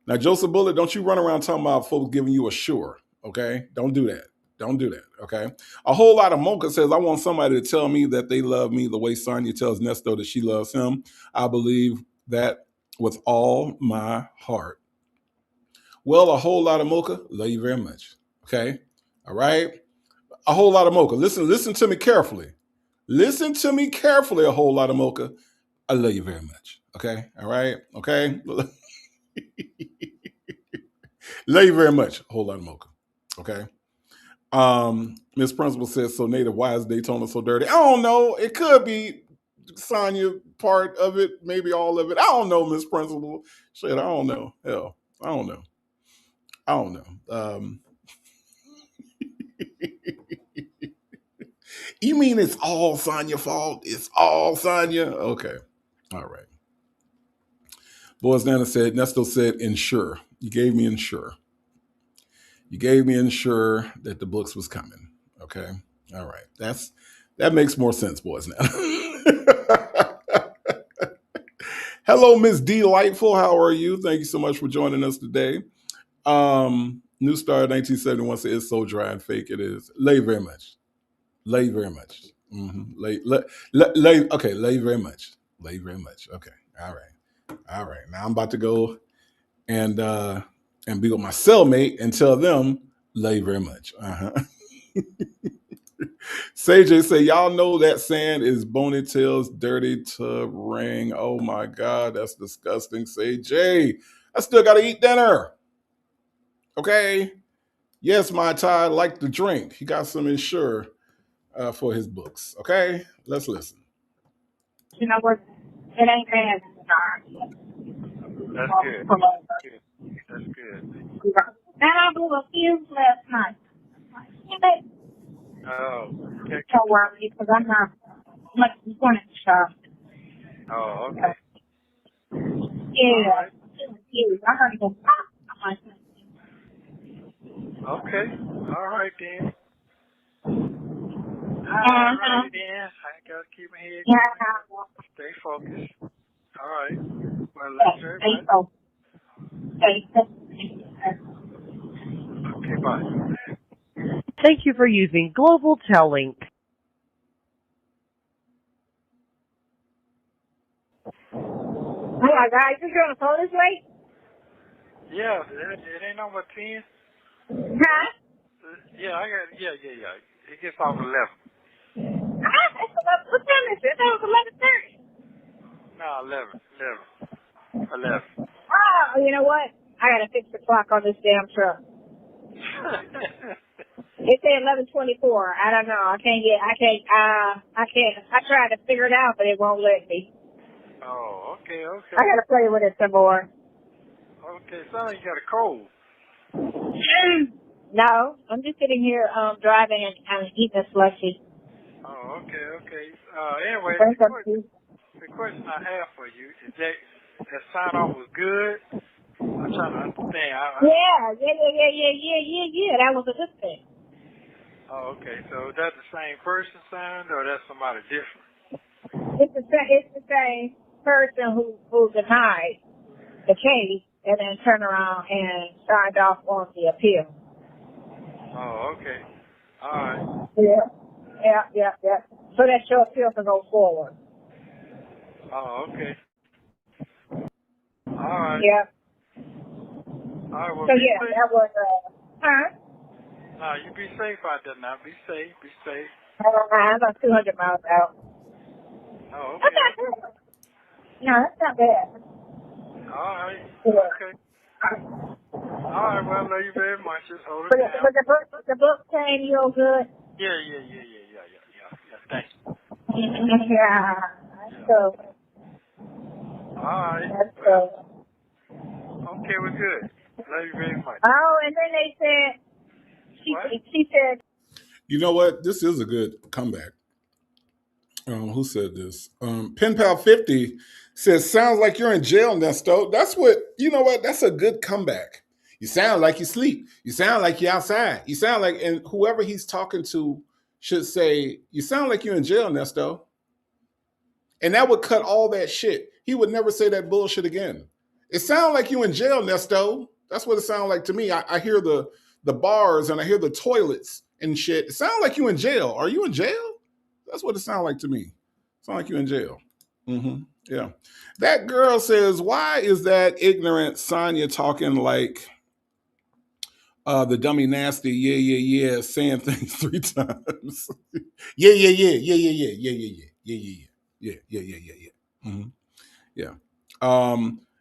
Now, Joseph Bullet, don't you run around talking about folks giving you Assure. Okay? Don't do that. Don't do that, okay? A whole lot of Mocha says, I want somebody to tell me that they love me the way Sonya tells Nesto that she loves him. I believe that with all my heart. Well, a whole lot of Mocha, love you very much, okay? All right? A whole lot of Mocha. Listen to me carefully. Listen to me carefully, a whole lot of Mocha. I love you very much, okay? All right? Okay? Love you very much, a whole lot of Mocha, okay? Miss Principal says, so Native, why is Daytona so dirty? I don't know. It could be Sonya part of it, maybe all of it. I don't know, Miss Principal. Shit, I don't know. Hell, I don't know. I don't know. You mean it's all Sonya's fault? It's all Sonya? Okay. All right. Boys Nana said, Nesto said, ensure. You gave me ensure. You gave me ensure that the books was coming. Okay. All right. That makes more sense, boys now. Hello, Miss Delightful. How are you? Thank you so much for joining us today. New Star 1971 says it's so dry and fake. It is. Lay very much. Lay very much. Mm-hmm. Okay, lay very much. Lay very much. Okay. All right. All right. Now I'm about to go and be with my cellmate and tell them lay very much. Uh-huh. Sage say, y'all know that sand is Bony Tail's dirty tub ring. Oh my God, that's disgusting. Sage, I still got to eat dinner. Okay. Yes, my Ty liked to drink. He got some Ensure for his books. Okay. Let's listen. you know what? It ain't bad. That's good. That's good. And I blew a fuse last night. Oh. Don't worry, because I'm not much going to shop. Oh, okay. Yeah. Right. I'm going to go pop. Okay. All right, then. All right, then. I got to keep my head going. Stay focused. All right. Well, let's hear it. Stay focused. Okay, bye. Thank you for using Global Tellink. Oh my God, you on the phone this late? Yeah, it ain't no but 10. Huh? Yeah, I got, yeah. It gets off 11. What time is it? That was 11:30. No, 11. Oh, you know what? I gotta fix the clock on this damn truck. It said 11:24. I don't know. I tried to figure it out, but it won't let me. Oh, okay. I gotta play with it some more. Okay, sounds like you got a cold. No, I'm just sitting here driving and eating a slushie. Oh, okay. Anyway, the question I have for you is that sign off was good. I'm trying to understand. Yeah. That was a good thing. Oh, okay. So is that the same person signed, or that's somebody different? It's the same person who denied the case and then turned around and signed off on the appeal. Oh, okay. All right. Yeah. So that your appeal can go forward. Oh, okay. All right. Yeah. All right. Well, So be yeah, safe. that was No, you be safe out there now. Be safe. I'm about 200 miles out. Oh, That's okay. not bad. No, that's not bad. All right. Yeah. Okay. All right. Well, I love you very much. Just hold it But down. the book came real good. Yeah. Thank you. Yeah. So. All right. That's Well, okay, we're good. Love you very much. Oh, and then they said, she said. You know what? This is a good comeback. Who said this? Pen Pal 50 says, sounds like you're in jail, Nesto. That's what, you know what? That's a good comeback. You sound like you sleep. You sound like you're outside. You sound like, and whoever he's talking to should say, you sound like you're in jail, Nesto. And that would cut all that shit. He would never say that bullshit again. It sounds like you in jail, Nesto. That's what it sounds like to me. I hear the bars and I hear the toilets and shit. It sounds like you in jail. Are you in jail? That's what it sounds like to me. Sound like you in jail. Mm-hmm. Yeah. That girl says, why is that ignorant Sonya talking like the dummy nasty, yeah, saying things 3 times? Yeah. Mm-hmm. Yeah.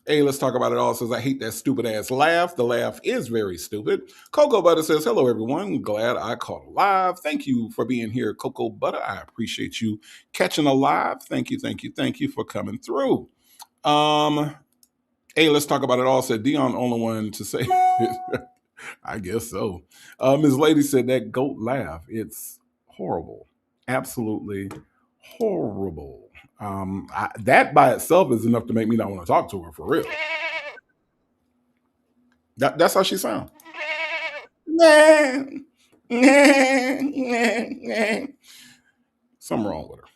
Hey, let's talk about it all. Says, I hate that stupid ass laugh. The laugh is very stupid. Cocoa Butter says, hello, everyone. Glad I caught alive. Thank you for being here, Cocoa Butter. I appreciate you catching alive. Thank you for coming through. Hey, let's talk about it all. Said Dion, only one to say it. I guess so. Ms. Lady said that goat laugh. It's horrible. Absolutely horrible. That by itself is enough to make me not want to talk to her for real. That's how she sounds. Something wrong with her.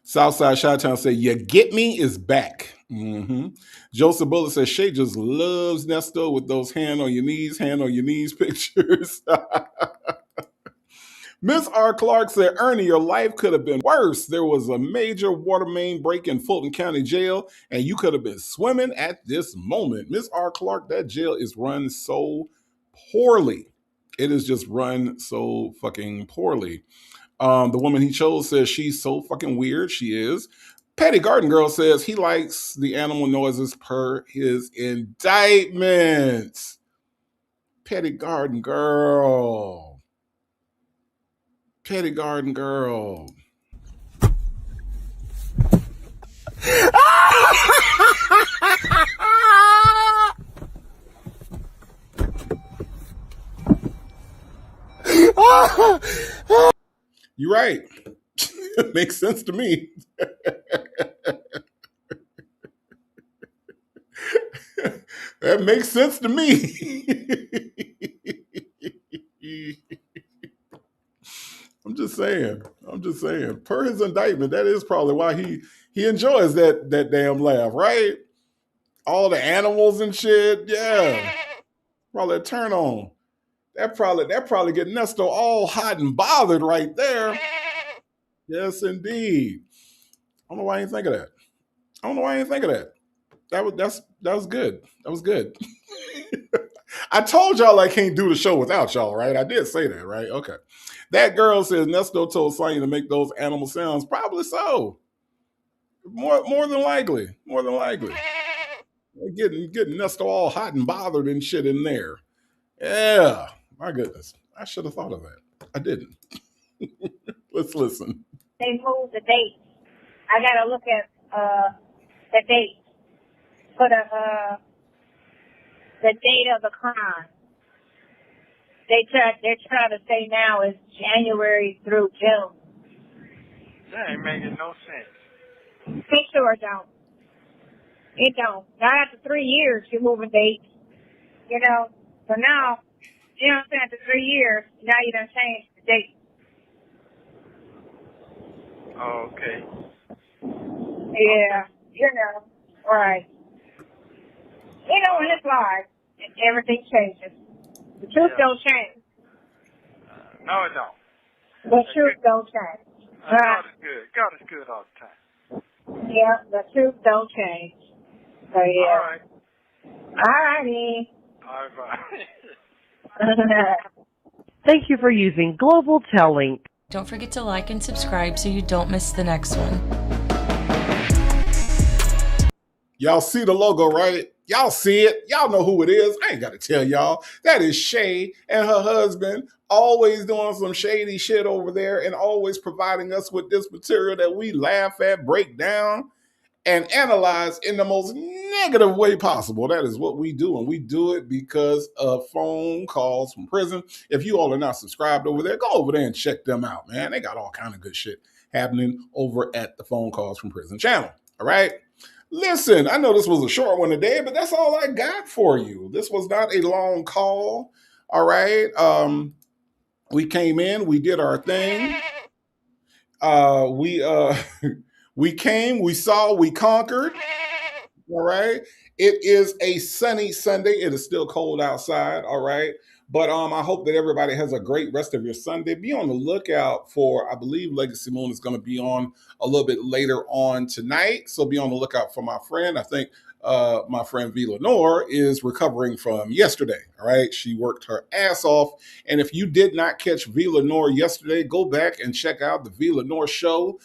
Southside Chi-Town said, you get me is back. Mm-hmm. Joseph Bullet says, Shay just loves Nesto with those hand on your knees pictures. Miss R. Clark said, Ernie, your life could have been worse. There was a major water main break in Fulton County Jail, and you could have been swimming at this moment. Miss R. Clark, that jail is run so poorly. It is just run so fucking poorly. The woman he chose says she's so fucking weird. She is. Patty Garden Girl says he likes the animal noises per his indictment. Patty Garden Girl. Petty Garden Girl. You're right. It makes sense to me. That makes sense to me. I'm just saying. Per his indictment, that is probably why he enjoys that damn laugh, right? All the animals and shit. Yeah. Probably a turn on. That probably get Nesto all hot and bothered right there. Yes, indeed. I don't know why I didn't think of that. I don't know why I didn't think of that. That was good. That was good. I told y'all I can't do the show without y'all, right? I did say that, right? Okay. That girl says Nesto told Sonya to make those animal sounds. Probably so. More than likely. More than likely. Getting Nesto all hot and bothered and shit in there. Yeah. My goodness. I should have thought of that. I didn't. Let's listen. They moved the date. I gotta look at the date for the date of the crime. They're trying to say now is January through June. That ain't making no sense. It sure don't. It don't. Not after 3 years, you're moving dates. You know. So now, you know what I'm saying? After 3 years, now you done changed the date. Oh, okay. Yeah. You know. Right. You know, when it's live, everything changes. The truth don't change. No, it don't. The truth don't change. God is good. God is good all the time. Yeah, the truth don't change. So, yeah. All right. All righty. All right. Thank you for using Global Tellink. Don't forget to like and subscribe so you don't miss the next one. Y'all see the logo, right? Y'all see it. Y'all know who it is. I ain't got to tell y'all. That is Shay and her husband, always doing some shady shit over there and always providing us with this material that we laugh at, break down, and analyze in the most negative way possible. That is what we do, and we do it because of phone calls from prison. If you all are not subscribed over there, go over there and check them out, man. They got all kind of good shit happening over at the Phone Calls from Prison channel, all right? Listen, I know this was a short one today, but that's all I got for you. This was not a long call, all right? We came in, we did our thing. We came, we saw, we conquered. All right. It is a sunny Sunday. It is still cold outside. All right. But I hope that everybody has a great rest of your Sunday. Be on the lookout for, I believe Legacy Moon is going to be on a little bit later on tonight. So be on the lookout for my friend. I think my friend V. Lenore is recovering from yesterday. All right. She worked her ass off. And if you did not catch V. Lenore yesterday, go back and check out the V. Lenore show.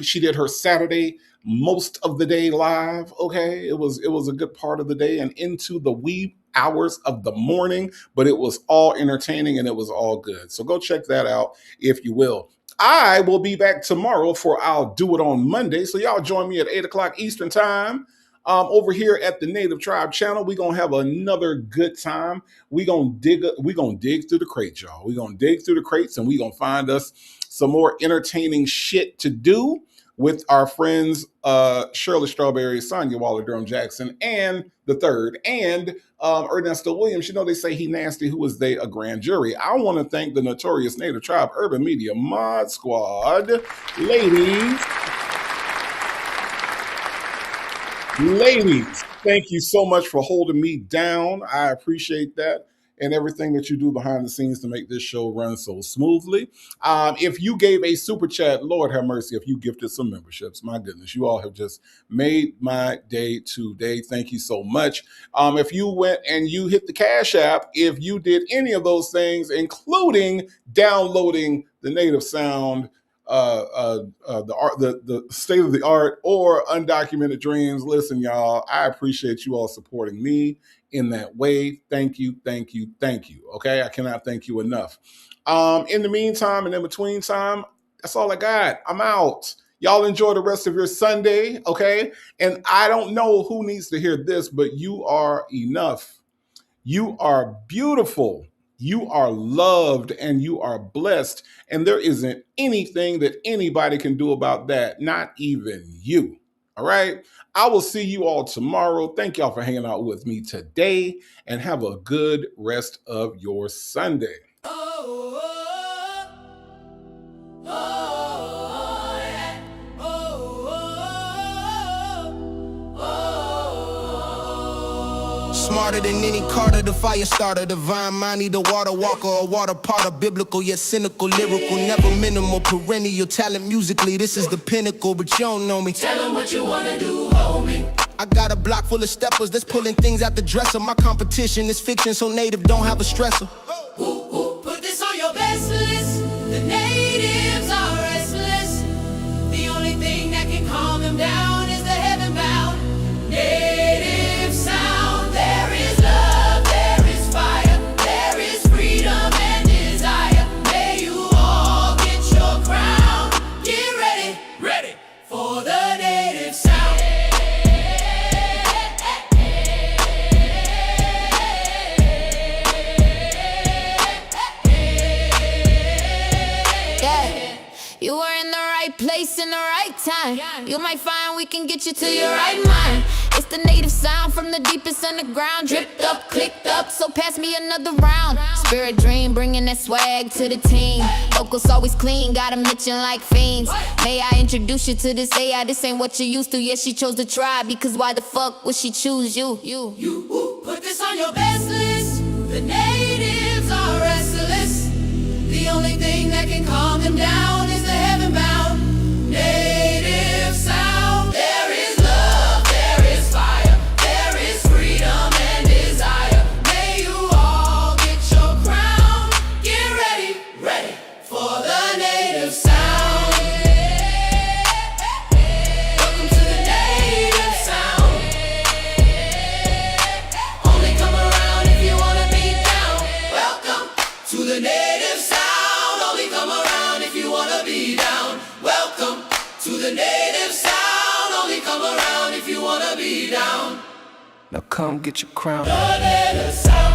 She did her Saturday most of the day live. Okay, it was a good part of the day and into the wee hours of the morning, but it was all entertaining and it was all good. So go check that out if you will. I will be back tomorrow for I'll Do It on Monday. So y'all join me at 8 o'clock Eastern time. Over here at the Native Tribe channel, we're gonna have another good time. We're gonna dig through the crates, y'all. We're gonna dig through the crates and we're gonna find us some more entertaining shit to do with our friends Shirley Strawberry, Sonya Waller Durham Jackson, and the third, and Ernesto Williams. You know, they say he nasty. Who is they? A grand jury. I want to thank the notorious Native Tribe Urban Media Mod Squad. Ladies, thank you so much for holding me down. I appreciate that and everything that you do behind the scenes to make this show run so smoothly. If you gave a super chat, Lord have mercy, if you gifted some memberships, my goodness, you all have just made my day today. Thank you so much. If you went and you hit the Cash App, if you did any of those things, including downloading the native sound, the state of the art or undocumented dreams. Listen, y'all, I appreciate you all supporting me in that way. Thank you. Okay. I cannot thank you enough. In the meantime and in between time, that's all I got. I'm out. Y'all enjoy the rest of your Sunday. Okay. And I don't know who needs to hear this, but you are enough. You are beautiful. You are loved and you are blessed. And there isn't anything that anybody can do about that, not even you. All right. I will see you all tomorrow. Thank y'all for hanging out with me today and have a good rest of your Sunday. Smarter than any Carter, the fire starter, divine mindy, the water walker, a water potter, biblical yet cynical, lyrical, never minimal, perennial talent musically. This is the pinnacle, but you don't know me. Tell them what you wanna do, homie. I got a block full of steppers that's pulling things out the dresser. My competition is fiction, so native don't have a stressor. Put this on your best list. The natives are restless. The only thing that can calm them down is the heaven bound native sound. There is love, there is fire, there is freedom and desire. May you all get your crown. Get ready, ready for the native sound. You were in the right place in the right time. You might find we can get you to your right mind. It's the native sound from the deepest underground. Dripped up, clicked up, so pass me another round. Spirit dream, bringing that swag to the team. Locals always clean, got 'em itching like fiends. May I introduce you to this AI? This ain't what you used to. Yeah, she chose to try, because why the fuck would she choose you? Put this on your best list. The natives are restless. The only thing that can calm them down is the heaven-bound native sound. There is love, there is fire, there is freedom and desire. May you all get your crown. Get ready, ready for the native sound. Welcome to the native sound. Only come around if you wanna be down. Welcome to the native sound. Come around if you wanna be down. Welcome to the native sound. Only come around if you wanna be down. Now come get your crown. The native sound.